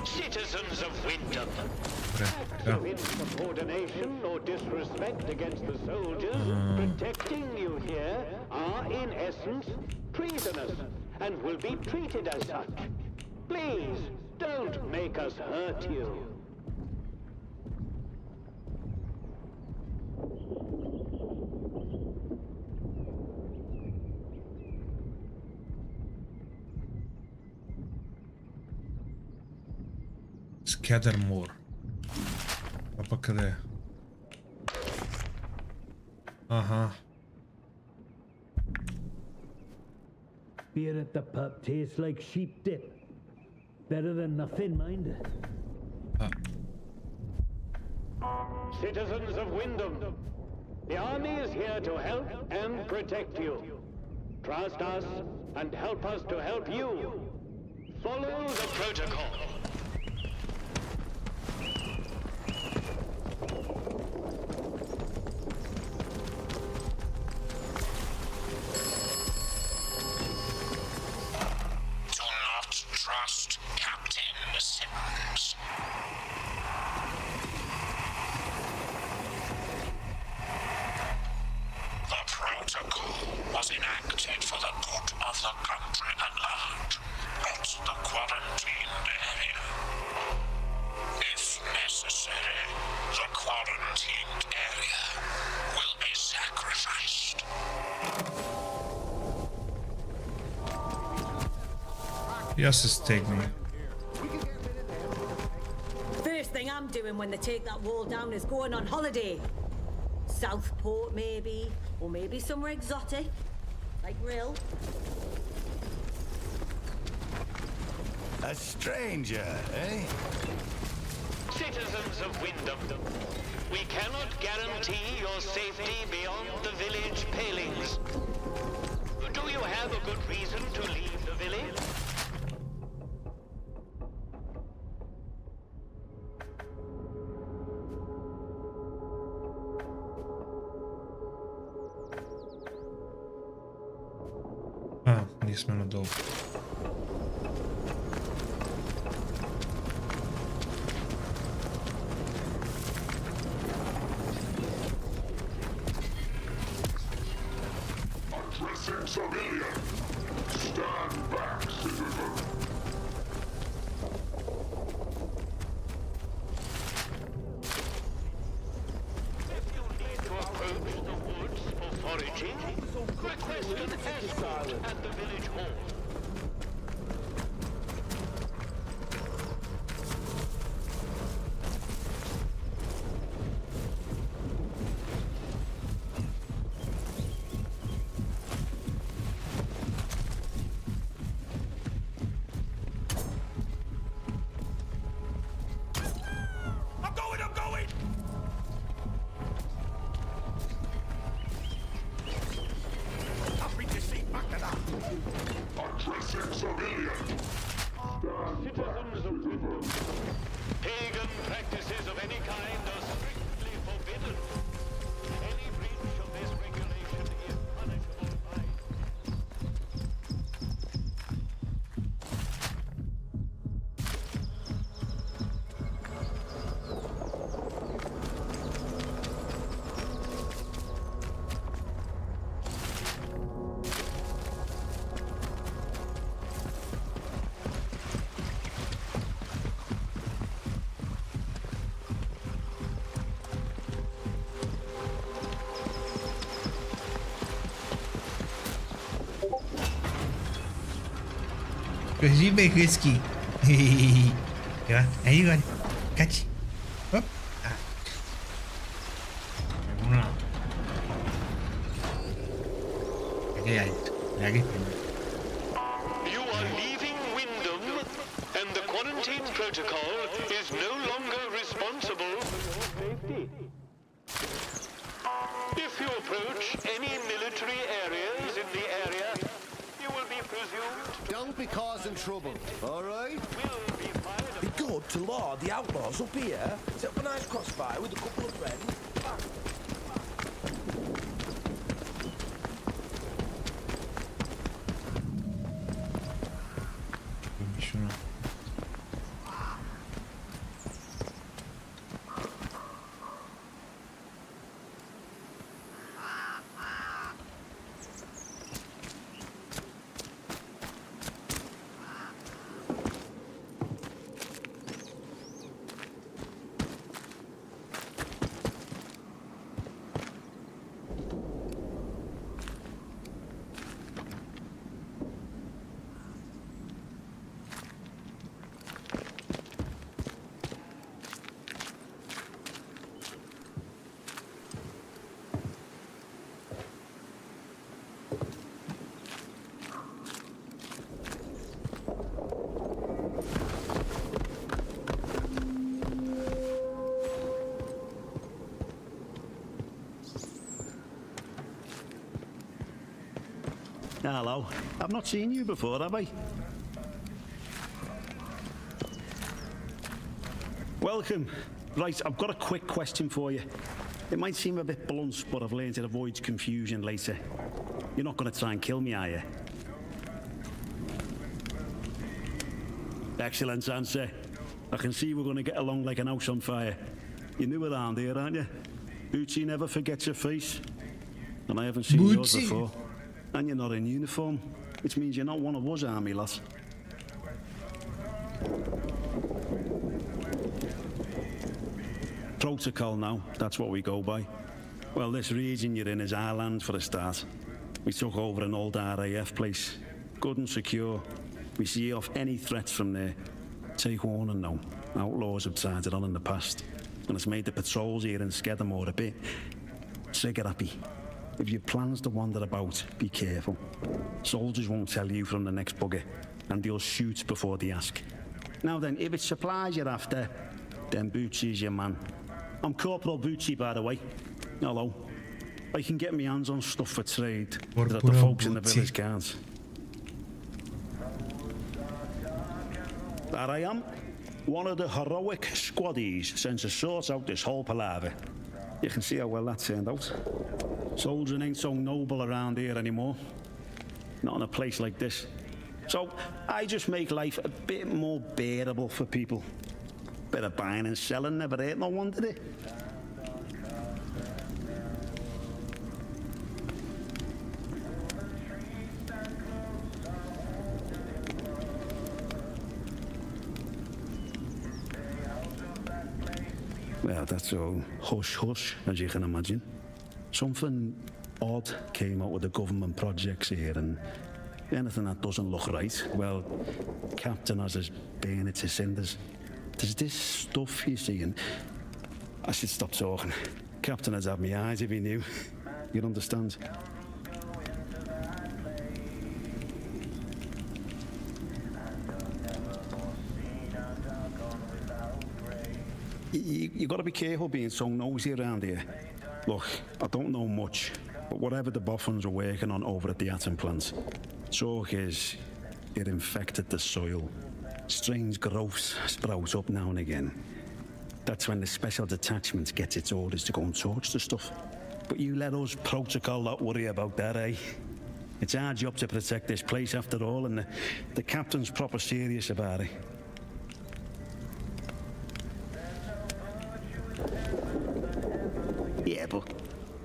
Citizens of Wyndham. Acts of insubordination or disrespect against the soldiers protecting you here are in essence treasonous and will be treated as such. Please, don't make us hurt you. Skethermore. А пък къде е? Ага. Beer at the pub tastes like sheep dip. Better than nothing, mind. Citizens of Wyndham, the army is here to help and protect you. Trust us and help us to help you. Follow the protocol. Trust Captain Simmons. The protocol was enacted for the good of the country at large, not the quarantined area. Just take me. First thing I'm doing when they take that wall down is going on holiday. Southport, maybe. Or maybe somewhere exotic. Like Rill. A stranger, eh? Citizens of Wyndham, we cannot guarantee your safety beyond the village palings. Do you have a good reason to leave the village? Ah, nismo na dol. Addressing civilian. Stand back, citizen. If you need to approach the woods for foraging, request an escort at the village hall. I'm going! Happy to see back to that. Addressing civilian. Citizens of Wyndham, pagan practices of any kind are strictly forbidden. Any breach of this regulation is punishable by... Спасибо, Хиски. Yeah, there you go. Catch. Up. You are leaving Wyndham, and the quarantine protocol is no longer responsible for your safety. If you approach any military areas in the area, you will be presumed to... Don't be causing trouble, all right? will be fired Be good to lord the outlaws up here. Set up a nice crossfire with a couple of friends. Hello. I've not seen you before, have I? Welcome. Right, I've got a quick question for you. It might seem a bit blunt, but I've learned it avoids confusion later. You're not going to try and kill me, are you? Excellent answer. I can see we're going to get along like an house on fire. You're new around here, aren't you? Bootsy never forgets your face. And I haven't seen yours before. And you're not in uniform, which means you're not one of us army lads. Protocol now, that's what we go by. Well, this region you're in is our land for a start. We took over an old RAF place, good and secure. We see off any threats from there. Take warning now. Outlaws have tried it on in the past, and it's made the patrols here in Skedamore a bit trigger-happy. If your plans to wander about, be careful. Soldiers won't tell you from the next bugger, and they'll shoot before they ask. Now then, if it's supplies you're after, then Bucci's your man. I'm Corporal Bucci, by the way. Hello. I can get my hands on stuff for trade that the folks in the village can't. There I am. One of the heroic squaddies sent to sort out this whole palaver. You can see how well that turned out. Soldiering ain't so noble around here anymore. Not in a place like this. So I just make life a bit more bearable for people. Bit of buying and selling never hurt no one, did it? Well, that's all hush-hush, as you can imagine. Something odd came out of the government projects here, and anything that doesn't look right, well, Captain has us burn it to cinders. There's this stuff you see, and I should stop talking. Captain would have my eyes if he knew. You'd understand. You got to be careful being so nosy around here. Look, I don't know much, but whatever the boffins are working on over at the atom plant, talk is it infected the soil. Strange growths sprout up now and again. That's when the special detachment gets its orders to go and torch the stuff. But you let us protocol not worry about that, eh? It's our job to protect this place after all, and the captain's proper serious about it. Yeah, but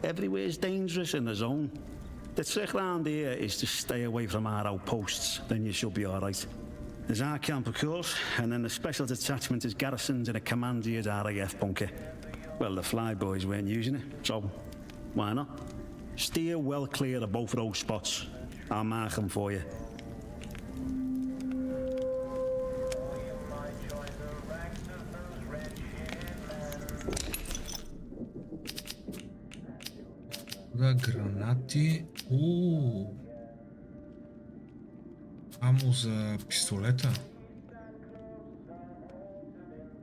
everywhere's dangerous in the zone. The trick round here is to stay away from our outposts, then you should be all right. There's our camp, of course, and then the special detachment is garrisoned in a commandier's RAF bunker. Well, the flyboys weren't using it, so why not? Steer well clear of both of those spots. I'll mark them for you. Гранати. Амо за пистолета.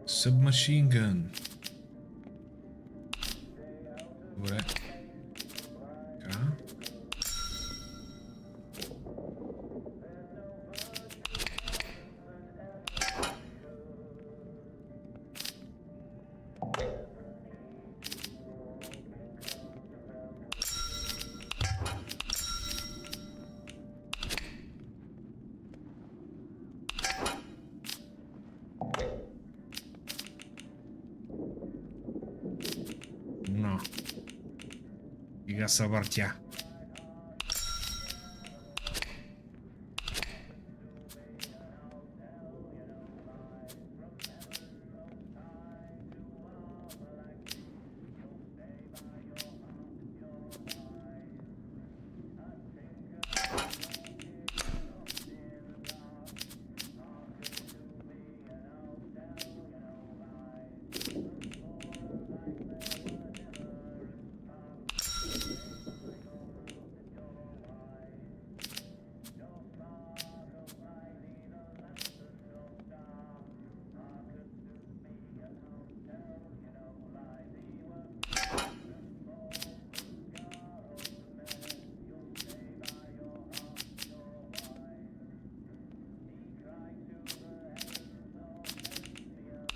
Submachine gun. Добре. Така. No. Figa sa въртя.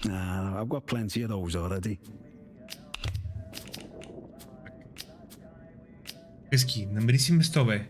Nah, I've got plenty of those already. Пески, намери си место, бе.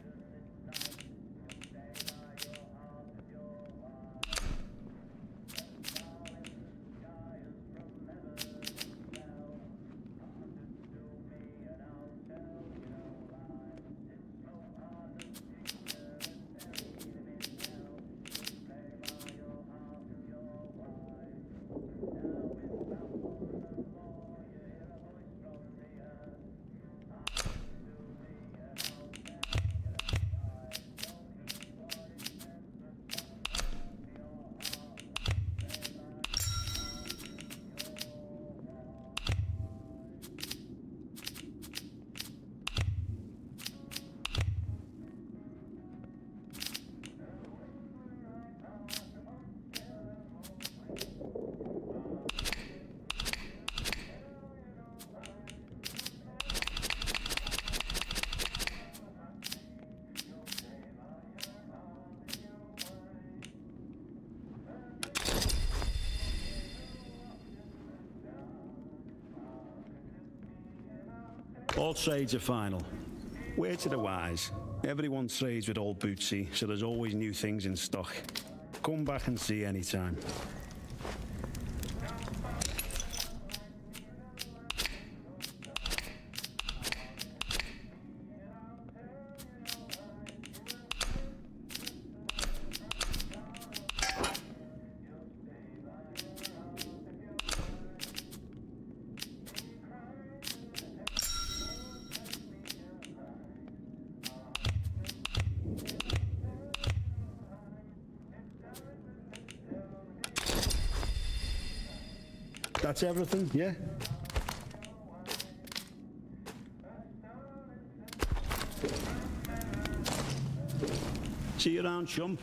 All trades are final. Word to the wise. Everyone trades with old Bootsy, so there's always new things in stock. Come back and see anytime. That's everything, yeah? See you around, chum.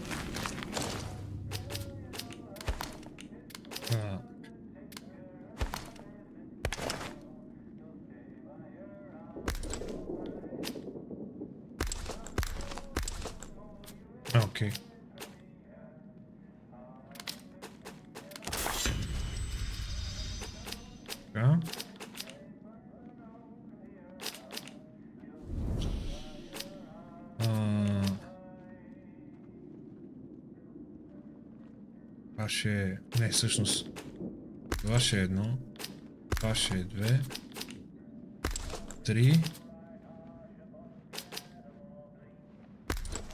Okay. Ja. Това ще е... Не, всъщност. Това ще е едно. Това ще е две. 3.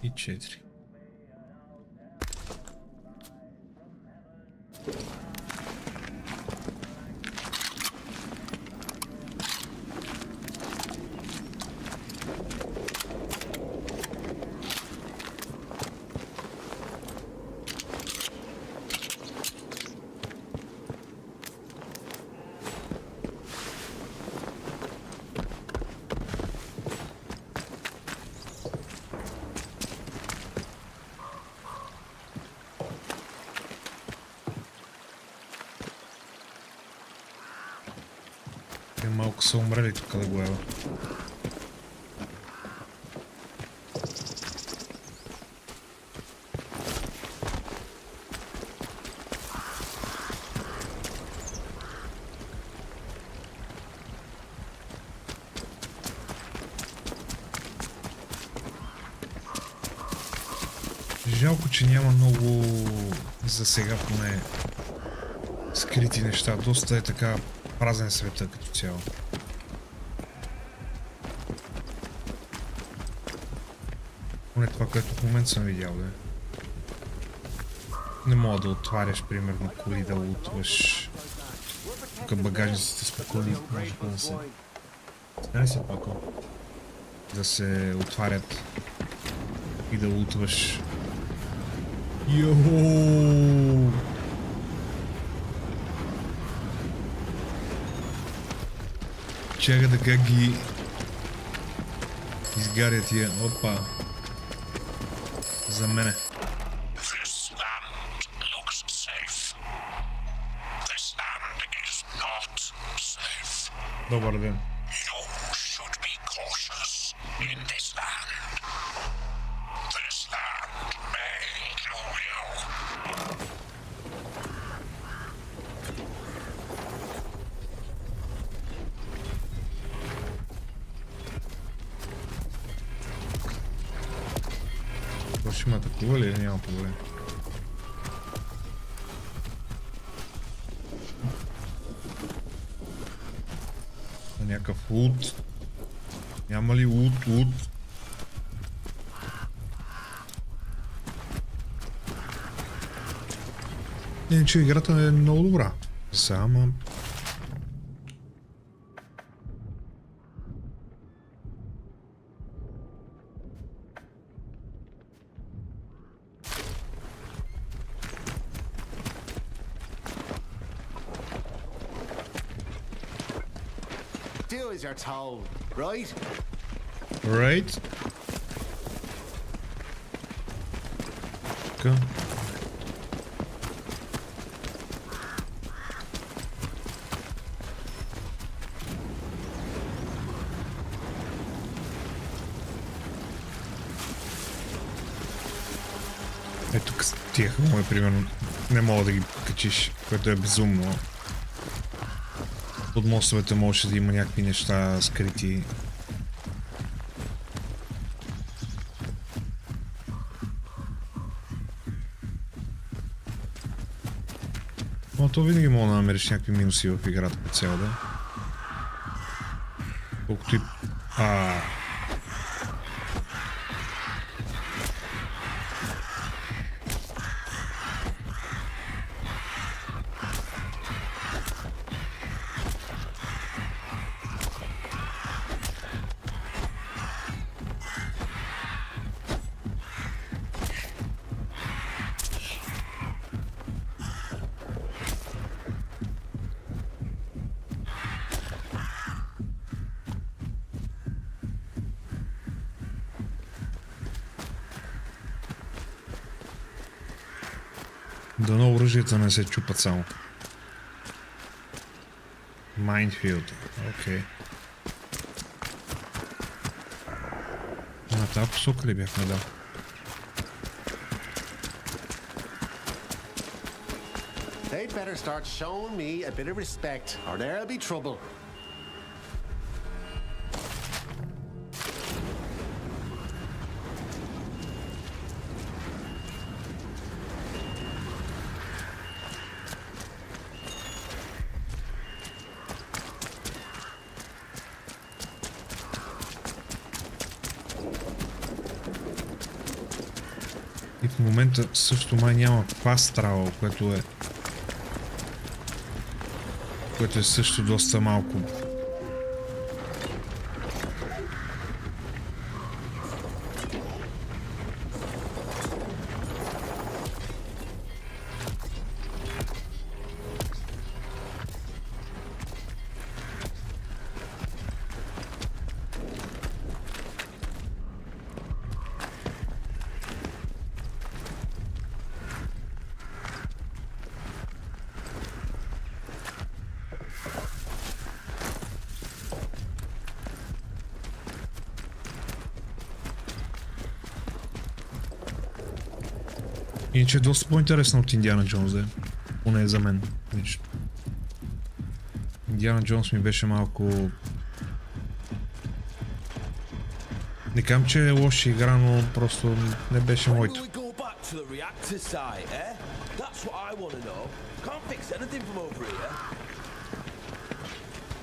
И 4. Малко са умрели тук да го ева. Жалко, че няма много за сега поне скрити неща. Доста е така празен света като цяло. Поне това, което в момента съм видял, да. Не мога да отваряш, примерно, коли, да лутваш. Тук багажниците с коли, може да се... Знае ли се пако? Да се отварят и да лутваш. Йоу! Чакай да как ги изгаря тия. Опа. За мене. Добър ден. Ще ме атакува или няма проблем? Някакъв лут. Няма ли лут? Иначе играта е много добра. Само... Do as you're told, right? Right. Go. Ето тия хълмове, примерно, не мога да ги качиш, което е безумно. Под мостовете можеше да има някакви неща скрити. Но то винаги мога да намериш някакви минуси в играта по цяло, да. Колкото и... Дано оръжията не се чупат само. Майнфилд. Окей. На тази посока ли бяхме, да? They'd better start showing me a bit of respect, or there'll be trouble. И в момента също май няма fast travel, което е също доста малко. Иначе е доста по-интересно от Индиана Джонс, да. Поне за мен. Индиана Джонс ми беше малко... Не казвам, че е лоша игра, но просто не беше моето.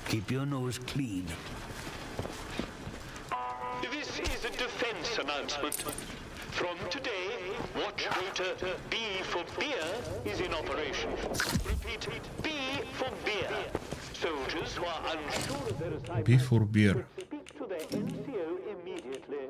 Keep your nose clean. This is a defense announcement. From today, watch rotor B for beer is in operation. Repeat, B for beer. Soldiers who are unsure of their assignment B for beer. speak to their NCO immediately.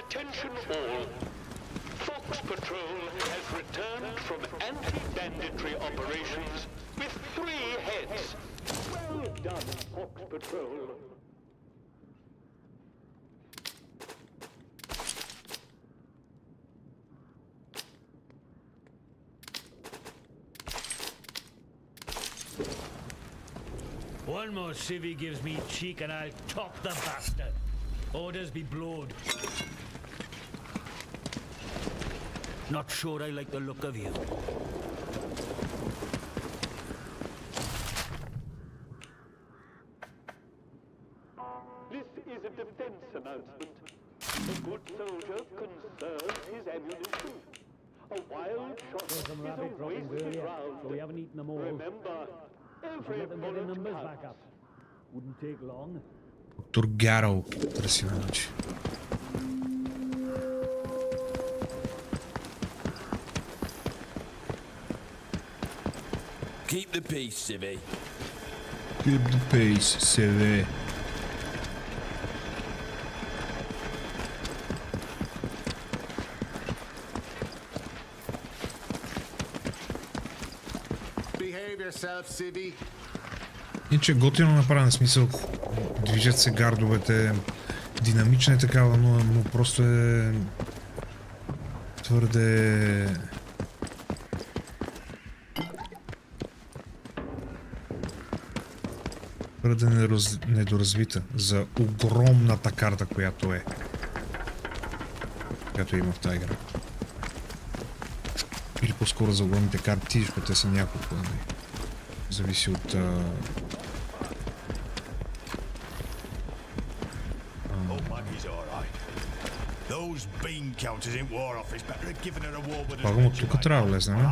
Attention all. Fox Patrol has returned from anti-banditry operations with 3 heads. Well done, Fox Patrol. One more civvy gives me cheek and I'll top the bastard. Orders be blowed. Not sure I like the look of you. This is a defense announcement. A good soldier conserves his ammunition. A wild shot is a wasted round. So we haven't eaten them all. Remember, every Let them get their bullet numbers counts. back up. Wouldn't take long. Доктор Гарол. Красиво иначе. Keep the peace, civvy. Keep the pace, CV. Behave yourself, civvy. Иначе готино направен смисъл. Движат се гардовете. Динамична е такава, но просто е твърде... Твърде недоразвита за огромната карта, която има в тази игра. Или по-скоро за огромните карти, защото те са няколко. Зависи от... Пагам от тук трябва да влезнем, не?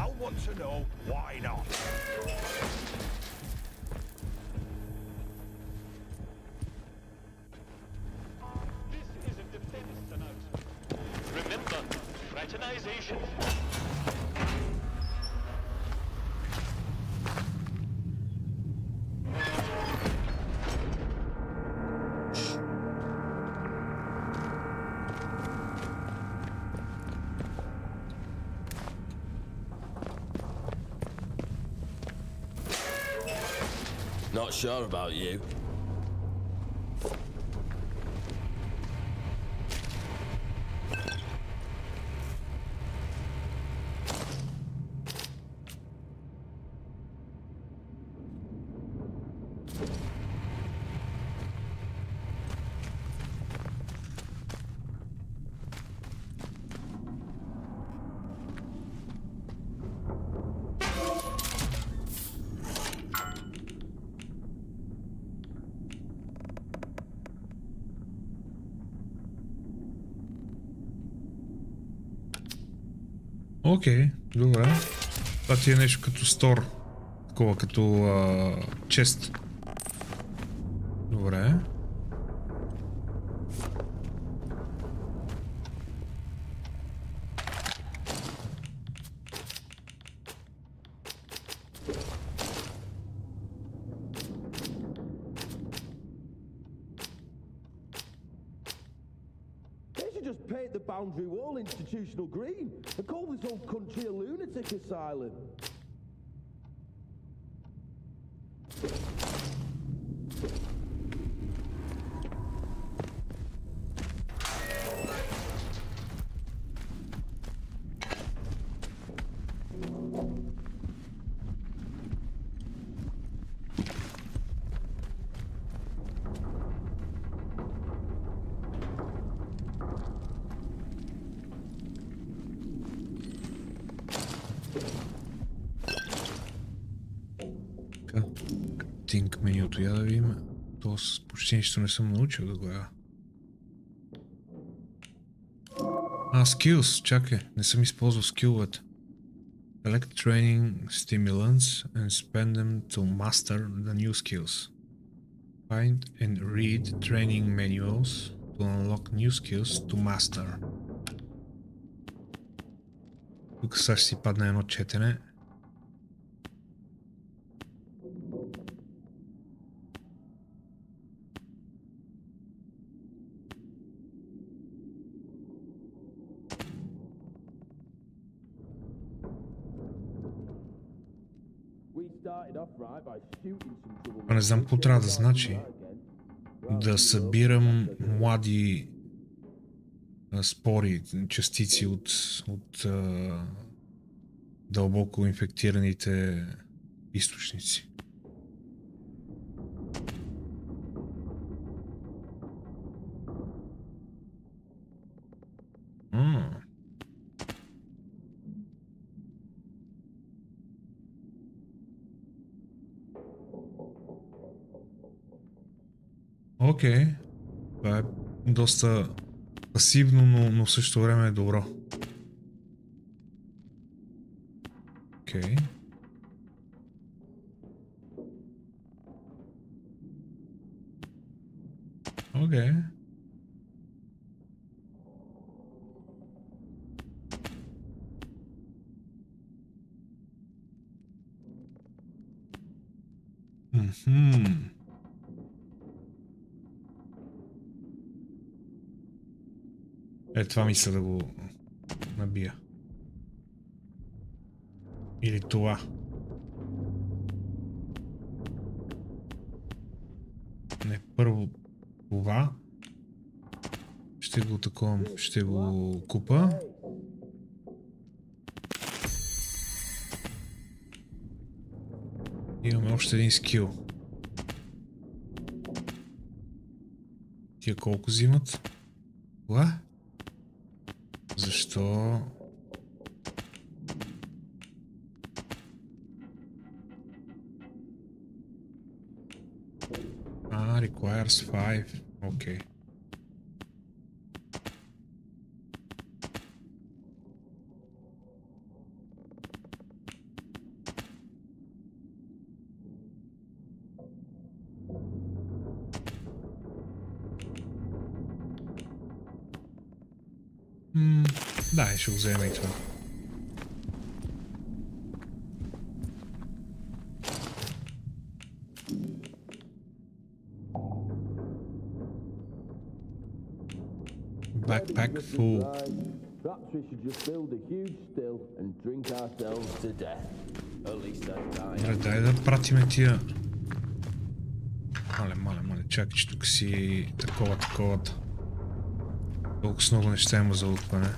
Not sure about you. Окей, добре. Това ти е нещо като стор. Такова, като чест. Добре. Just paint the boundary wall institutional green and call this whole country a lunatic asylum. Think менюто, я да видим. То почти нищо не съм научил да гледа. Skills, чакай, не съм използвал скиловете. Select training stimulants and spend them to master the new skills. Find and read training manuals to unlock new skills to master. Тук сега ще си падне едно четене. Не знам какво трябва да значи. Да събирам млади спори, частици от дълбоко инфектираните източници. Окей. Това е доста пасивно, но в същото време е добро. Окей. Окей. Това мисля да го набия. Или това. Не, първо това. Ще го таковам, ще го купа. Имаме още един скил. Тия колко взимат? Това? Защо? Requires 5. Окей. Да, ще го вземем и това. Backpack full. Perhaps we should just build a huge still and drink ourselves to death. At least that's dying. Добре, дай да пратиме тия. Мале, чакай, че тук си такова. Толкова с много неща има за лутване.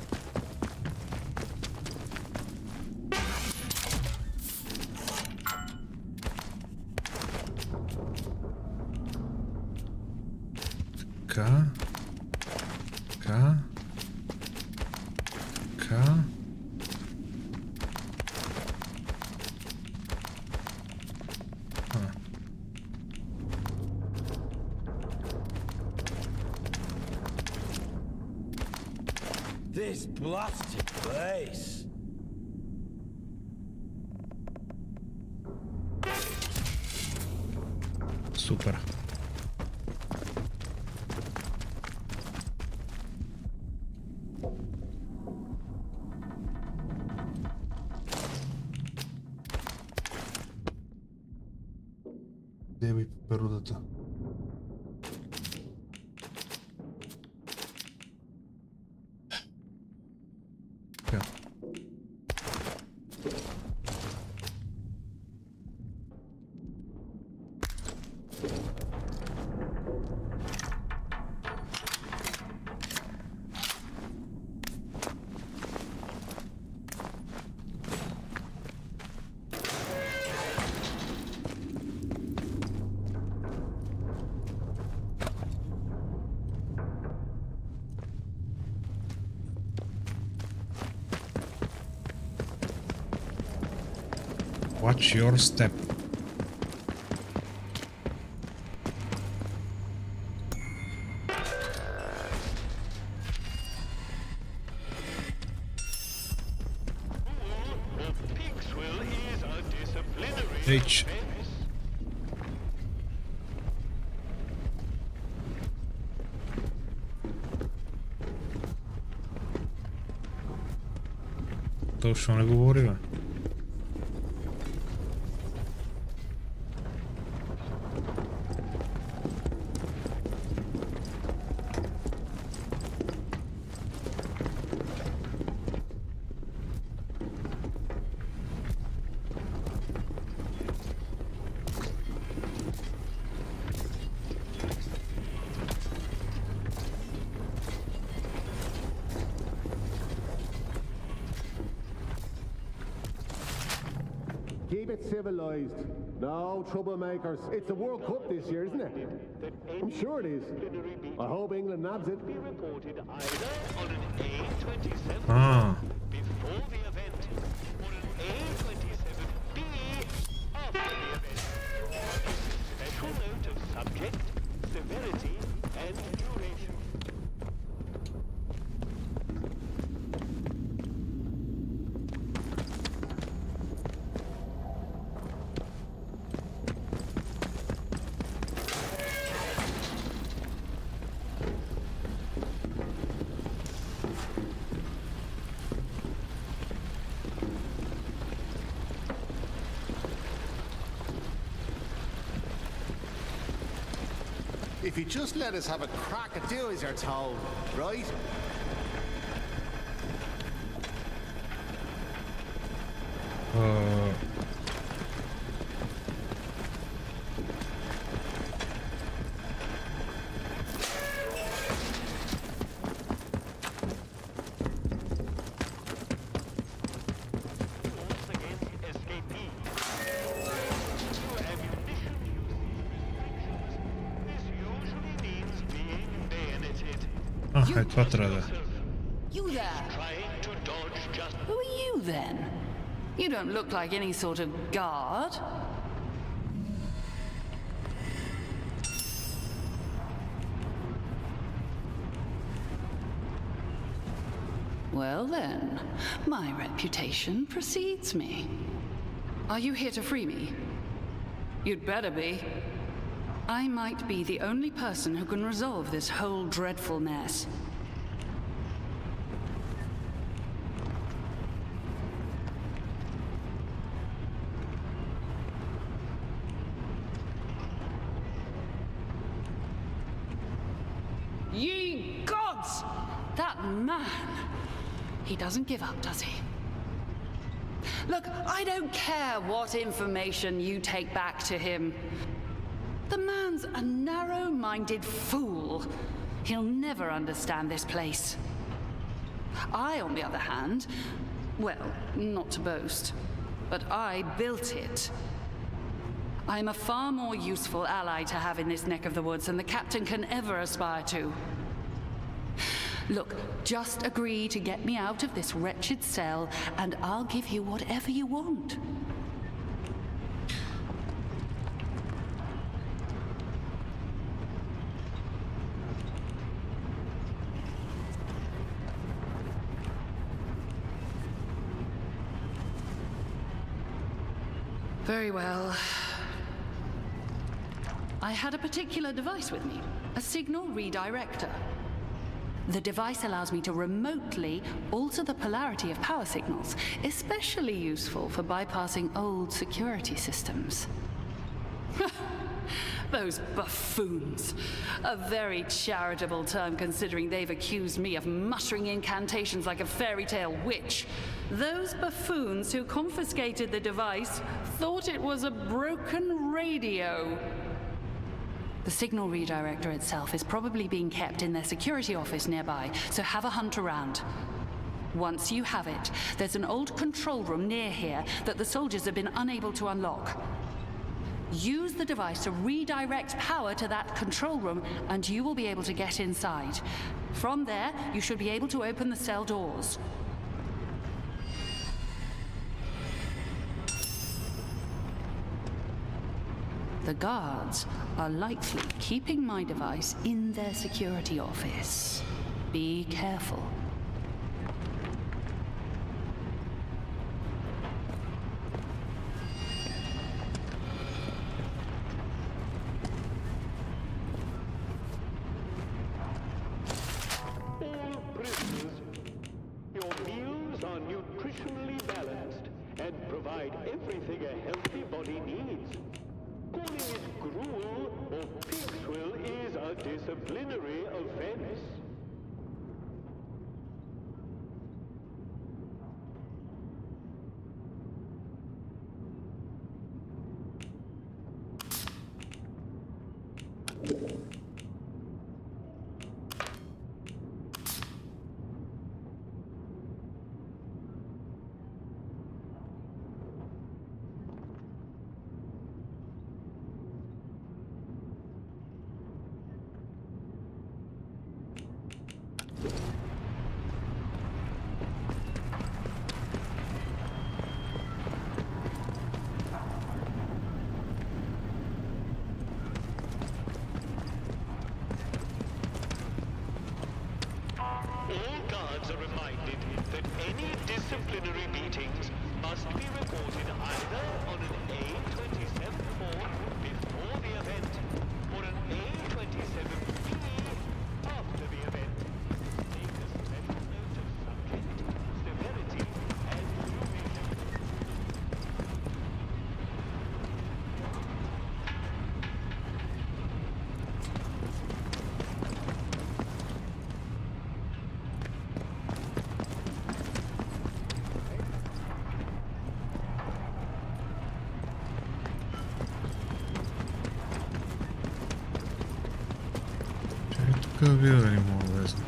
Така. This blasted place. Супер. Де ми перудата? Watch your step. H. Точно не говори, бе. Keep it civilized. No troublemakers. It's the World Cup this year, isn't it? I'm sure it is. I hope England nabs it. Ah. Before the event, or an A27B after the event. Special note of subject, severity, and duration. If you just let us have a crack at do as you're told, right? това трябва да. You there? Who are you then? You don't look like any sort of guard. Well then, my reputation precedes me. Are you here to free me? You'd better be. I might be the only person who can resolve this whole dreadful mess. Ye gods! That man! He doesn't give up, does he? Look, I don't care what information you take back to him. The man's a narrow-minded fool. He'll never understand this place. I, on the other hand, well, not to boast, but I built it. I'm a far more useful ally to have in this neck of the woods than the captain can ever aspire to. Look, just agree to get me out of this wretched cell, and I'll give you whatever you want. Very well. I had a particular device with me, a signal redirector. The device allows me to remotely alter the polarity of power signals, especially useful for bypassing old security systems. Those buffoons. A very charitable term considering they've accused me of muttering incantations like a fairy tale witch. Those buffoons who confiscated the device thought it was a broken radio. The signal redirector itself is probably being kept in their security office nearby, so have a hunt around. Once you have it, there's an old control room near here that the soldiers have been unable to unlock. Use the device to redirect power to that control room, and you will be able to get inside. From there, you should be able to open the cell doors. The guards are likely keeping my device in their security office. Be careful. All prisoners, your meals are nutritionally balanced and provide everything a healthy body needs. Calling it gruel or pig swill is a disciplinary offense. All guards are reminded that any disciplinary meetings must be recorded either on an A27 form before the event or an A27B after the event. Take a special note of subject, severity, and duration. Тук вие да не мога да влезна.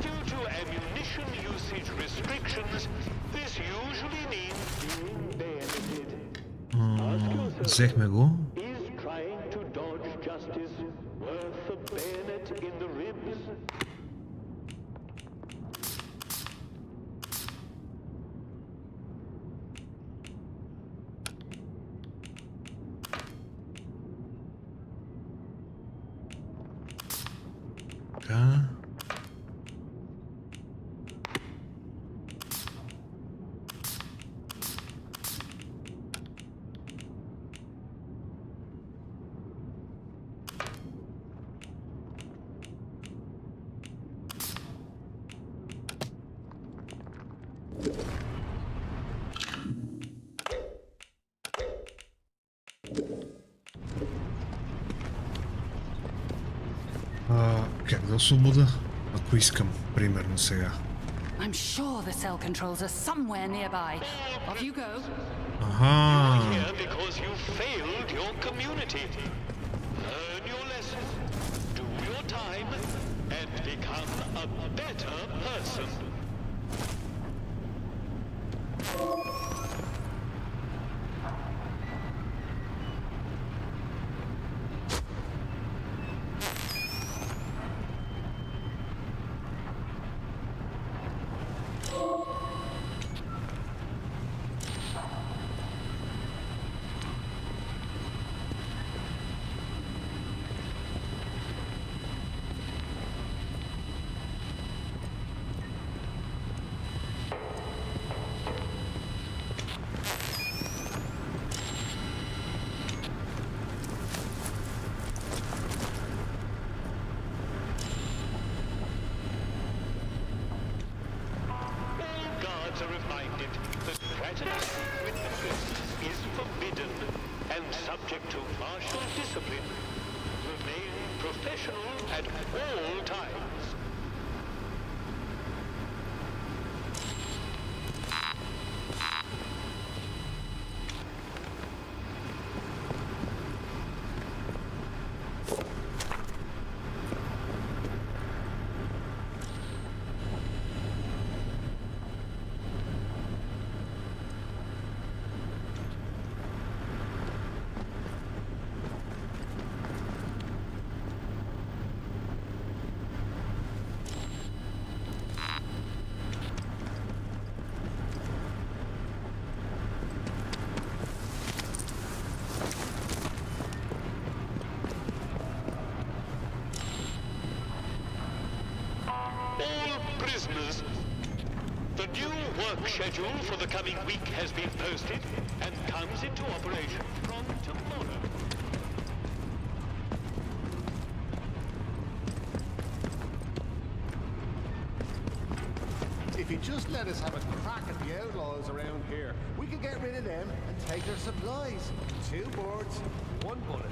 Due to ammunition usage restrictions, this usually means being bayoneted. Взехме го. Is trying to dodge justice worth a bayonet in the ribs? Така. Как да освобода, ако искам, примерно сега. I'm sure the cell controls are somewhere nearby. Off you go. Аха. You're here because you failed your community. Learn your lesson, do your time, and become a better person. Are reminded that threatening witnesses is forbidden and subject to martial discipline. Remain professional at all times. Prisoners. The new work schedule for the coming week has been posted and comes into operation from tomorrow. If you just let us have a crack at the outlaws around here, we could get rid of them and take their supplies. 2 birds, 1 bullet.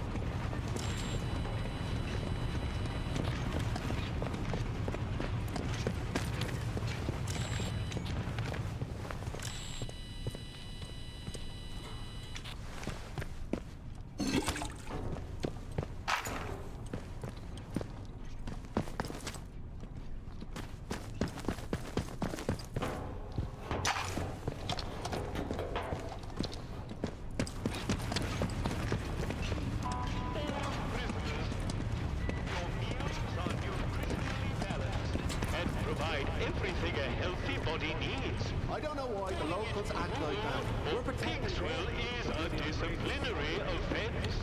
Everything a healthy body needs. I don't know why the locals act like that. We're protecting Pigswill is a disciplinary offense.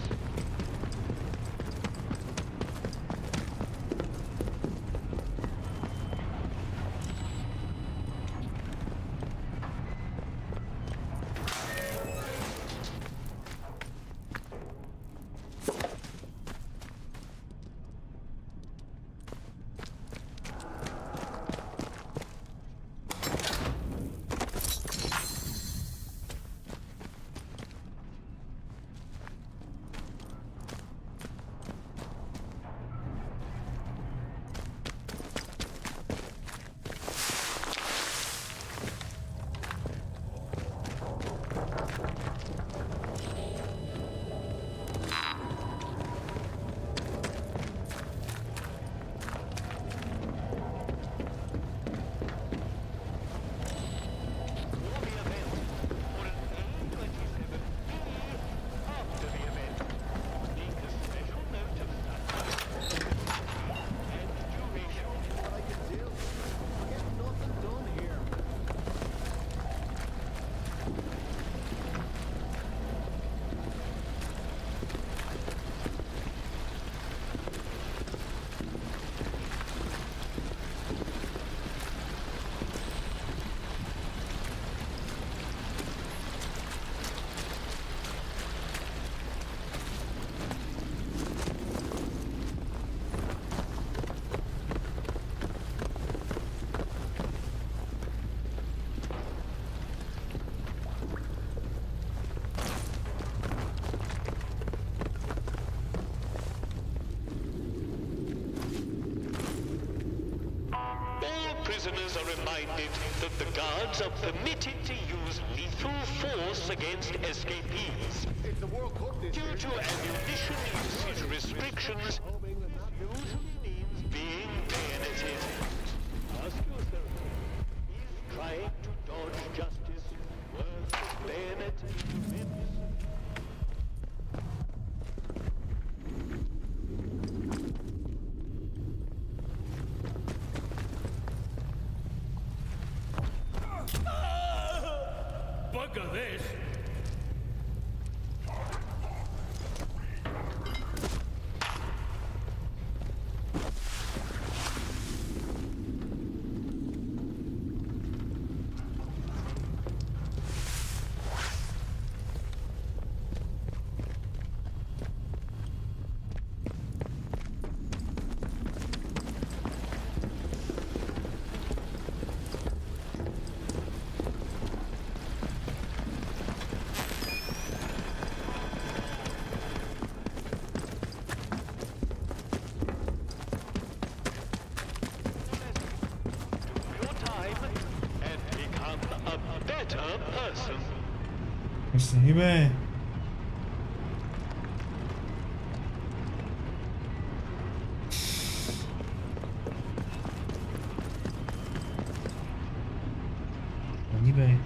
prisoners are reminded that the guards are permitted to use lethal force against escapees. Due to ammunition usage restrictions, usually means being bayoneted. Ask yourself, is trying to dodge justice worth the bayonet and ribs? Bugger this! Questo niby. Niby.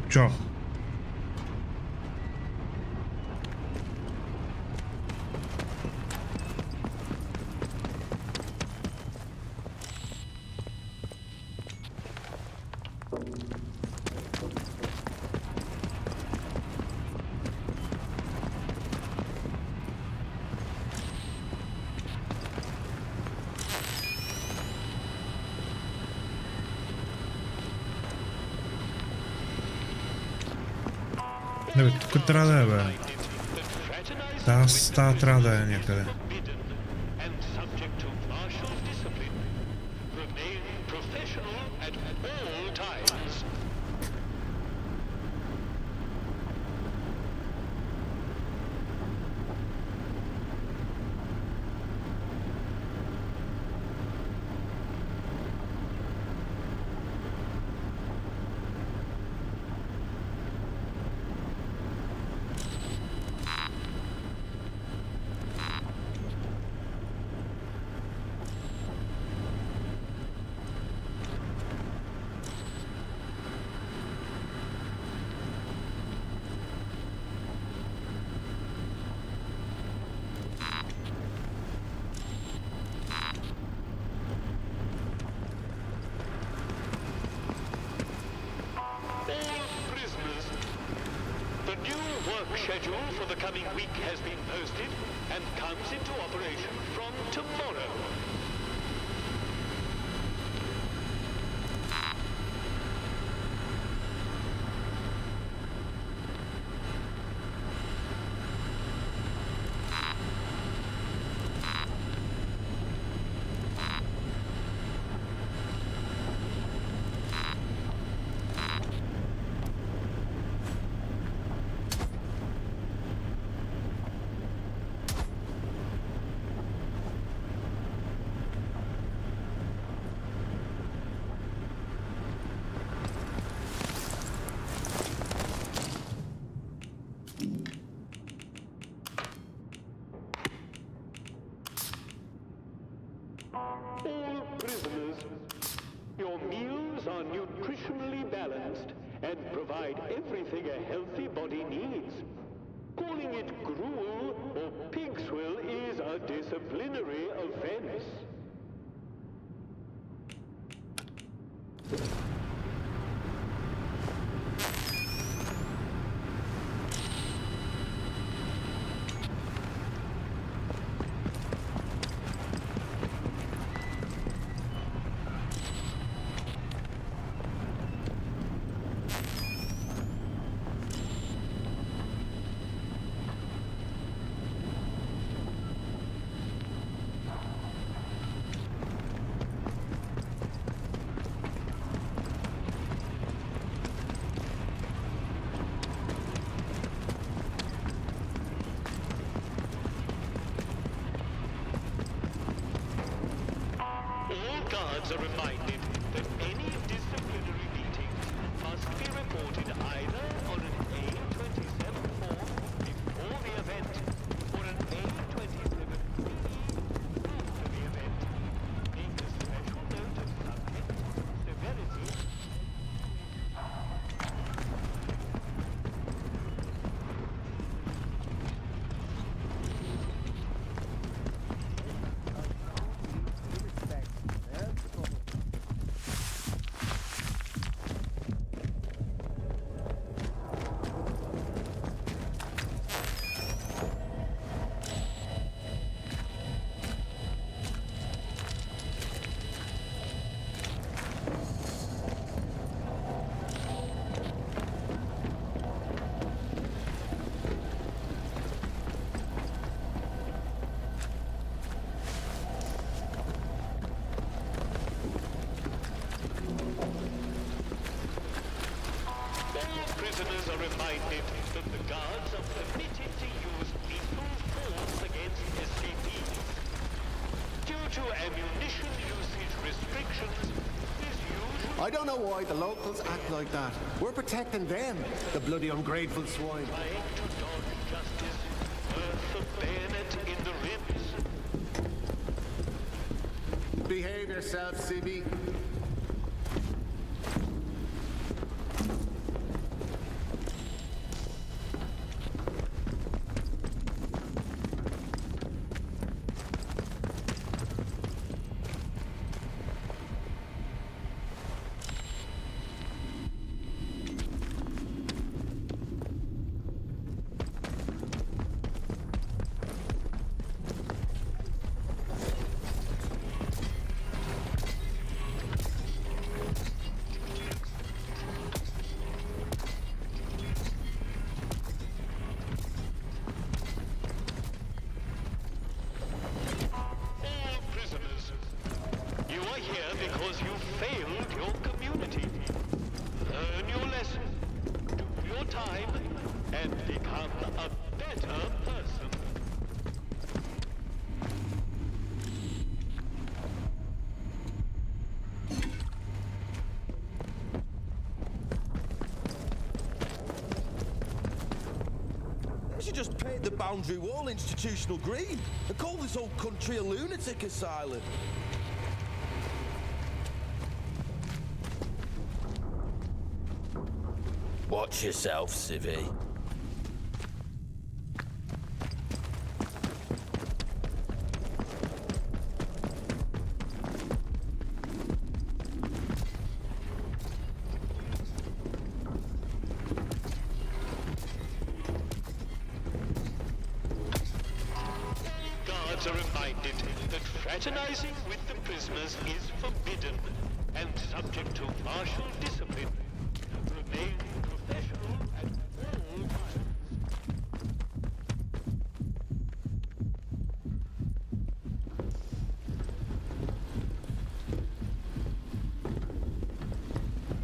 Dobrze. Не бе, тук трябва да е, бе. Та трябва да е някъде. Schedule for the coming week has been posted and comes into operation from tomorrow. All prisoners, your meals are nutritionally balanced and provide everything a healthy body needs. Calling it gruel or pig swill is a disciplinary offense. Guards are reminded that any reminded that the guards are permitted to use lethal force against escapees. Due to ammunition usage restrictions, this usually... I don't know why the locals act like that. We're protecting them, the bloody ungrateful swine. trying to dodge justice worth a bayonet in the ribs. Behave yourself, Sibby. Just paint the boundary wall institutional green and call this whole country a lunatic asylum. Watch yourself, Civvy. Are reminded that fraternizing with the prisoners is forbidden and subject to martial discipline. Remain professional at all times.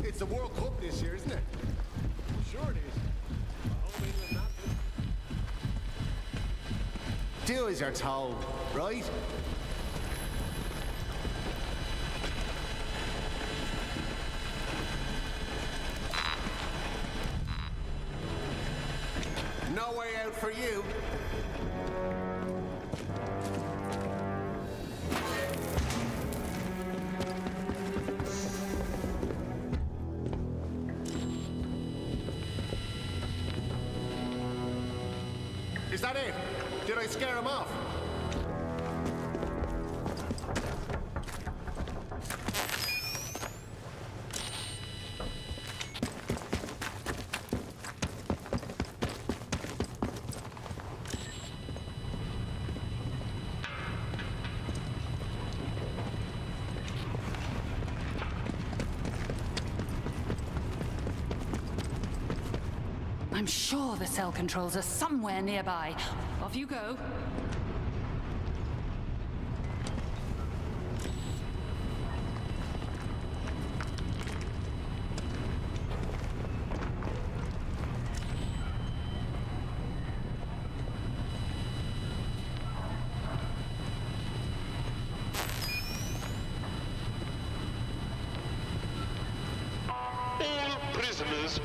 It's the World Cup this year, isn't it? I'm sure it is. Do as you're told, right? No way out for you. Is that it? Did I scare him off? I'm sure the cell controls are somewhere nearby. Off you go. All prisoners,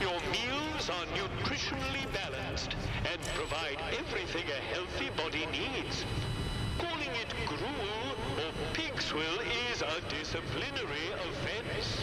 your meals are nutritionally balanced and provide everything a healthy body needs. Calling it gruel or pig swill is a disciplinary offense.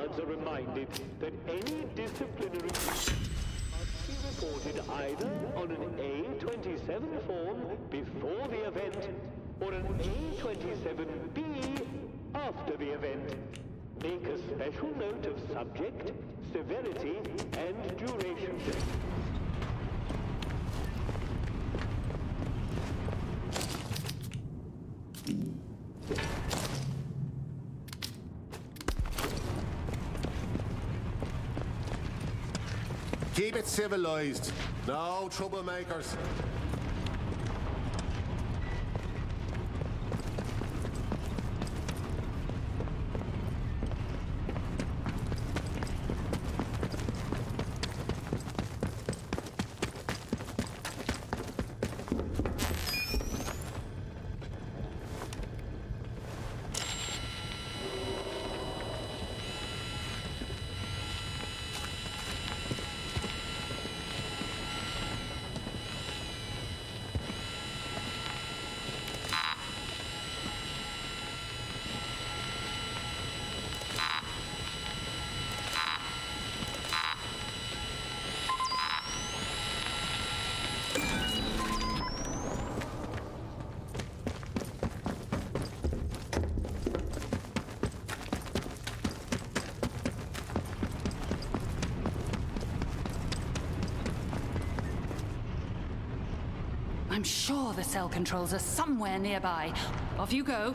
guards are reminded that any disciplinary must be reported either on an A27 form before the event or an A27B after the event. Make a special note of subject, severity, and duration. Keep it civilized. No troublemakers. I'm sure the cell controls are somewhere nearby. Off you go.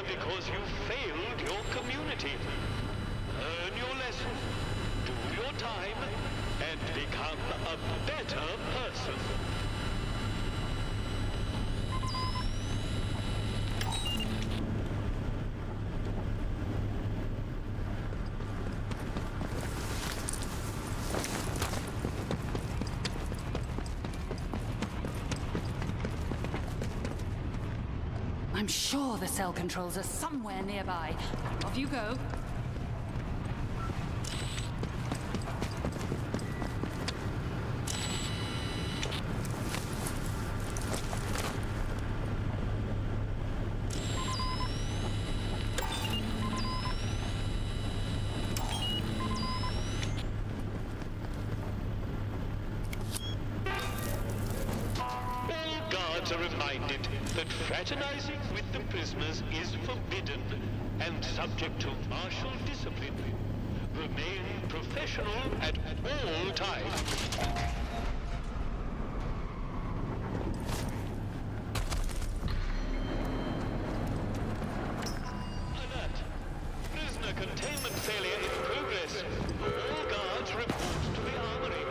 Because you failed your community. Learn your lesson, do your time, and become a better person. I'm sure the cell controls are somewhere nearby. Off you go. Are reminded that fraternizing with the prisoners is forbidden and subject to martial discipline. Remain professional at all times. Alert! Prisoner containment failure in progress. All guards report to the armory.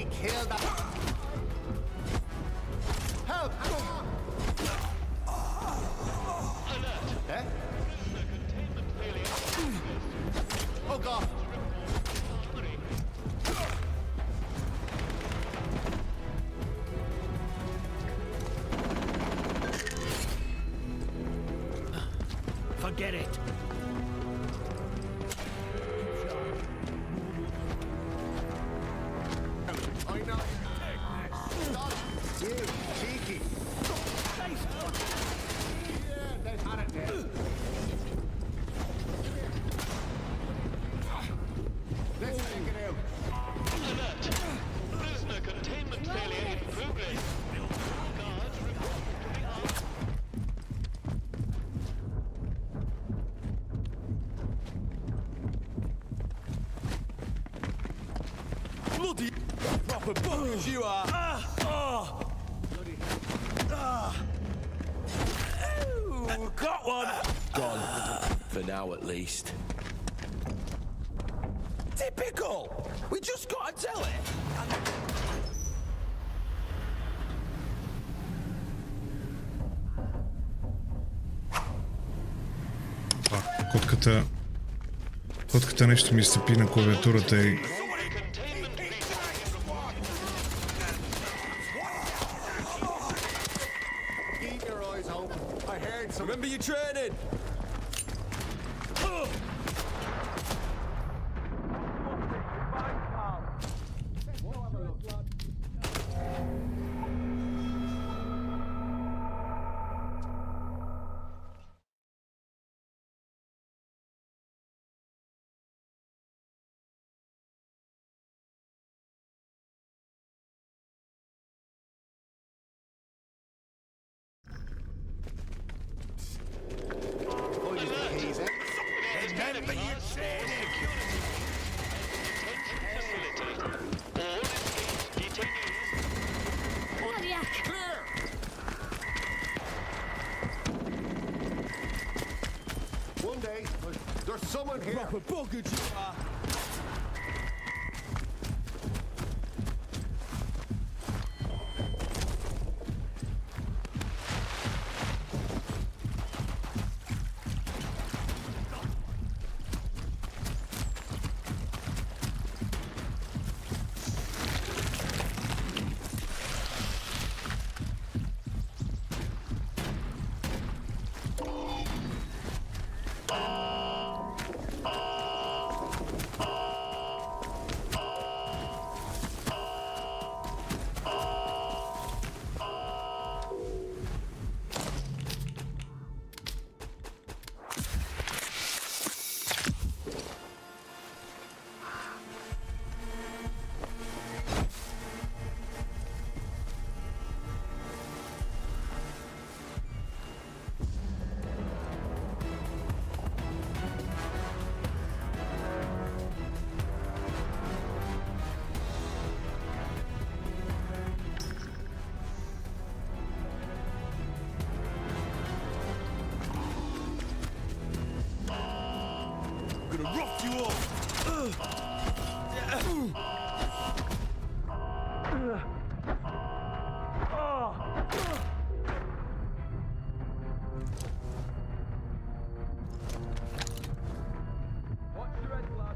Kill that. Help! Alert! Eh? Prisoner containment failure. Oh God! Forget it. I know. Stop! You cheeky! Yeah, they've had it now. Let's take it out. Alert! Prisoner containment failure in progress. Guards report to the armory. Bloody proper buggers you are. Ooh, got one. Gone. For now, at least. Typical. We just gotta tell it. Котката нещо ми стъпи на клавиатурата и... Remember your training. One day, there's someone here. Proper buggers you are. Rough you up! Watch your head, lad.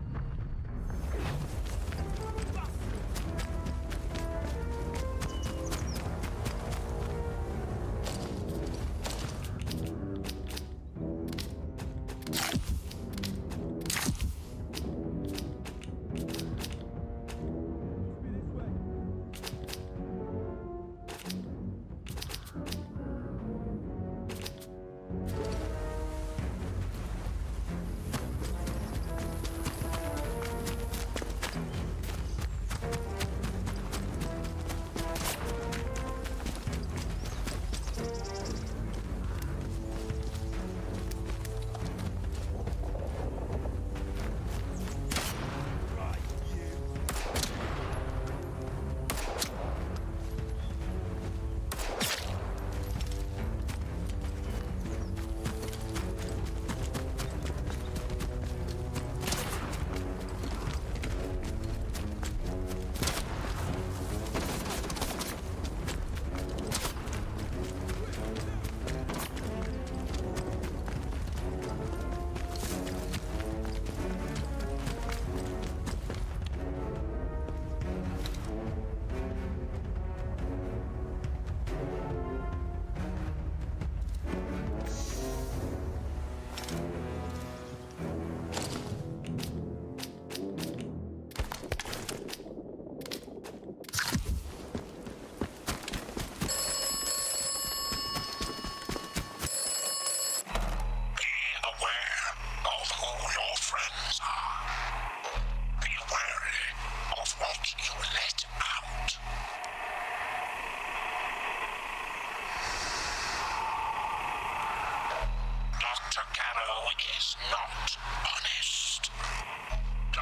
Is not honest.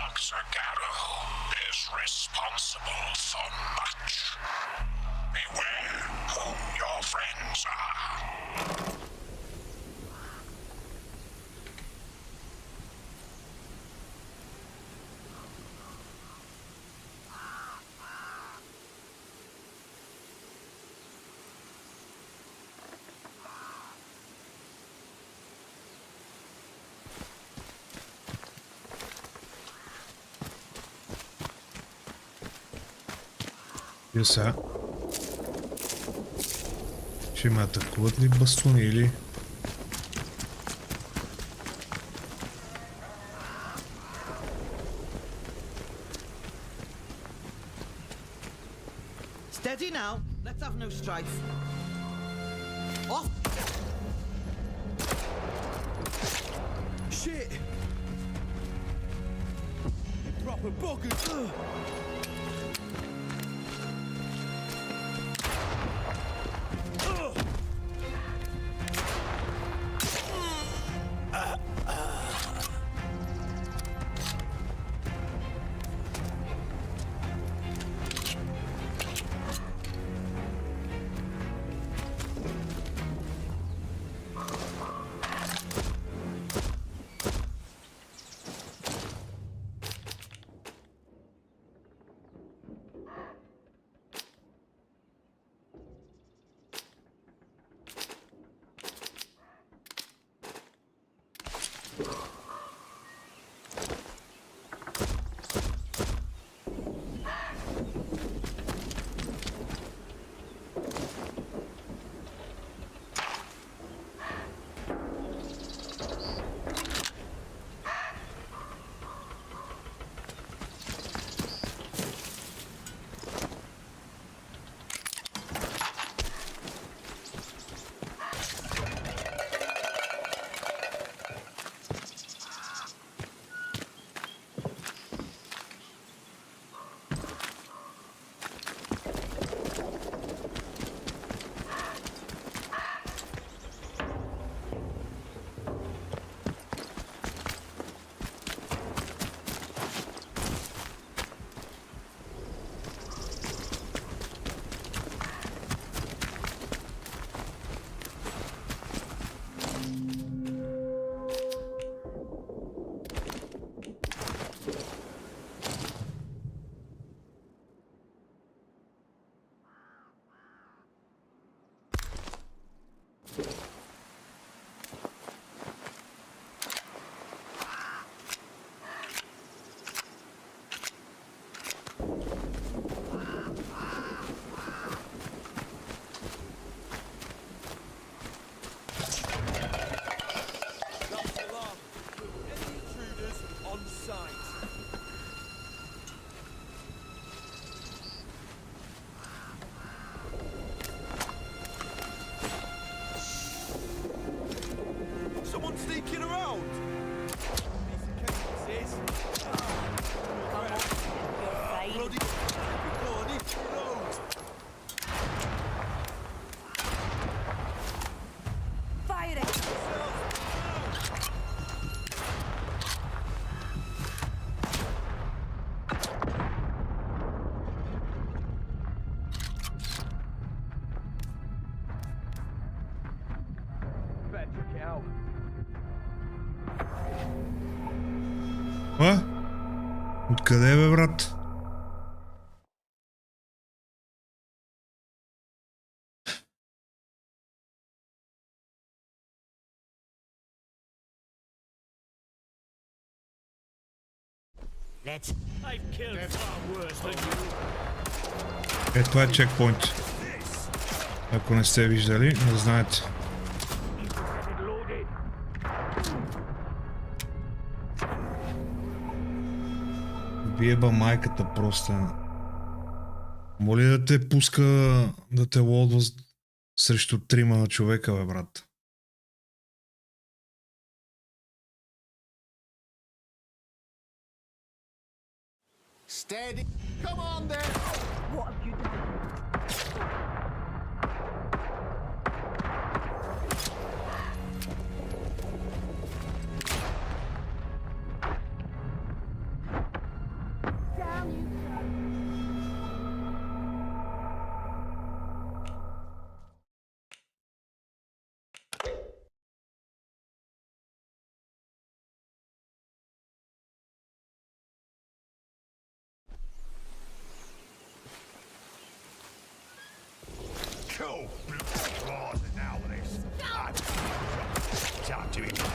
Dr. Garrow is responsible for much. Beware whom your friends are. И сега ще ме атакуват ли бастуни или... Steady now. Let's have no strife. Off. Shit. You proper buggers. Someone sneaking around? Bloody road. Fire it! Better check it out. А? Откъде бе, брат? I've killed far worse than you. Е, това е чекпоинт. Ако не сте виждали, не знаете. Биеба майката просто. Моля да те пуска да те лодва срещу 3 човека, бе, брат. Steady. Come on then. What have you done? to him.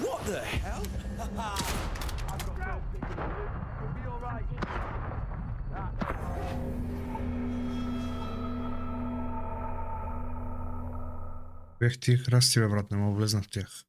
What the hell? You'll be all right. Бях тия храсти, бе, брат, не мога влезна в тях.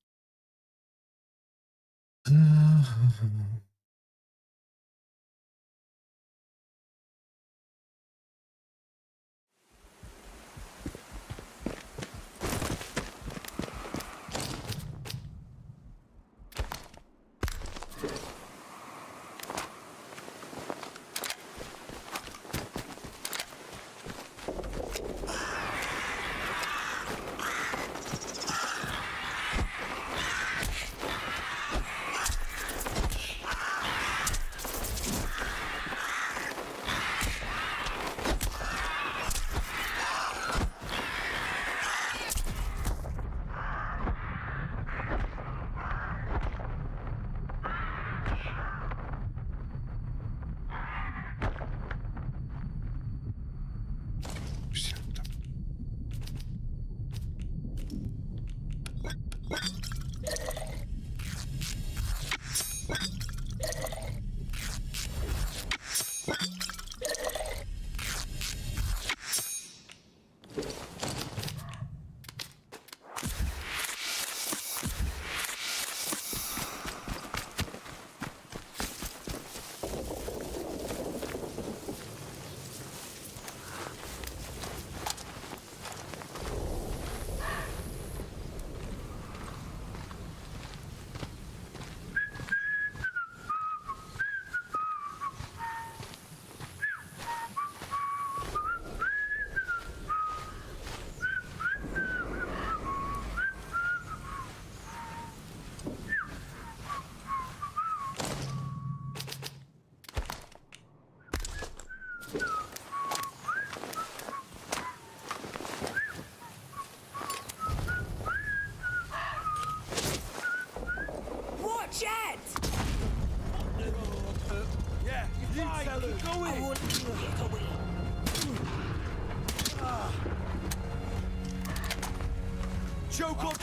Choke on,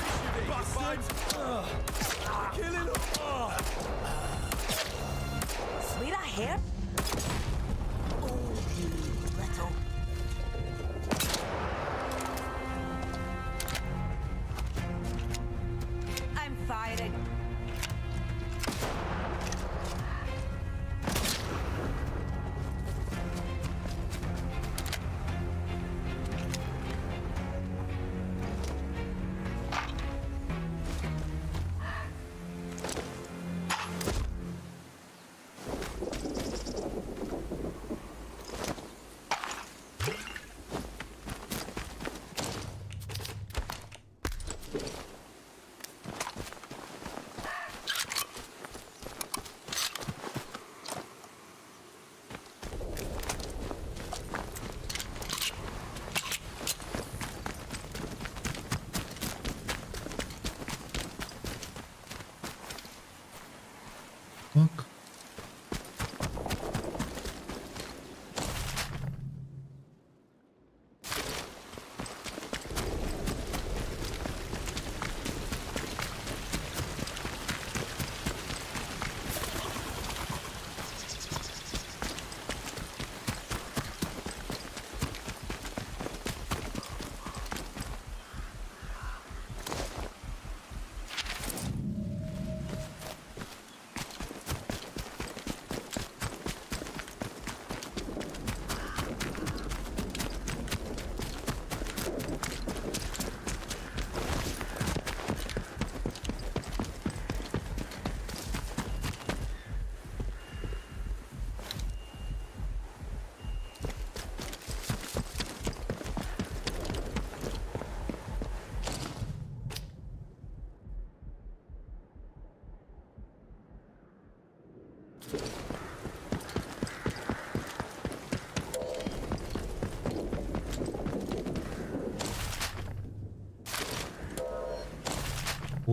bastard! Kill him! Swear I heard. Oh, you little. I'm firing. Fuck.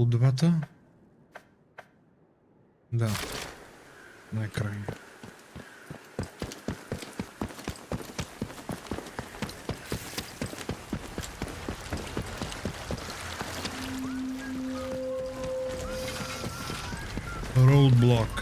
Двата? Да. На екрані. Roadblock.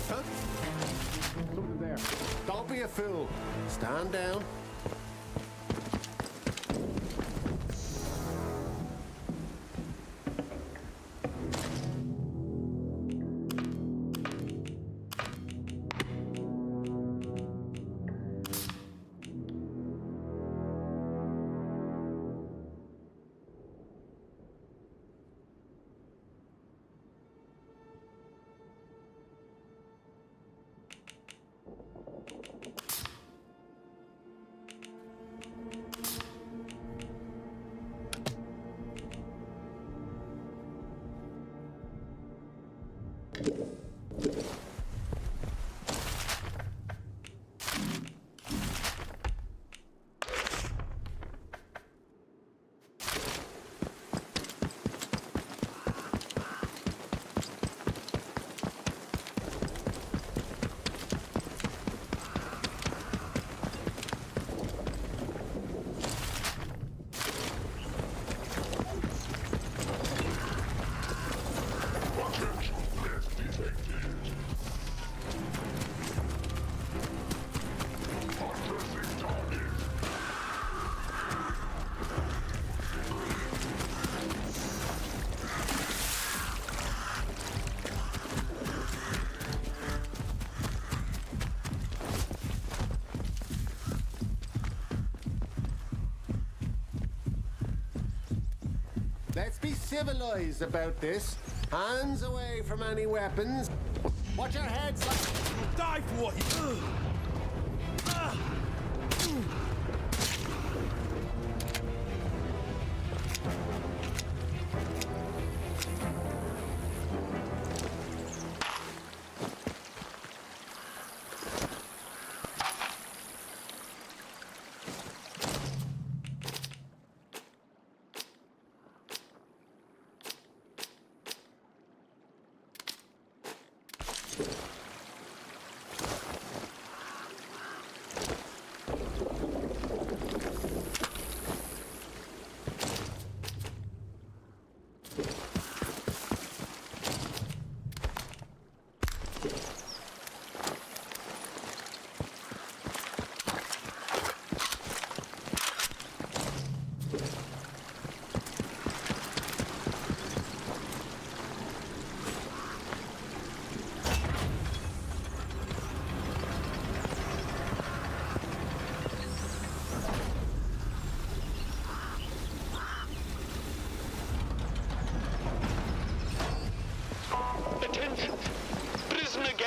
Something there. Don't be a fool. Stand down. Let's be civilized about this. Hands away from any weapons. Watch your heads. You'll die for what you...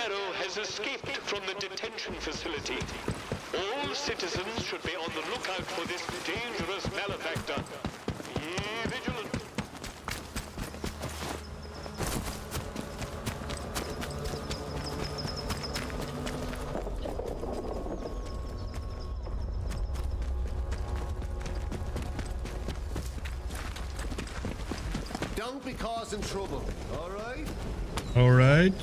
Garrow has escaped from the detention facility. All citizens should be on the lookout for this dangerous malefactor. Be vigilant. Don't be causing trouble, alright? Alright.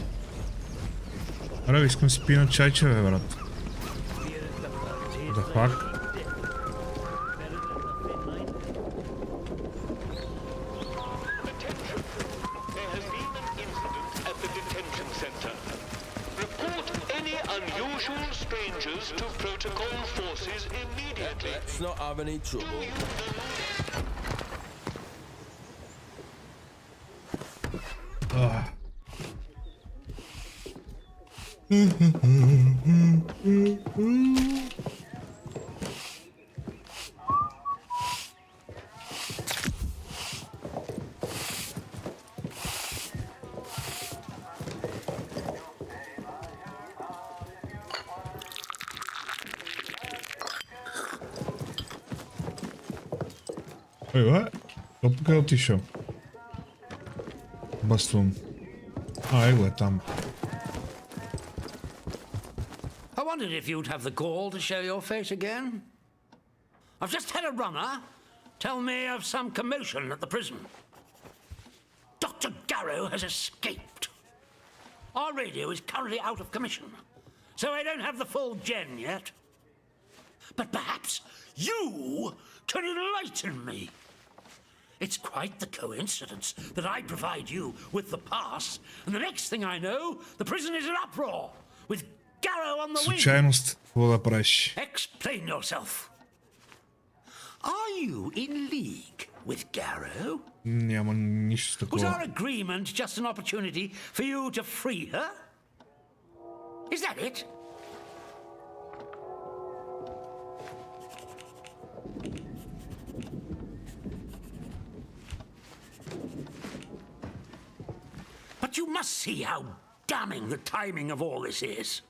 Ora vi skom spino čajčeve, vrat. What the fuck? Attention! There has been an incident at the detention center. Report any unusual strangers to protocol forces immediately. Let's not have any trouble. Wait, what? Dopóki otišao. Bastun. A, evo je tamo. I wondered if you'd have the gall to show your face again. I've just had a runner tell me of some commotion at the prison. Dr. Garrow has escaped. Our radio is currently out of commission, so I don't have the full gen yet. But perhaps you can enlighten me. It's quite the coincidence that I provide you with the pass, and the next thing I know, the prison is in uproar, with Garrow on the wing. Случайност, какво да правиш? Explain yourself. Are you in league with Garrow? Няма нищо Was our такова. agreement just an opportunity for you to free her? Is that it? But you must see how damning the timing of all this is.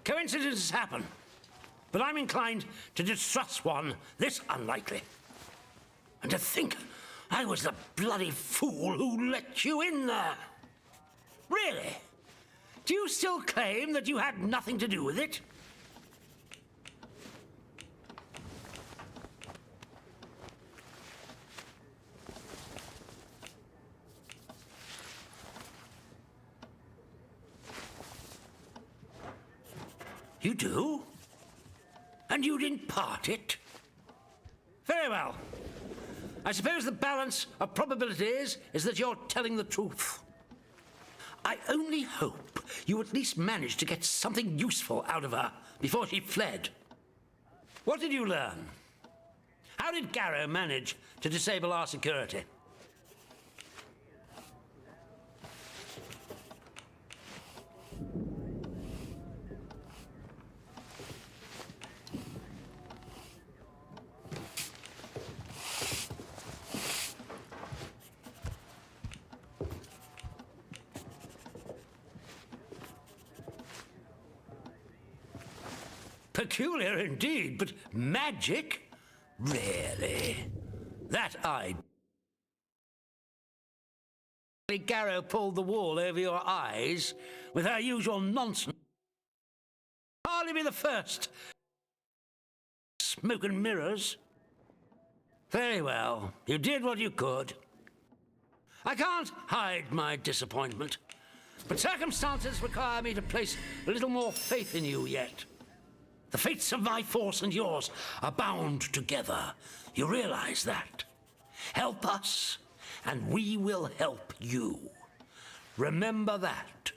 Coincidences happen, but I'm inclined to distrust one this unlikely. And to think I was the bloody fool who let you in there. Really? Do you still claim that you had nothing to do with it? You do? And you'd impart it? Very well. I suppose the balance of probabilities is that you're telling the truth. I only hope you at least managed to get something useful out of her before she fled. What did you learn? How did Garrow manage to disable our security? Peculiar indeed, but magic? Really? That I... Garrow pulled the wool over your eyes with her usual nonsense. Hardly be the first. Smoke and mirrors. Very well, you did what you could. I can't hide my disappointment, but circumstances require me to place a little more faith in you yet. The fates of my force and yours are bound together. You realize that? Help us, and we will help you. Remember that.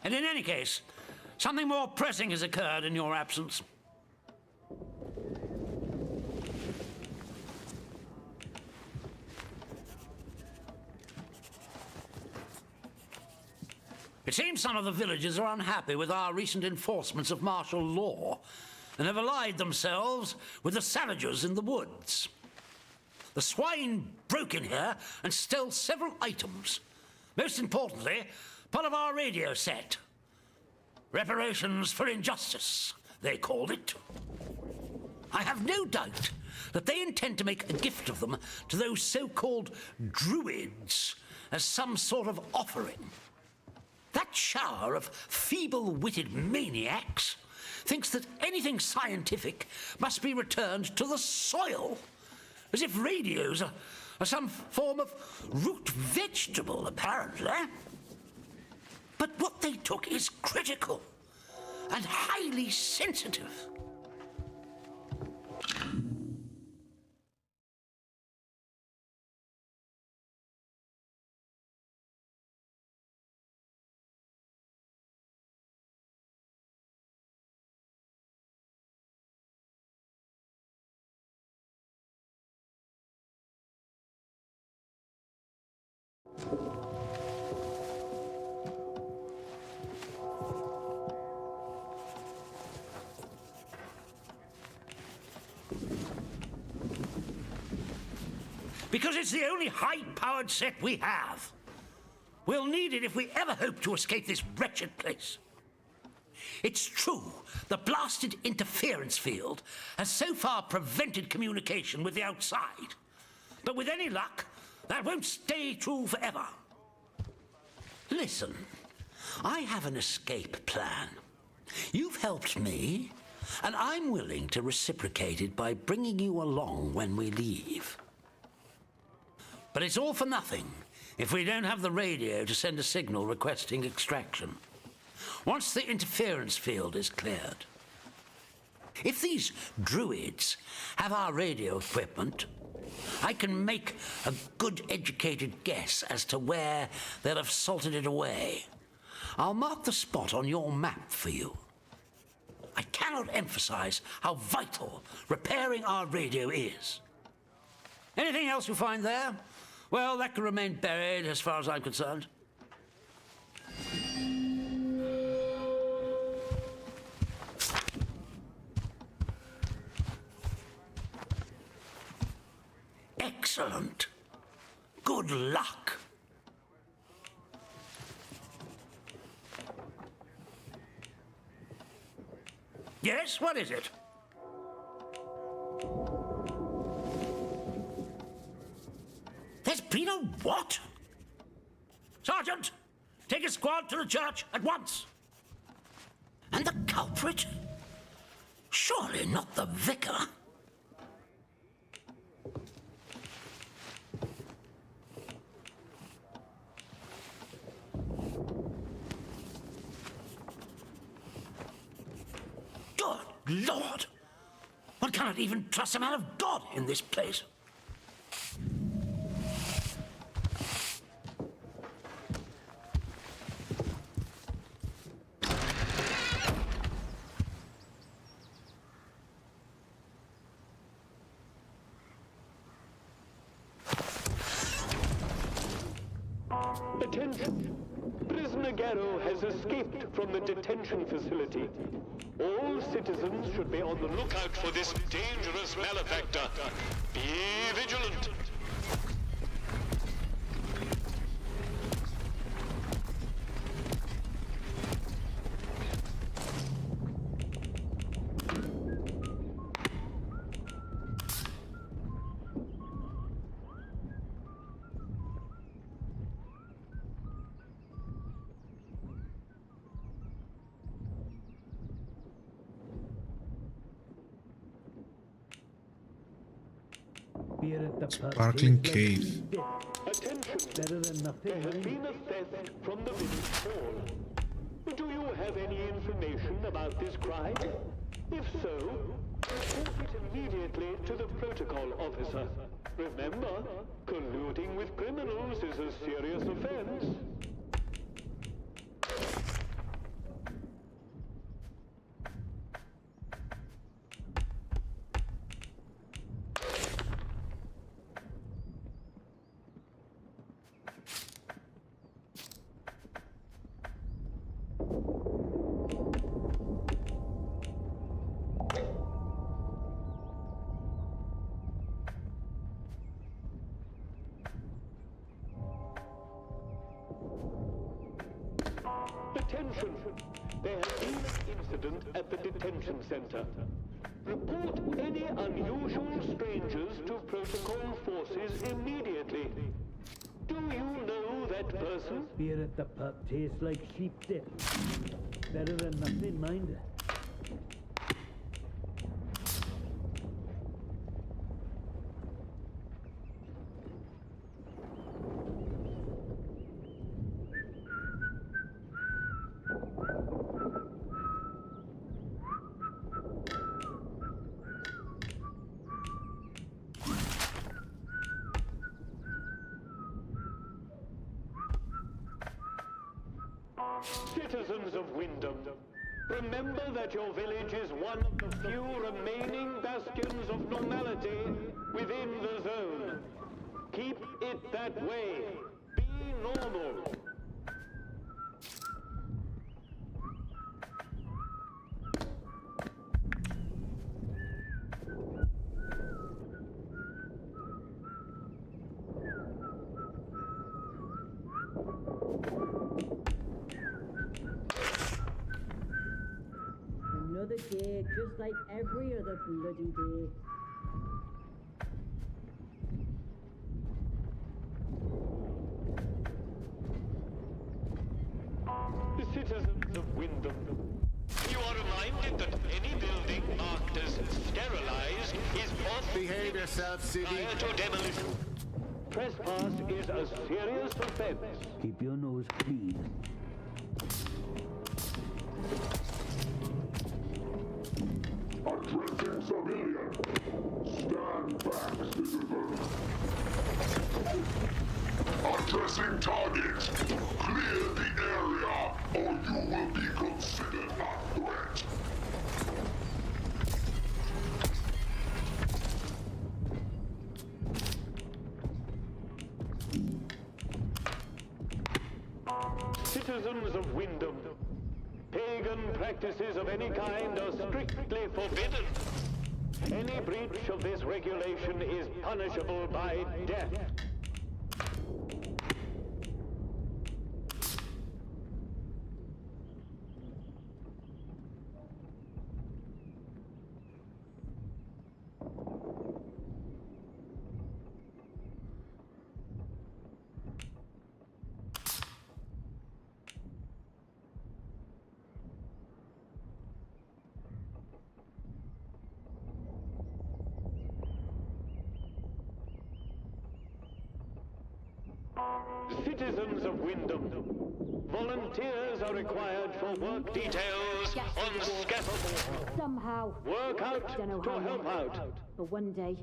And in any case, something more pressing has occurred in your absence. It seems some of the villagers are unhappy with our recent enforcements of martial law and have allied themselves with the savages in the woods. The swine broke in here and stole several items. Most importantly, Part of our radio set. Reparations for injustice, they called it. I have no doubt that they intend to make a gift of them to those so-called druids as some sort of offering. That shower of feeble-witted maniacs thinks that anything scientific must be returned to the soil, as if radios are some form of root vegetable, apparently. But what they took is critical and highly sensitive. Because it's the only high-powered set we have. We'll need it if we ever hope to escape this wretched place. It's true, the blasted interference field has so far prevented communication with the outside. But with any luck, that won't stay true forever. Listen, I have an escape plan. You've helped me, and I'm willing to reciprocate it by bringing you along when we leave. But it's all for nothing if we don't have the radio to send a signal requesting extraction. Once the interference field is cleared. If these druids have our radio equipment, I can make a good educated guess as to where they'll have salted it away. I'll mark the spot on your map for you. I cannot emphasize how vital repairing our radio is. Anything else you find there? Well, that can remain buried as far as I'm concerned. Excellent. Good luck. Yes, what is it? There's been a what? Sergeant, take a squad to the church at once. And the culprit? Surely not the vicar. Good Lord! One cannot even trust a man of God in this place. Attention! Prisoner Garrow has escaped from the detention facility. All citizens should be on the lookout for this dangerous malefactor. Be vigilant. Sparkling cave. Attention! Better than nothing. There has been a theft from the village hall. Do you have any information about this crime? If so, report it immediately to the protocol officer. Remember, colluding with criminals is a serious offense. Attention! There has been an incident at the detention center. Report any unusual strangers to protocol forces immediately. Do you know that person? Beer at the pub tastes like sheep dip. Better than nothing, mind. Citizens of Wyndham, remember that your village is one of the few remaining bastions of normality within the zone. Keep it that way. Be normal. Another day, just like every other bloody day. The citizens of Wyndham, you are reminded that any building marked as sterilized is off. Behave yourself, City. Prior to demolition. Trespass is a serious offense. Keep your nose clean. Addressing civilian. Stand back, citizen. Addressing target. Clear the area, or you will be considered a threat. Citizens of Wyndham, pagan practices of any kind are strictly forbidden. Any breach of this regulation is punishable by death. Citizens of Wyndham, volunteers are required for work details on scaffold. Somehow. Work out Don't know to how help long, out. but one day.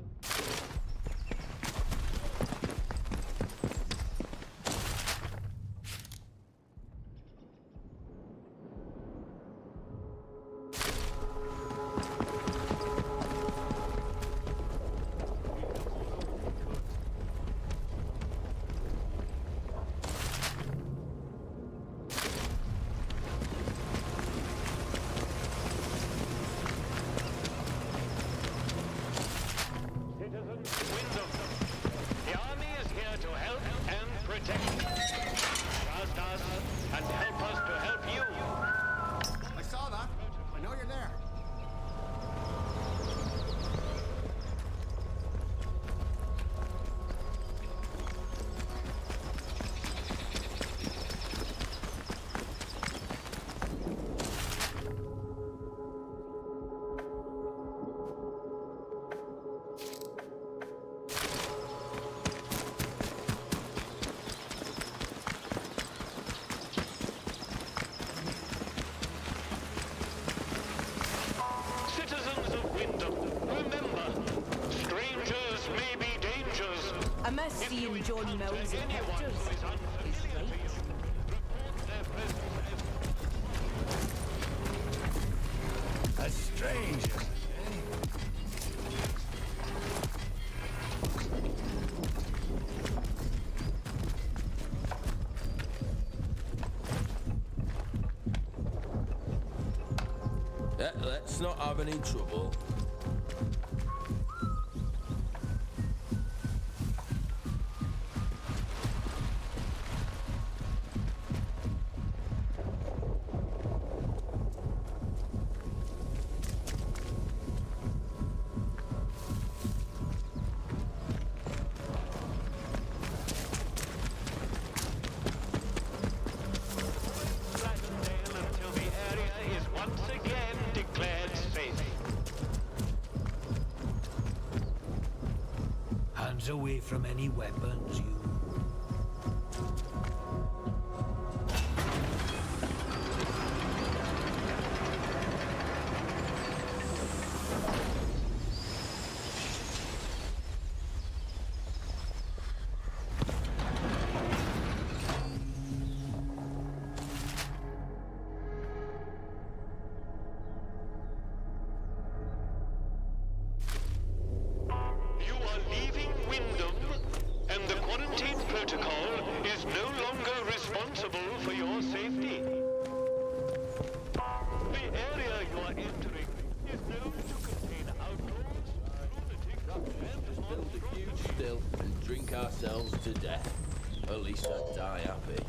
I miss seeing John Mills in pictures. He's right. A stranger. Let's not have any trouble. hands away from any weapons, you. Ourselves to death. At least I'd die happy.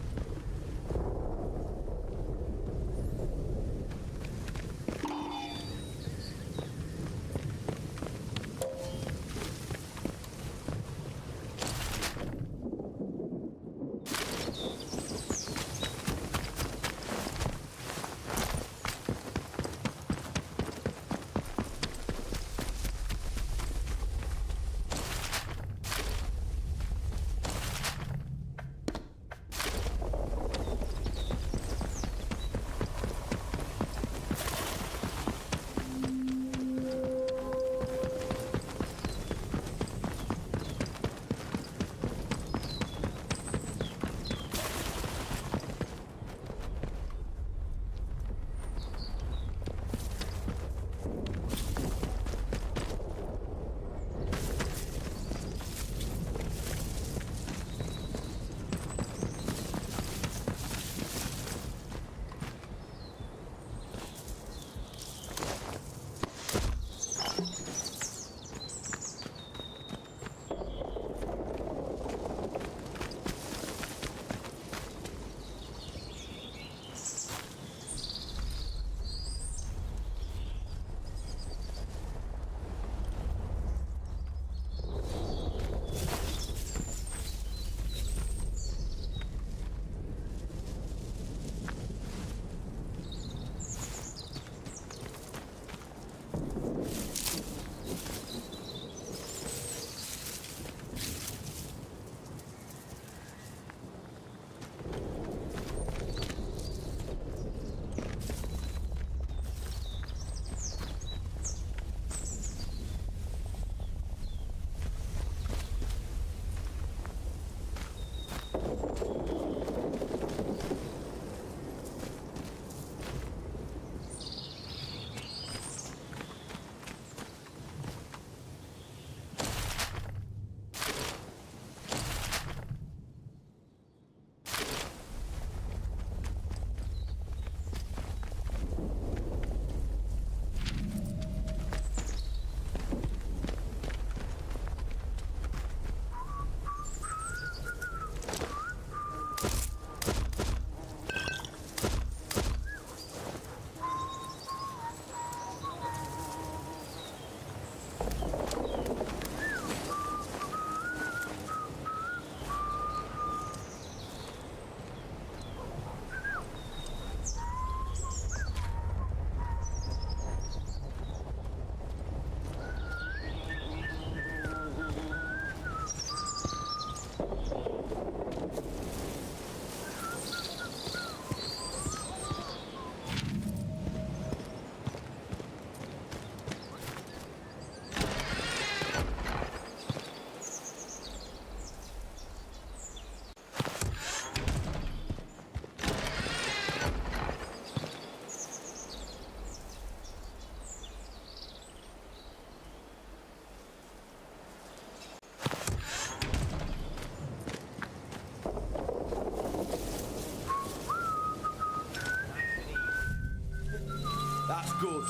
That's good.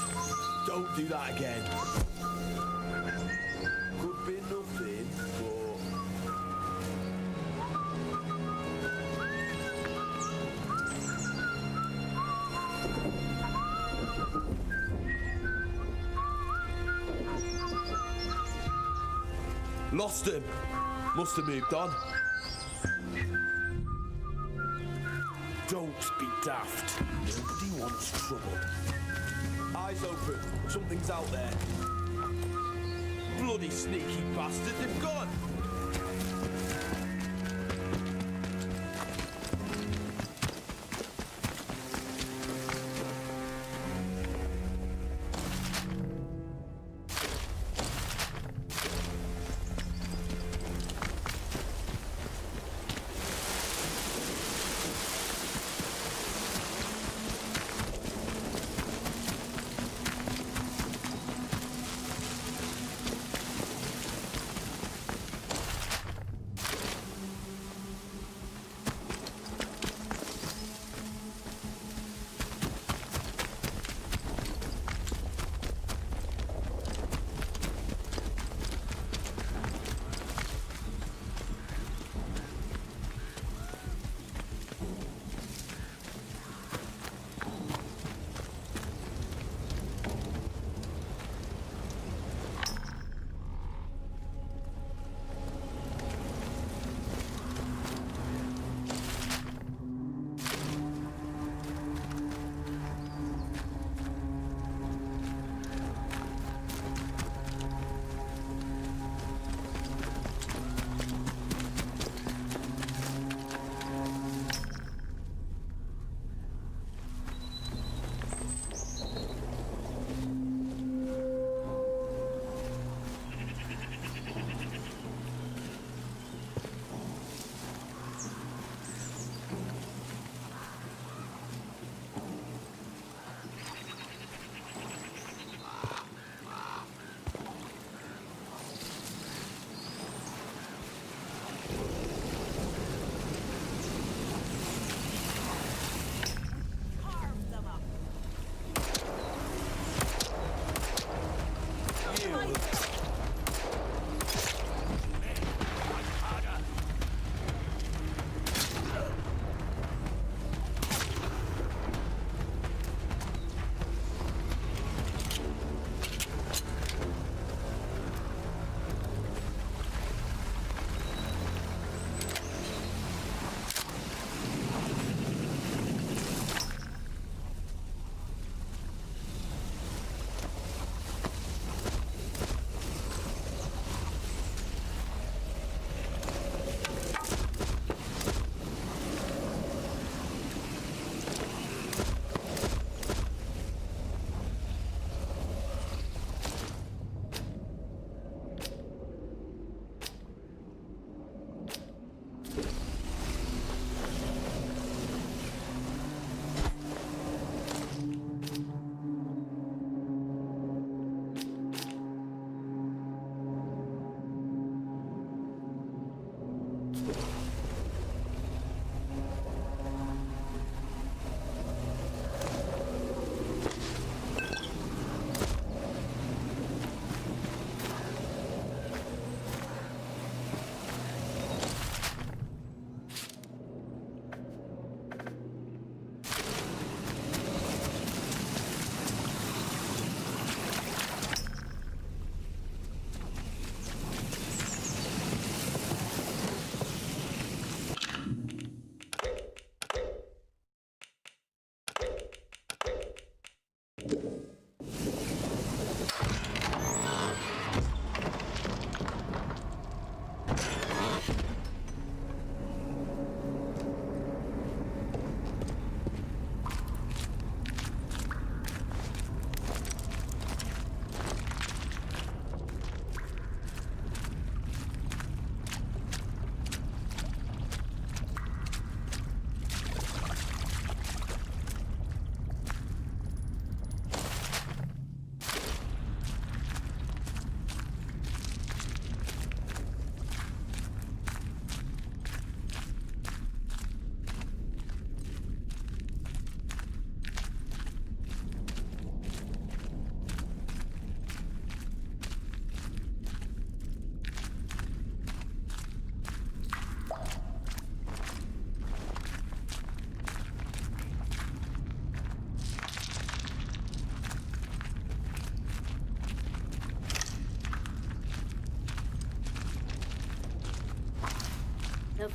Don't do that again. Could be nothing, but... Lost him. Must have moved on. Don't be daft. Nobody wants trouble. Eyes open. Something's out there. Bloody sneaky bastards, they've gone.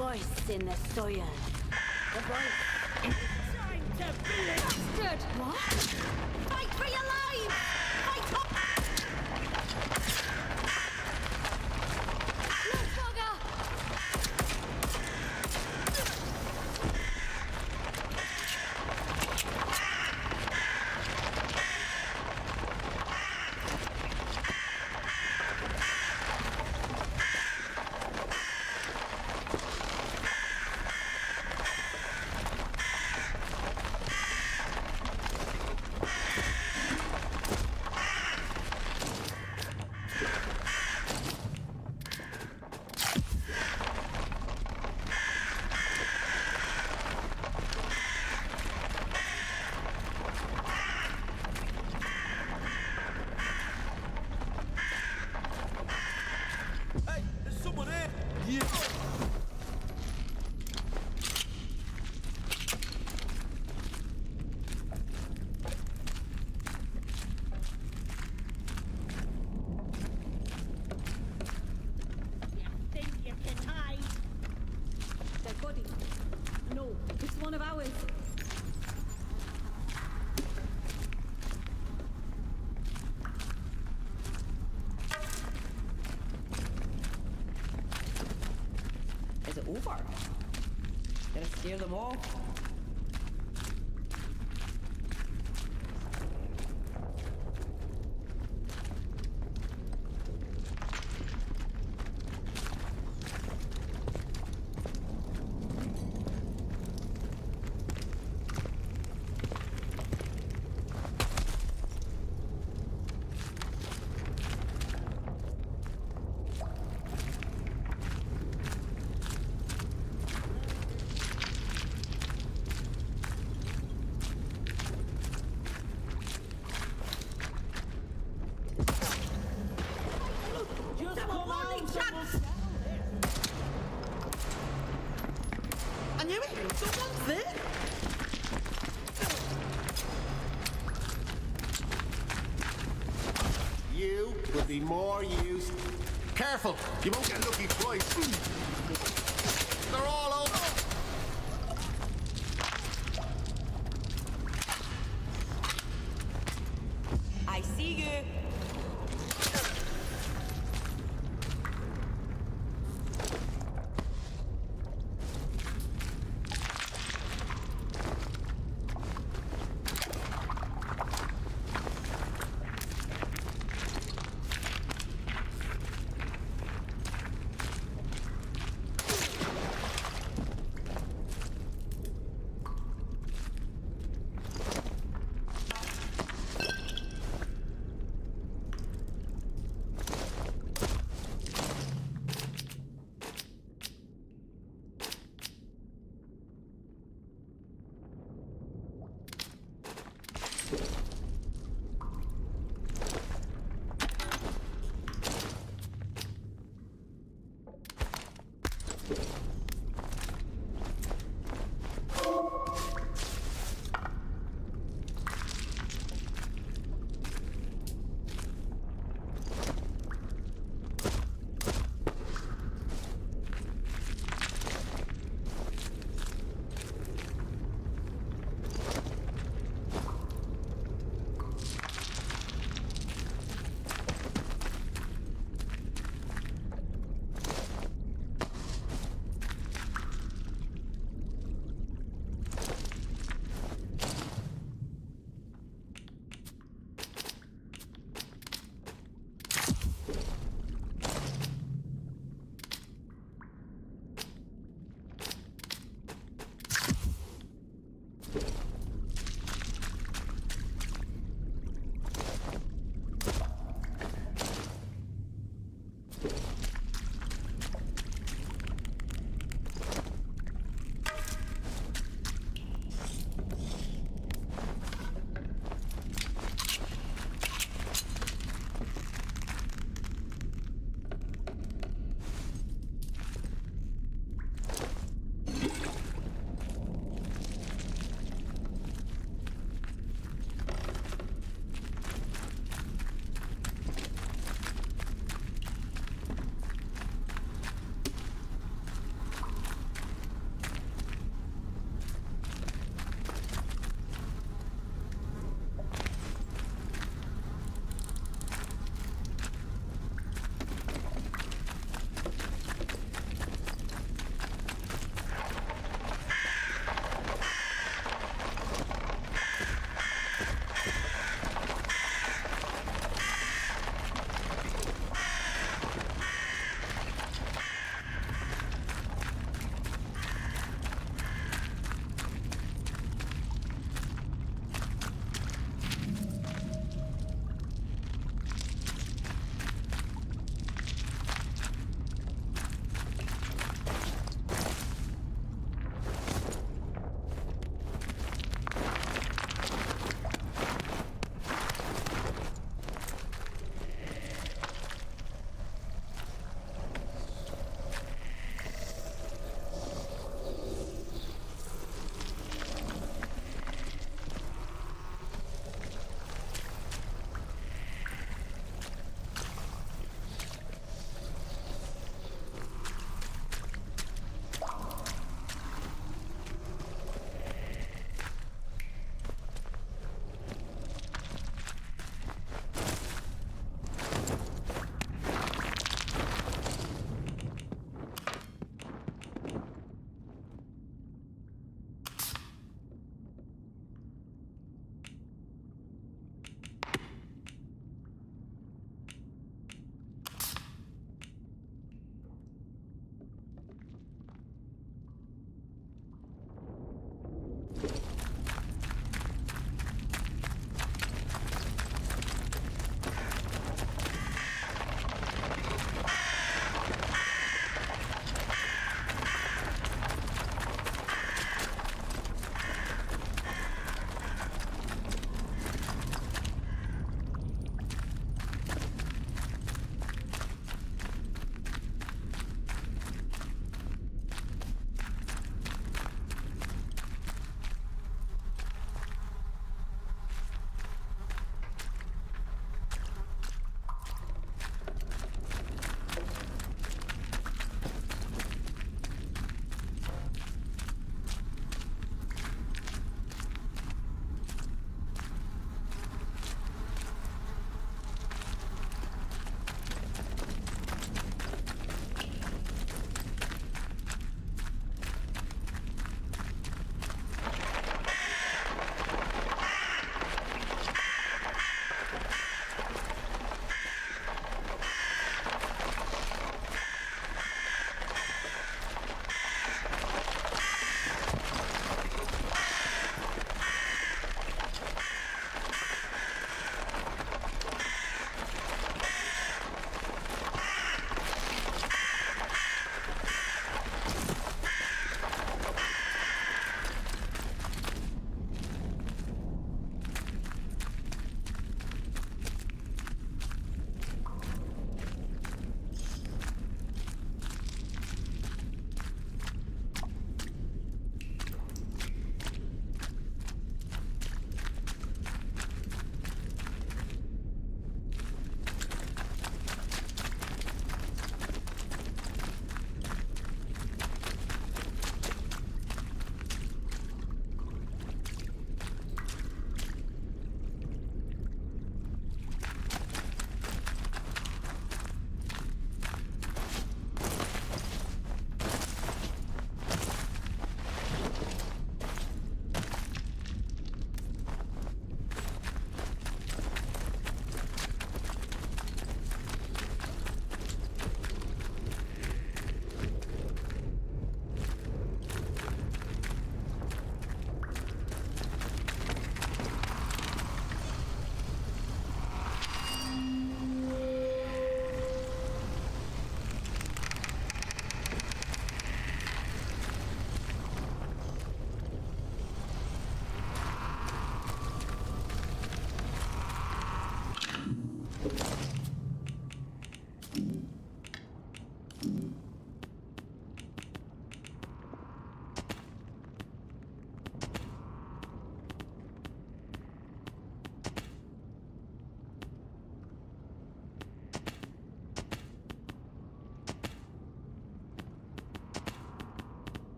voice in the soil. The voice. Time to bastard! What? Fight for your lives! Fight up! Look, bugger! One of ours. Is it over? Did I scare them off? I knew it! Someone's there! You would be more use. Careful, you won't get lucky twice. They're all over. I see you.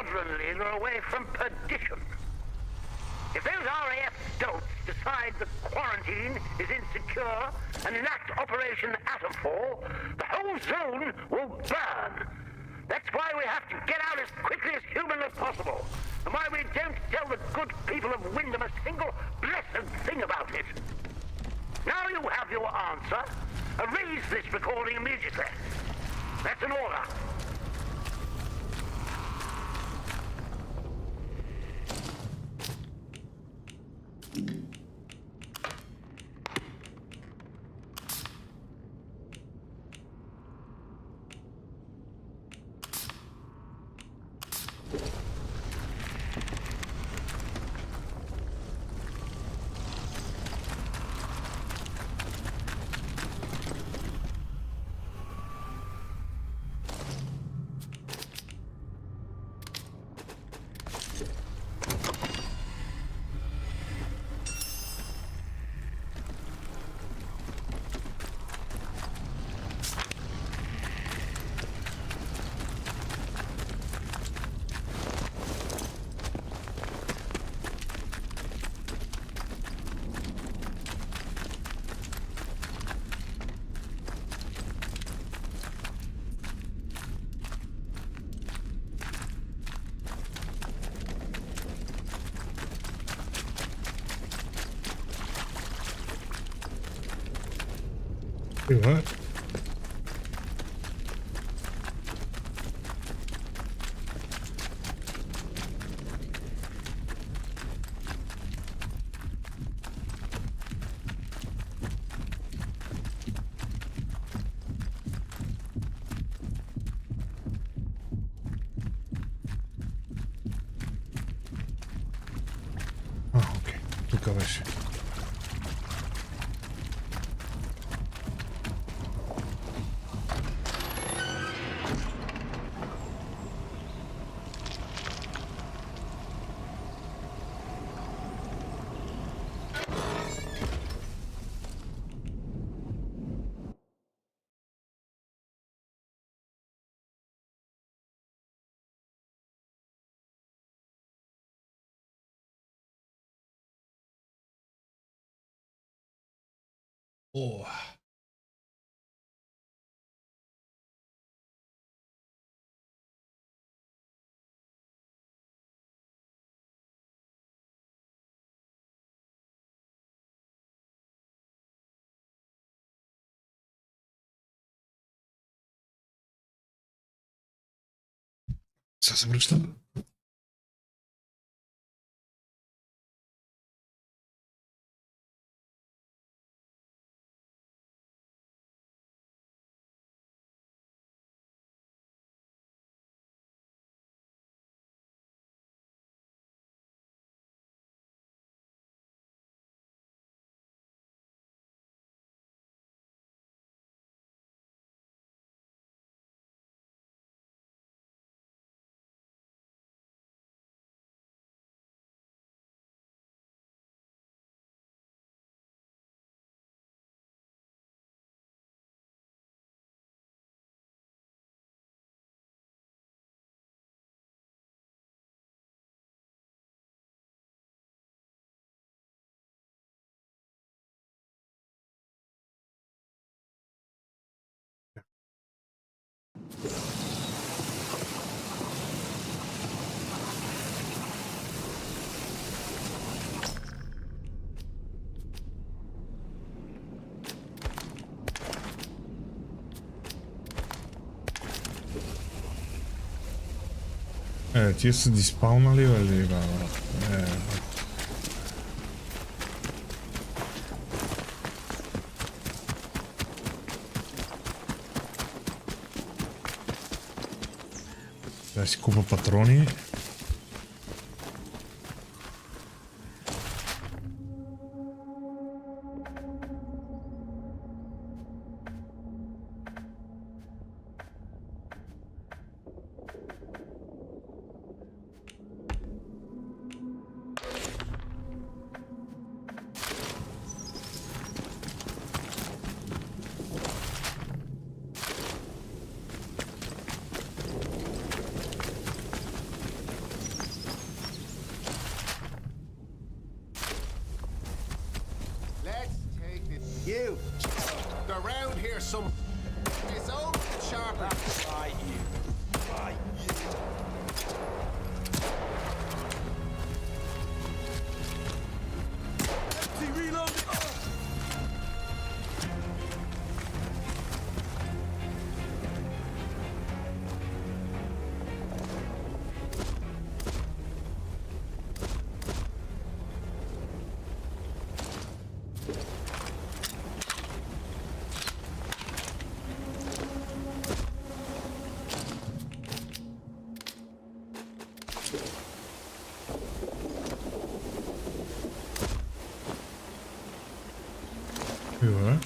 squadron leader away from perdition. If those RAF dolts decide the quarantine is insecure and enact Operation Atomfall, the whole zone will burn. That's why we have to get out as quickly as humanly possible, and why we don't tell the good people of Wyndham a single blessed thing about it. Now you have your answer. Erase this recording immediately. That's an order. Wait, what? Okej. Tuka weź. O. Сега се връщам. Тия са диспаунали или брат? Да си купа патрони. They're around here some. It's old sharper. Try you. Try you. Empty reload. Ja.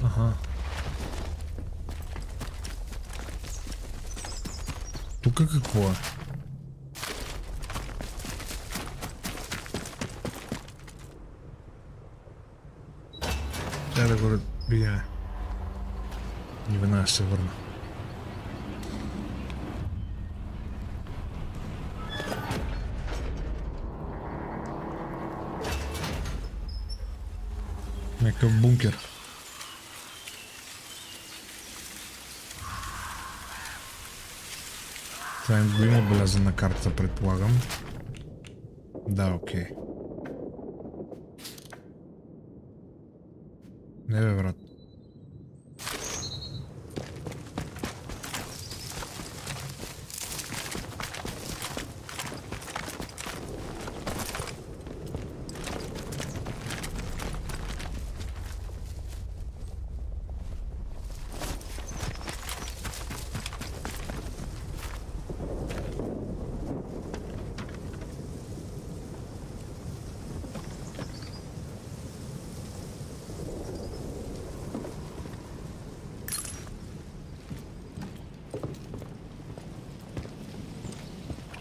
Ага. Тук какво е? Трябва да го разбия. И веднага ще се върна. Някакъв бункер. Това го има белязан на картата, предполагам. Да, окей. Не бе, брат.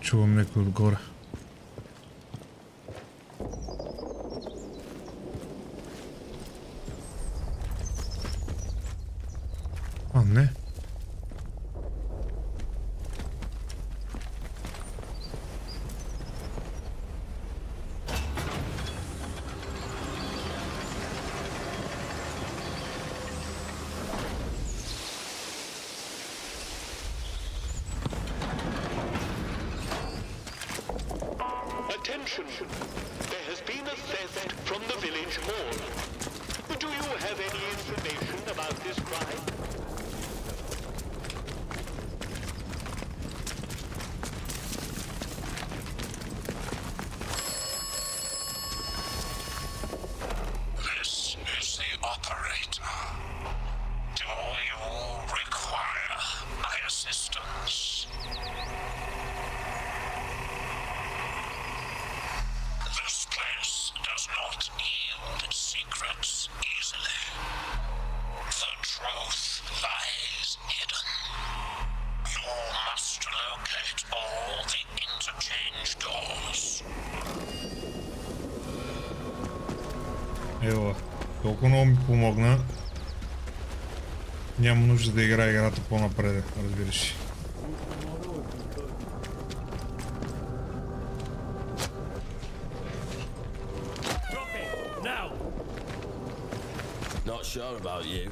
Чувам някой отгоре. А, не. Attention! There has been a theft from the village hall. Do you have any information about this crime? This is the operator. Do you require my assistance? This place does not yield secrets easily. The truth lies hidden. You must locate all the interchange doors. Ева, толкова много ми помогна. Няма нужда да играе играта по-напред, разбираш. Not sure about you.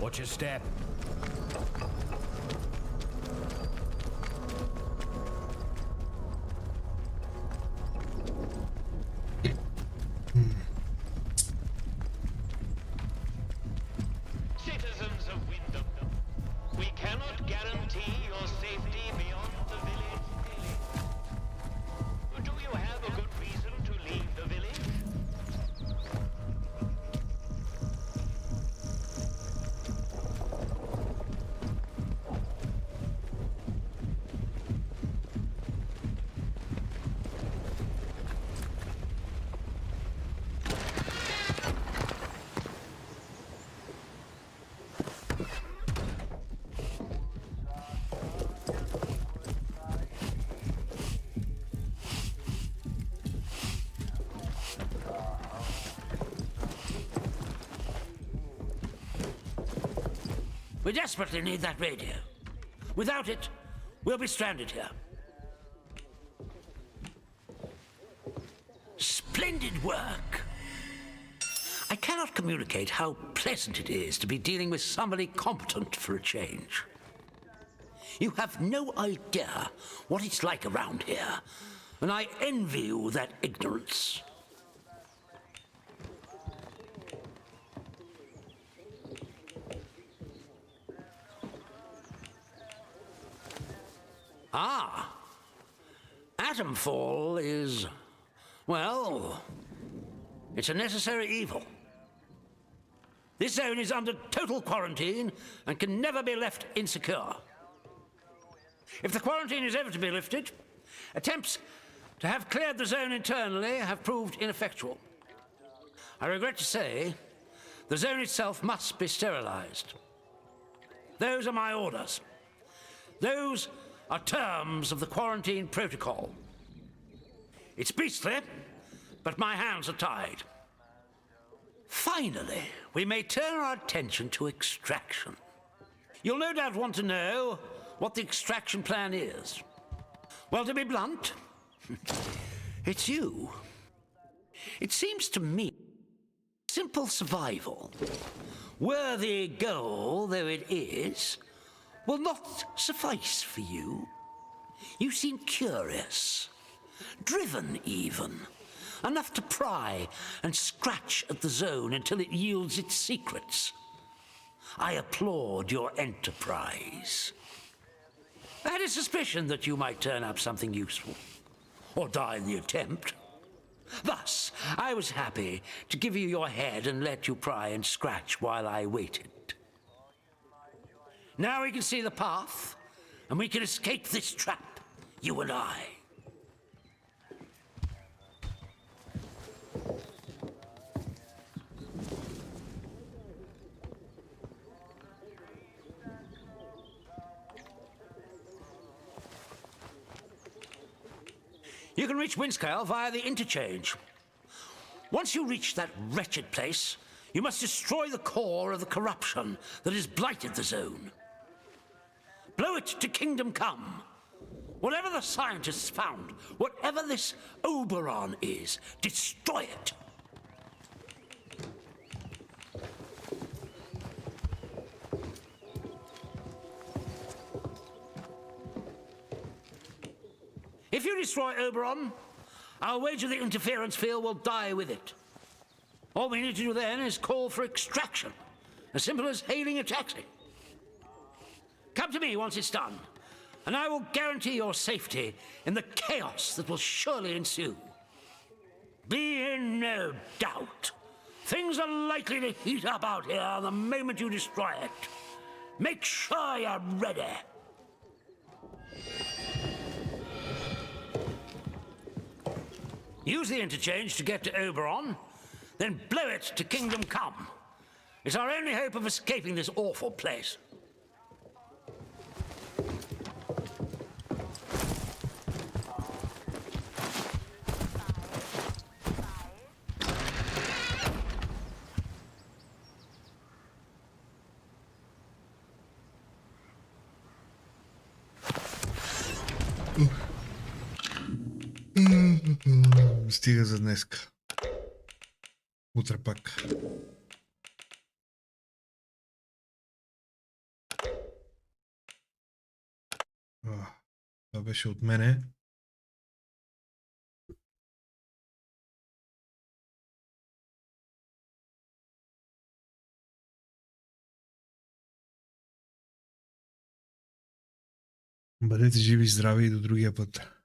Watch your step. Citizens of Wyndham, we cannot guarantee your safety beyond the village daily. Do you have a good reason to leave the village? We desperately need that radio. Without it, we'll be stranded here. Splendid work. I cannot communicate how pleasant it is to be dealing with somebody competent for a change. You have no idea what it's like around here, and I envy you that ignorance. Ah, Atomfall is, well, it's a necessary evil. This zone is under total quarantine and can never be left insecure. If the quarantine is ever to be lifted, attempts to have cleared the zone internally have proved ineffectual. I regret to say, the zone itself must be sterilized. Those are my orders. Those are terms of the quarantine protocol. It's beastly, but my hands are tied. Finally, we may turn our attention to extraction. You'll no doubt want to know what the extraction plan is. Well, to be blunt, it's you. It seems to me simple survival, worthy goal though it is, will not suffice for you. You seem curious, driven even, enough to pry and scratch at the zone until it yields its secrets. I applaud your enterprise. I had a suspicion that you might turn up something useful, or die in the attempt. Thus, I was happy to give you your head and let you pry and scratch while I waited. Now we can see the path, and we can escape this trap, you and I. You can reach Windscale via the interchange. Once you reach that wretched place, you must destroy the core of the corruption that has blighted the zone. Blow it to kingdom come. Whatever the scientists found, whatever this Oberon is, destroy it. If you destroy Oberon, I'll wager the interference field will die with it. All we need to do then is call for extraction, as simple as hailing a taxi. Come to me once it's done, and I will guarantee your safety in the chaos that will surely ensue. Be in no doubt. Things are likely to heat up out here the moment you destroy it. Make sure you're ready. Use the interchange to get to Oberon, then blow it to kingdom come. It's our only hope of escaping this awful place. Стига за днеска. Утре пак. Това беше от мене. Бъдете живи и здрави и до другия път.